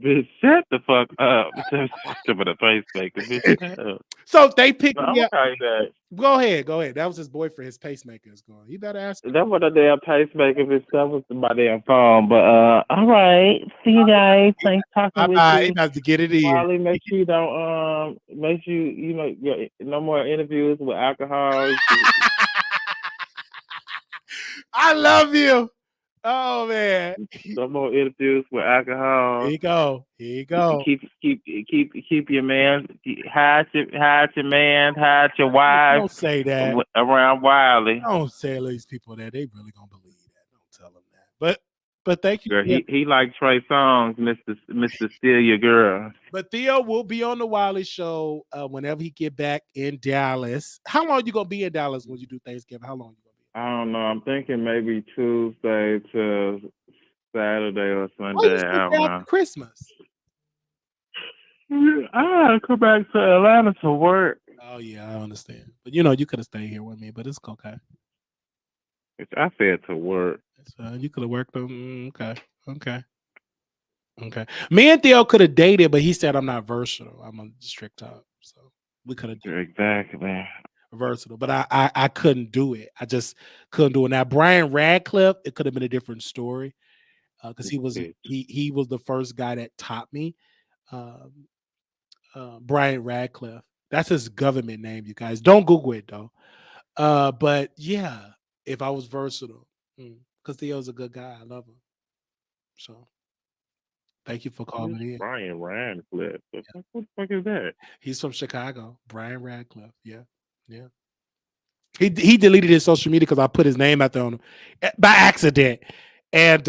Bitch, shut the fuck up. With a pacemaker. Bitch, so they picked me up. That. Go ahead. That was his boyfriend. His pacemaker is going. You better ask him. That was a damn pacemaker. Bitch, that was my damn phone. But all right. See you guys. Thanks talking with you. He has to get it in. Molly, make sure you don't make sure you know no more interviews with alcohol. I love you. Oh man. No more interviews with Here alcohol. you go. Here you go. Keep your man, hide your man, hide your wife Don't say that. around Wiley. Don't say these people that they really gonna believe that. Don't tell them that. But thank you. Girl, Theo. he like Trey Songz, Mister Steal Your Girl. But Theo will be on the Wiley show whenever he get back in Dallas. How long you gonna be in Dallas when you do Thanksgiving? How long you gonna be? I don't know. I'm thinking maybe Tuesday to Saturday or Why you Sunday. stay I don't after know. Christmas? I gotta come back to Atlanta to work. Oh yeah, I understand. But you could have stayed here with me, but it's okay. I said to work. You could have worked on. Okay. Me and Theo could have dated, but he said I'm not versatile. I'm a strict type, so we could have Exactly. versatile. But I couldn't do it. I just couldn't do it. Now Brian Radcliffe, it could have been a different story because he was the first guy that taught me. Brian Radcliffe. That's his government name, you guys. Don't Google it though. But yeah, if I was versatile, because Theo's a good guy. I love him. So thank you for calling in. Brian Radcliffe. What the fuck is that? He's from Chicago. Brian Radcliffe. Yeah. He deleted his social media because I put his name out there on him by accident. And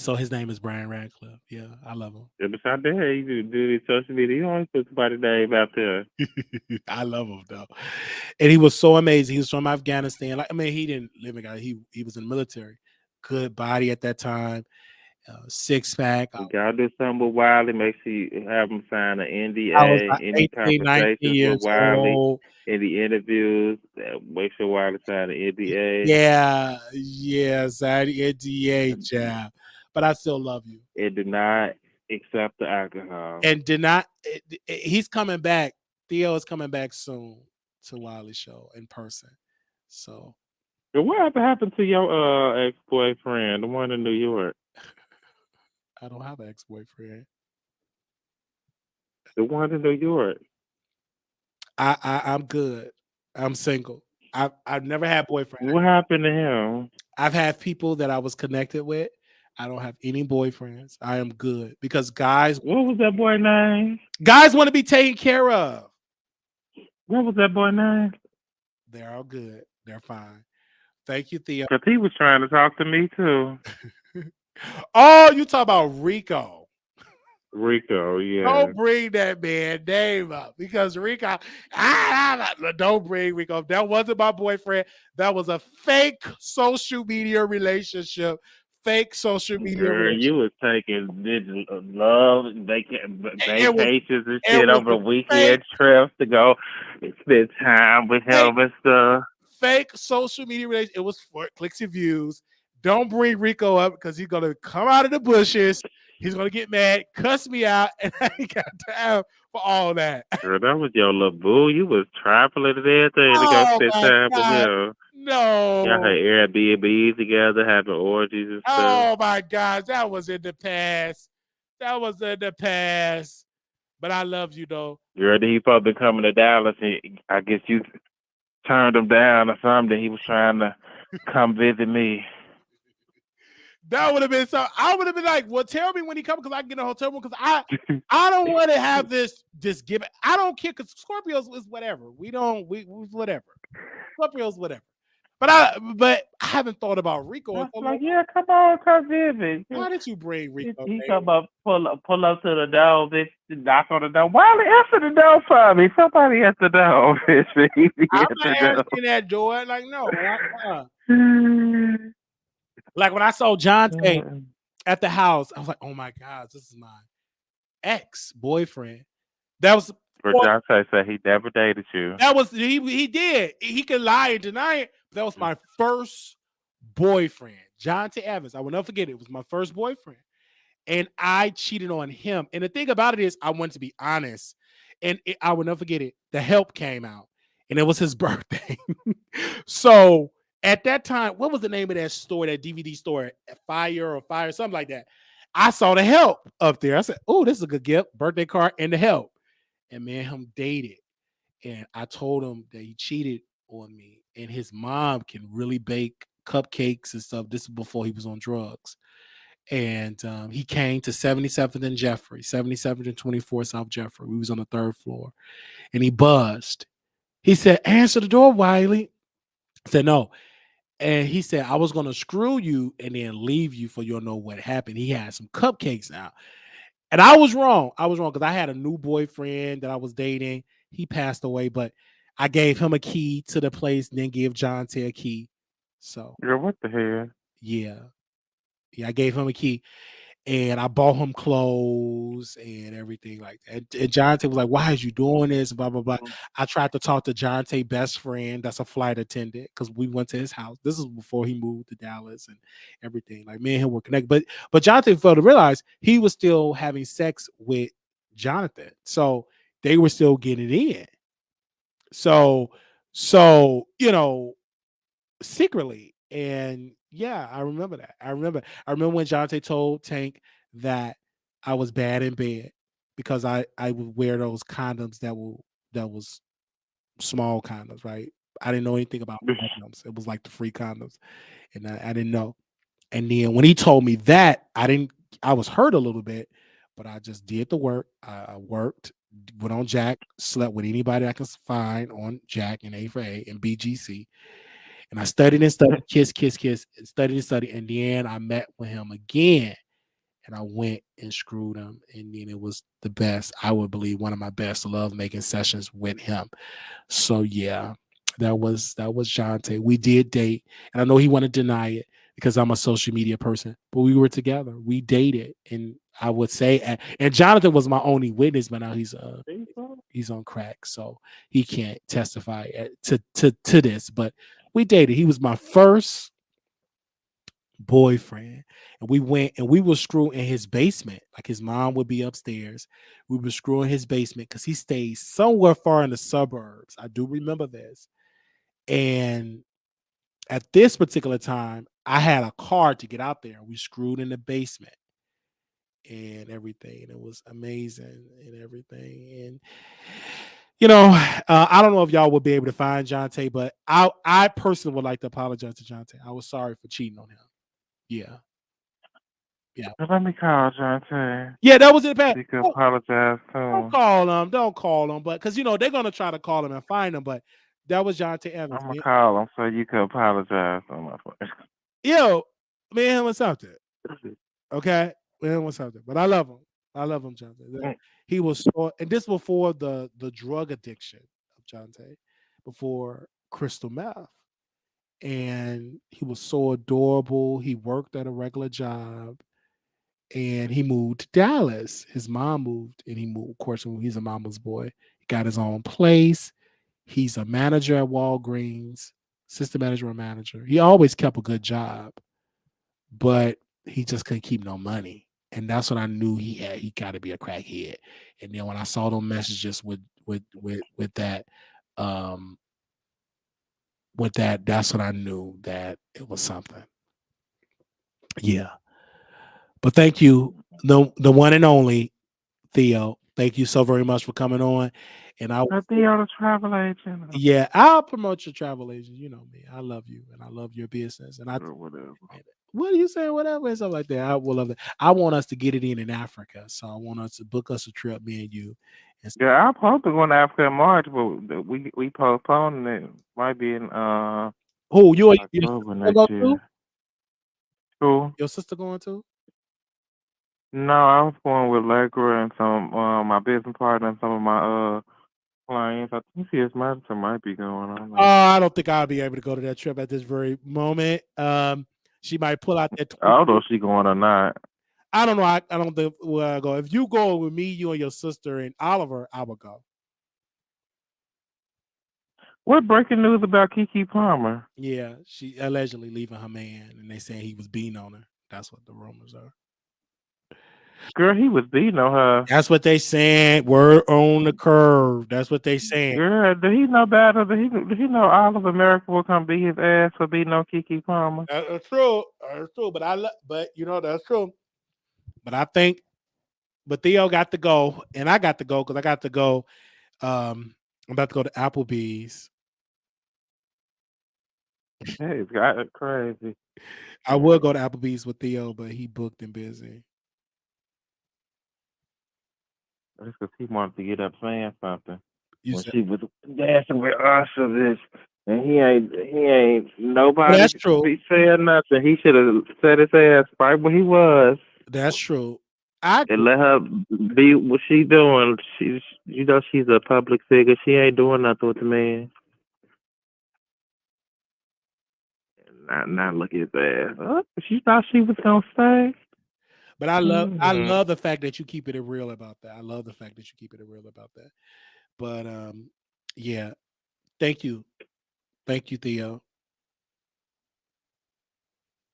so his name is Brian Radcliffe. Yeah, I love him. Yeah, besides that, you do his social media. You always put somebody's name out there. I love him though. And he was so amazing. He was from Afghanistan. He didn't live in Ghana. He was in the military. Good body at that time. Six pack. You gotta do something with Wiley. Make sure you have him sign an I was NDA. like Any 18, 19 conversations with years Wiley, old. any interviews, make sure Wiley sign an NDA. Yeah, sign the NDA, child. But I still love you. And do not accept the alcohol. And he's coming back. Theo is coming back soon to Wiley show in person. So what happened to your ex-boyfriend, the one in New York? I don't have an ex-boyfriend. The one in New York. I'm good. I'm single. I've never had boyfriend. What happened to him? I've had people that I was connected with. I don't have any boyfriends. I am good because guys. What was that boy name? Guys want to be taken care of. What was that boy name? They're all good. They're fine. Thank you, Theo. Because he was trying to talk to me too. Oh, you talk about Rico. Rico, yeah. Don't bring that man name up because Rico. Don't bring Rico up. That wasn't my boyfriend. That was a fake social media relationship. Fake social media. Girl, you was taking love vacations and shit over weekend trips to go spend time with him and stuff. Fake social media relationship. It was for clicks and views. Don't bring Rico up because he's gonna come out of the bushes. He's gonna get mad, cuss me out, and I ain't got time for all that. Girl, that was your little boo. You was traveling and everything to go spend time with him. No. Y'all had Airbnb together, having orgies and stuff. Oh my gosh, that was in the past. But I love you though. Girl, then he probably coming to Dallas, and I guess you turned him down or something. He was trying to come visit me. That would have been so. I would have been like, "Well, tell me when he comes because I can get a hotel room because I don't want to have this gimmick. I don't care because Scorpios is whatever. We whatever. Scorpios whatever. But I haven't thought about Rico. Like, yeah, come on, come visit. Why did you bring Rico? He come up, pull up to the door, bitch, knock on the door. Wiley, answer the door for me. Somebody at the door, bitch. I'm not answering that door. Like, no. Like when I saw Jonte at the house, I was like, "Oh my God, this is my ex-boyfriend." That was. Jonte said he never dated you. That was he did. He could lie and deny it. But that was my first boyfriend, Jonte Evans. I will never forget it. It was my first boyfriend, and I cheated on him. And the thing about it is, I wanted to be honest, and I will never forget it. The Help came out, and it was his birthday. So. At that time, what was the name of that store, that DVD store? Fire, something like that. I saw The Help up there. I said, "Oh, this is a good gift, birthday card and The Help." And me and him dated. And I told him that he cheated on me. And his mom can really bake cupcakes and stuff. This is before he was on drugs. And he came to 77th and Jeffrey, 77th and 24th South Jeffrey. We was on the 3rd floor, and he buzzed. He said, "Answer the door, Wiley." I said, "No." And he said, "I was going to screw you and then leave you for you'll know what happened." He had some cupcakes out. And I was wrong. I was wrong because I had a new boyfriend that I was dating. He passed away, but I gave him a key to the place, then give Jonte a key. So, Girl, what the hell? yeah. Yeah, I gave him a key. And I bought him clothes and everything like that. And Jonte was like, "Why is you doing this?" Blah, blah, blah. I tried to talk to Jonte's best friend that's a flight attendant because we went to his house. This is before he moved to Dallas and everything. Like, me and him were connected. But Jonte failed to realize he was still having sex with Jonathan. So they were still getting in. So, secretly. And yeah, I remember that. I remember when Jonte told Tank that I was bad in bed because I would wear those condoms that was small condoms, right? I didn't know anything about condoms. It was like the free condoms, and I didn't know. And then when he told me that, I was hurt a little bit, but I just did the work. I worked, went on Jack, slept with anybody I could find on Jack and A for A and BGC. And I studied and studied, kiss, studied and studied. And then I met with him again. And I went and screwed him. And then it was the best, I would believe, one of my best love making sessions with him. So yeah, that was Jonte. We did date. And I know he wanted to deny it because I'm a social media person, but we were together. We dated. And I would say, and Jonathan was my only witness, but now he's on crack. So he can't testify to this. But we dated. He was my first boyfriend, and we went and we would screw in his basement. Like, his mom would be upstairs. We would screw in his basement because he stayed somewhere far in the suburbs. I do remember this. And at this particular time, I had a car to get out there. We screwed in the basement and everything. And it was amazing and everything. And I don't know if y'all would be able to find Jonte, but I personally would like to apologize to Jonte. I was sorry for cheating on him. Yeah. Yeah. Let me call Jonte. Yeah, that was in the past. You can apologize to him. Don't call him, but because they're gonna try to call him and find him, but that was Jonte Evans. I'm gonna call him so you can apologize to my friend. Yo, me and him was something. Okay, me and him was something. But I love him. Jonte. He was so, and this before the drug addiction of Jonte, before crystal meth. And he was so adorable. He worked at a regular job. And he moved to Dallas. His mom moved, and he moved. Of course, he's a mama's boy. He got his own place. He's a manager at Walgreens, assistant manager or manager. He always kept a good job, but he just couldn't keep no money. And that's what I knew he had. He got to be a crackhead. And then when I saw those messages with that, that's when I knew that it was something. Yeah. But thank you, the one and only Theo. Thank you so very much for coming on. And Theo, the travel agent. Yeah, I'll promote your travel agent. You know me. I love you and I love your business. And whatever. What are you saying? Whatever and stuff like that. I will love that. I want us to get it in Africa. So I want us to book us a trip, me and you. Yeah, I'm supposed to go to Africa in March, but we postponed it. Might be in who you October next year. Who? Your sister going too? No, I was going with Allegra and some my business partner and some of my clients. I think C.S. Madison might be going on. I don't think I'll be able to go to that trip at this very moment. She might pull out that. I don't know if she going or not. I don't know. I don't think where I go. If you go with me, you and your sister and Oliver, I will go. What breaking news about Keke Palmer? Yeah, she allegedly leaving her man, and they saying he was beating on her. That's what the rumors are. Girl, he was beating on her. That's what they saying. Word on the curve. That's what they saying. Girl, did he know better? Did he know all of America will come beat his ass for beating on Keke Palmer? That's true. That's true. But that's true. But I think, Theo got to go, and I got to go because I got to go. I'm about to go to Applebee's Hey, it's got crazy. I would go to Applebee's with Theo, but he booked and busy. That's because he wanted to get up saying something. You When said she was dancing with us for this, and he ain't nobody that's true. be saying nothing. He should have set his ass right where he was That's true. and let her be what she doing. She's she's a public figure. She ain't doing nothing with the man. Not look at his ass. Oh, she thought she was gonna stay. But I love the fact that you keep it real about that. I love the fact that you keep it real about that. But yeah. Thank you. Thank you, Theo.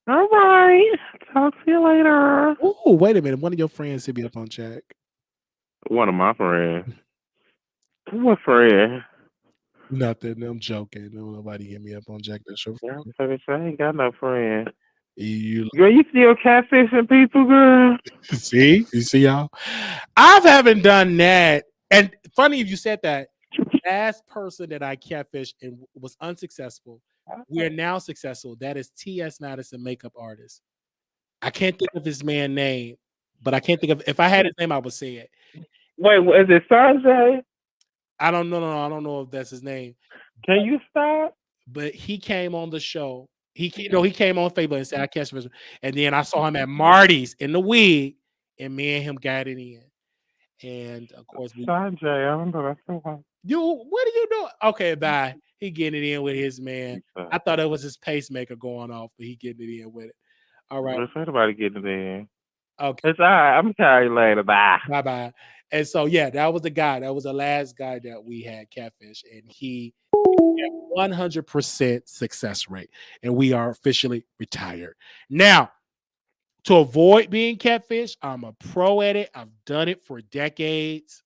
All right. Talk to you later. Oh, wait a minute. One of your friends hit me up on chat. One of my friends. What friend? Nothing. I'm joking. No, nobody hit me up on Jack. That's your Yeah, friend. I ain't got no friend. You Girl, you still catfishing people, girl? see? You see, y'all? I haven't done that. And funny if you said that. Last person that I catfished and was unsuccessful. We are now successful. That is T.S. Madison, makeup artist. I can't think of his man's name, but I can't think of if I had his name, I would say it. Wait, is it Sanjay? I don't know. No, I don't know if that's his name. Can you stop? But he came on the show. He came on Facebook and said I catch him, and then I saw him at Marty's in the wig, and me and him got it in. And of course, Sanjay, I don't know. That's the one. What are you doing? Okay, bye. He getting it in with his man. I thought it was his pacemaker going off, but he getting it in with it. All right. There's anybody getting it in. Okay. It's all right. I'm telling you later. Bye. Bye. And so yeah, that was the guy. That was the last guy that we had catfish, and he 100% success rate, and we are officially retired. Now, to avoid being catfish, I'm a pro at it. I've done it for decades.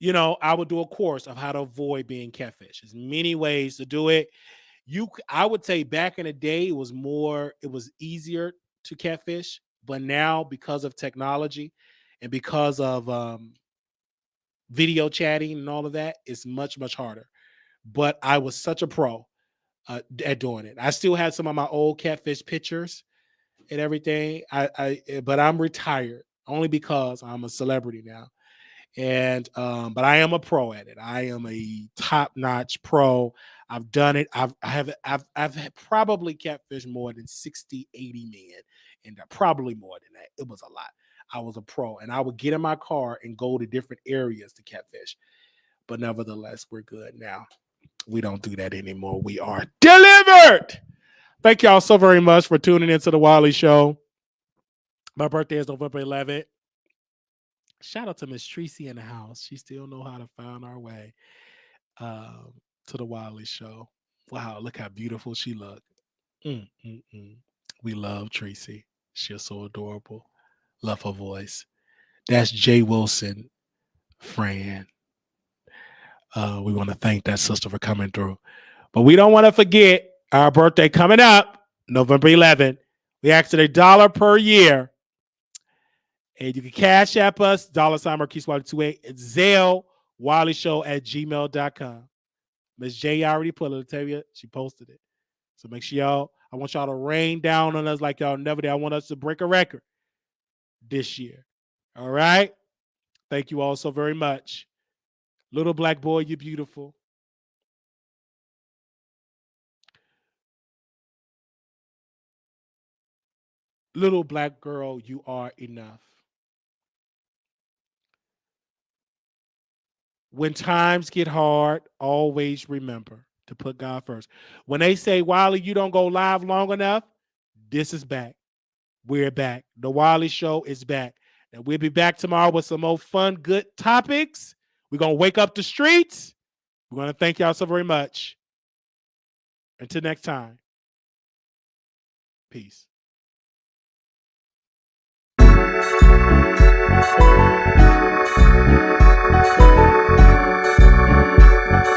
I would do a course of how to avoid being catfish. There's many ways to do it. I would say back in the day, it was easier to catfish, but now because of technology and because of video chatting and all of that, it's much, much harder. But I was such a pro at doing it. I still have some of my old catfish pictures and everything. But I'm retired only because I'm a celebrity now. And but I am a pro at it. I am a top-notch pro. I've done it. I've probably catfished more than 60, 80 men, and probably more than that. It was a lot. I was a pro, and I would get in my car and go to different areas to catfish. But nevertheless, we're good now. We don't do that anymore. We are delivered. Thank y'all so very much for tuning into the Wiley Show. My birthday is November 11th. Shout out to Miss Tracy in the house. She still know how to find our way to the Wiley Show. Wow, look how beautiful she look. We love Tracy. She's so adorable. Love her voice. That's Jay Wilson, Fran. We want to thank that sister for coming through. But we don't want to forget our birthday coming up, November 11th. We asked $1 per year. And you can cash app us, $Marquise28. It's Zelle, WileyShow@gmail.com. Miss J already put it. Tell you, she posted it. So make sure I want y'all to rain down on us like y'all never did. I want us to break a record this year. All right? Thank you all so very much. Little black boy, you're beautiful. Little black girl, you are enough. When times get hard, always remember to put God first. When they say, Wiley, you don't go live long enough, this is back. We're back. The Wiley Show is back. And we'll be back tomorrow with some more fun, good topics. We're going to wake up the streets. We're going to thank y'all so very much. Until next time, peace.